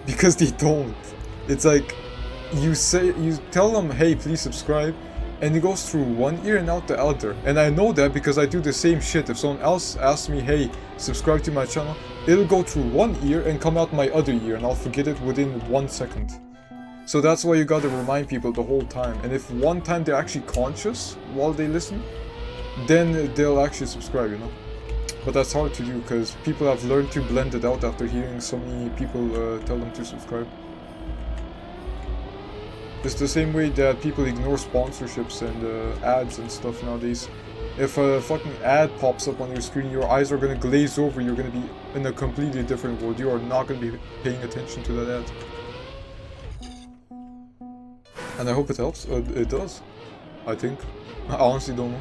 Because they don't. It's like, you tell them, hey, please subscribe, and it goes through one ear and out the other. And I know that because I do the same shit. If someone else asks me, hey, subscribe to my channel, it'll go through one ear and come out my other ear, and I'll forget it within 1 second. So that's why you gotta remind people the whole time. And if one time they're actually conscious while they listen, then they'll actually subscribe, you know. But that's hard to do because people have learned to blend it out after hearing so many people tell them to subscribe. It's the same way that people ignore sponsorships and ads and stuff nowadays. If a fucking ad pops up on your screen, your eyes are gonna glaze over, you're gonna be in a completely different world. You are not gonna be paying attention to that ad. And I hope it helps. It does. I think. I honestly don't know.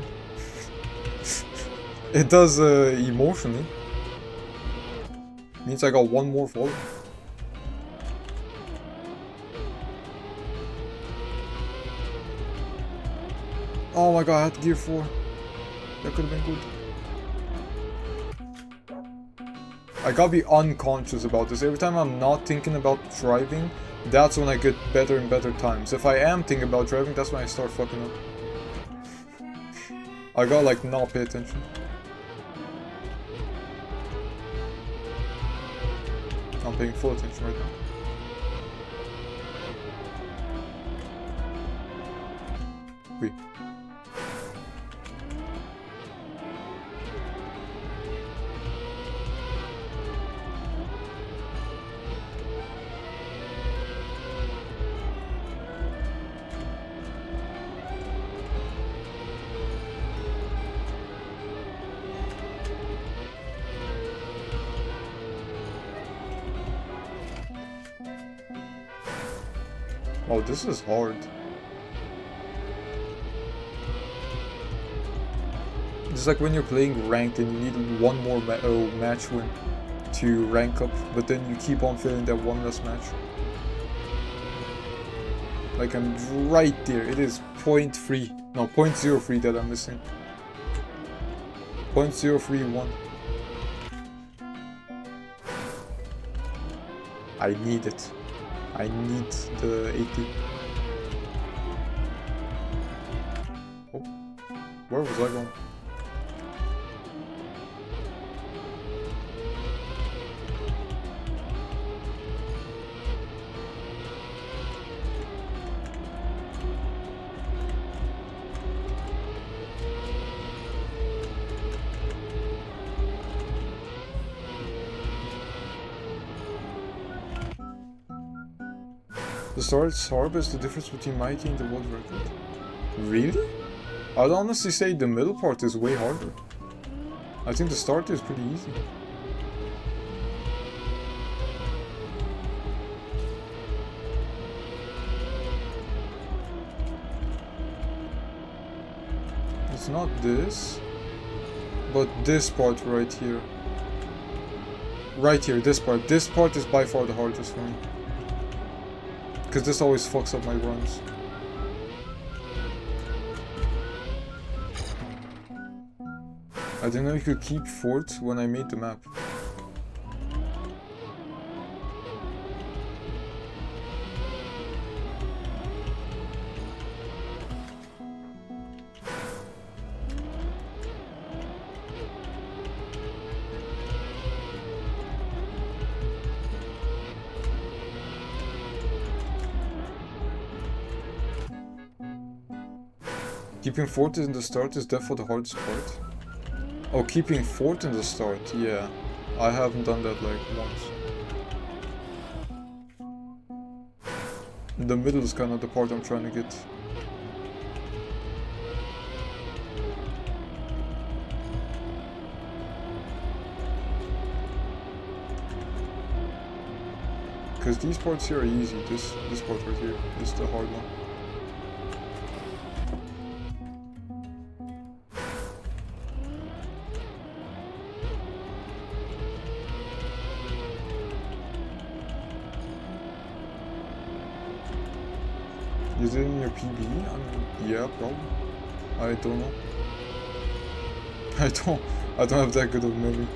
It does emotionally. Means I got one more volume. Oh my god, I had gear 4. That could have been good. I gotta be unconscious about this. Every time I'm not thinking about driving, that's when I get better and better times. If I am thinking about driving, that's when I start fucking up. I gotta like not pay attention. I'm paying full attention right now. Wait. Oh, this is hard. It's like when you're playing ranked and you need one more match win to rank up, but then you keep on failing that one less match. Like I'm right there. It is 0.3. No, 0.03 that I'm missing. 0.031. I need it. I need the 80. Oh, where was I going? The start is hard, but it's the difference between Mighty and the world record. Really? I'd honestly say the middle part is way harder. I think the start is pretty easy. It's not this, but this part right here. Right here, this part. This part is by far the hardest for me. Because this always fucks up my runs. I didn't know you could keep fort when I made the map. Keeping fort in the start is definitely the hardest part. Oh, keeping fort in the start, yeah. I haven't done that like once. The middle is kind of the part I'm trying to get. Because these parts here are easy. This part right here is the hard one. Is it in your PB? I mean, yeah, probably. I don't know. I don't have that good of memory.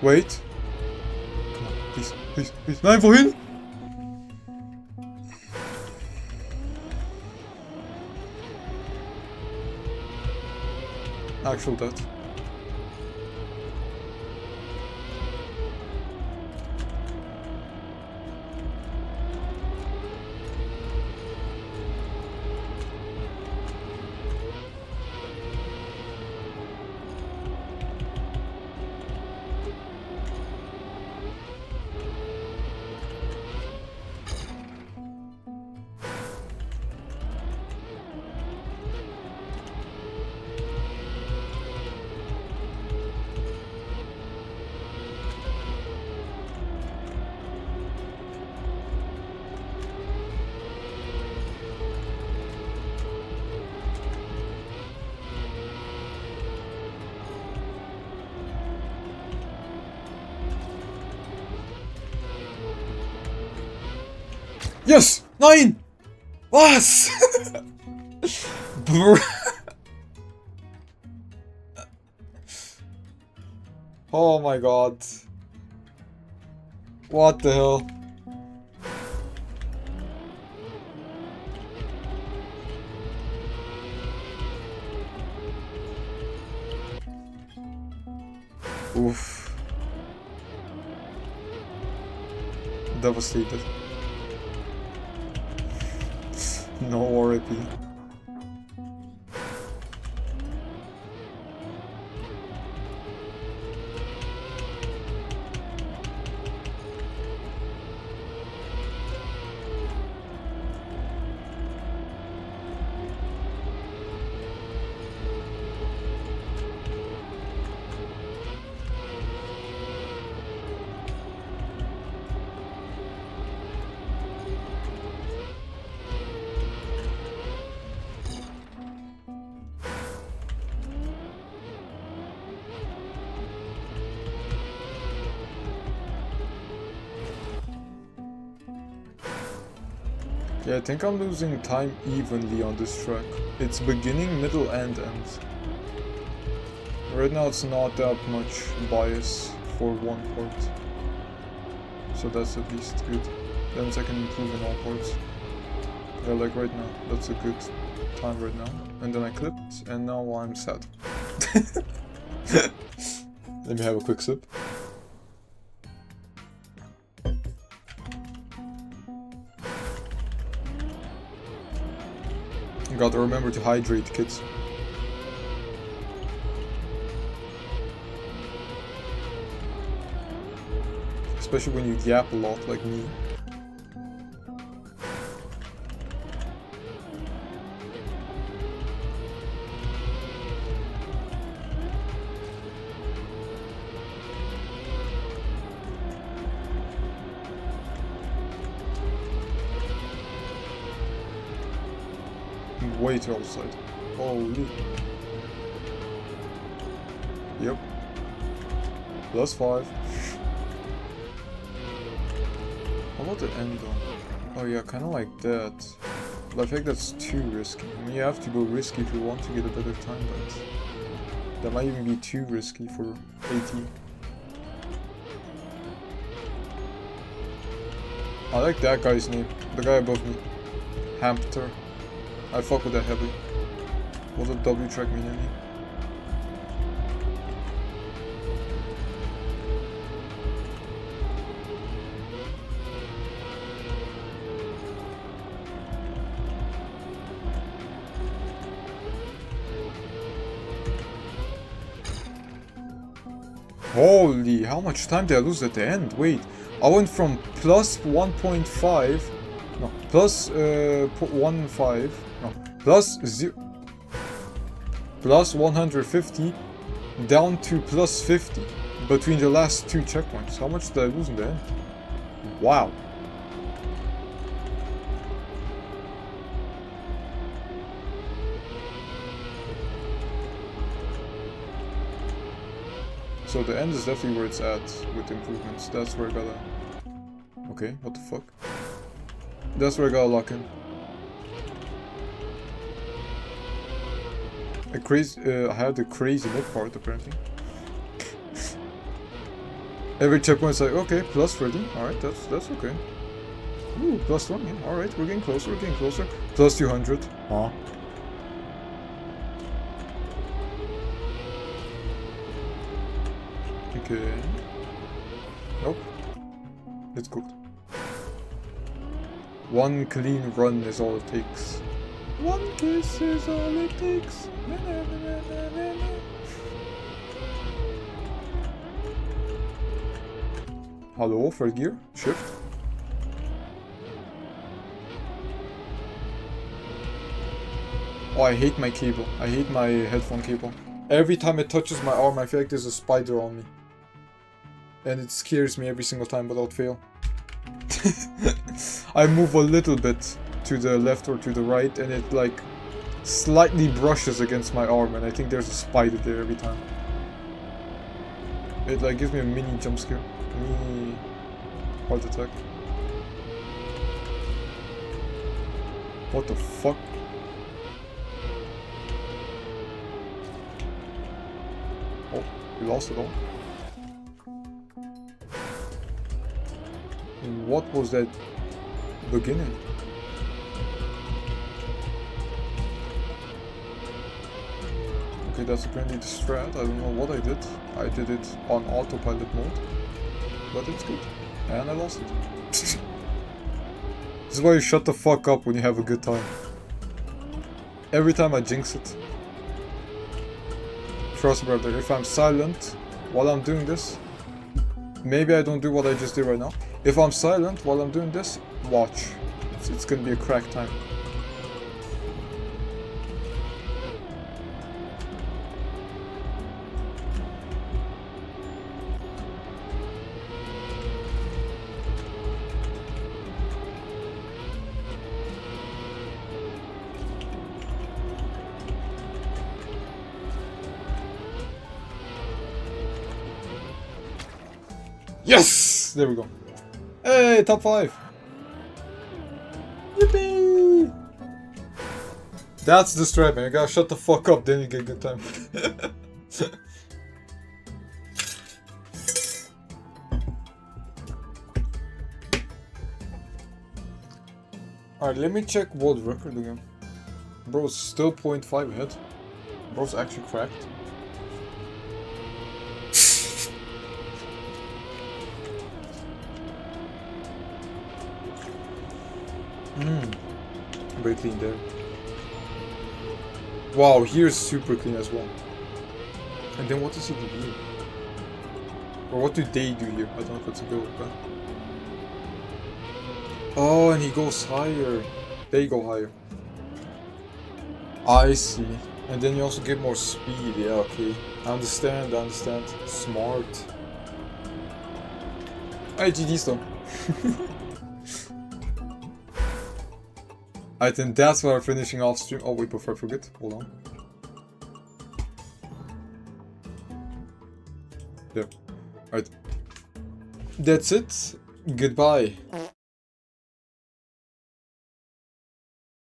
Wait. Come on, please, please, please. Nein, wohin? Actual death. Yes! 9! Was? Oh my god. What the hell? Oof. Devastated. No RIP. Yeah, I think I'm losing time evenly on this track. It's beginning, middle, and end. Right now it's not that much bias for one part. So that's at least good. That means I can improve in all parts. Yeah, like right now. That's a good time right now. And then I clipped, and now I'm sad. Let me have a quick sip. You gotta remember to hydrate, kids. Especially when you yap a lot like me. Way too outside. Holy. Yep. +5. How about the end though? Oh yeah, kinda like that. But I think that's too risky. I mean, you have to go risky if you want to get a better time, but that might even be too risky for 80. I like that guy's name. The guy above me. Hampter. I fuck with that heavily. What does W Trackmania mean? Holy, how much time did I lose at the end? Wait, I went from plus 1.5, no, plus 1.5, no, plus 0, plus 150, down to plus 50 between the last two checkpoints. How much did I lose in the end? Wow. So the end is definitely where it's at with improvements. That's where I gotta... Okay, what the fuck? That's where I gotta lock in. I had a crazy mid part apparently. Every checkpoint's like, okay, plus 30. Alright, that's okay. Ooh, plus 1, yeah. Alright, we're getting closer, we're getting closer. Plus 200. Huh? Okay. Nope. It's good. One clean run is all it takes. One kiss is all it takes. Na, na, na, na, na, na. Hello, third gear. Shift. Oh, I hate my cable. I hate my headphone cable. Every time it touches my arm, I feel like there's a spider on me. And it scares me every single time without fail. I move a little bit to the left or to the right and it like slightly brushes against my arm and I think there's a spider there every time. It like gives me a mini jump scare. Mini heart attack. What the fuck? Oh, we lost it all. What was that beginning? Okay, that's apparently the strat. I don't know what I did. I did it on autopilot mode. But it's good. And I lost it. This is why you shut the fuck up when you have a good time. Every time I jinx it. Trust me, brother, if I'm silent while I'm doing this, maybe I don't do what I just did right now. If I'm silent while I'm doing this, watch. It's gonna be a crack time. Yes! There we go. Hey, top 5! Yippee! That's the strat, man. You gotta shut the fuck up, then you get good time. Alright, let me check world record again. Bro's still 0.5 ahead. Bro's actually cracked. Very clean there. Wow, here's super clean as well. And then what does he do here? Or what do they do here? I don't know if it's a go, but... Oh, and he goes higher. They go higher. I see. And then you also get more speed. Yeah, okay. I understand, I understand. Smart. Alright, GG's though. I think that's why we're finishing off stream. Oh wait, before I forget, hold on. There. Alright. That's it. Goodbye.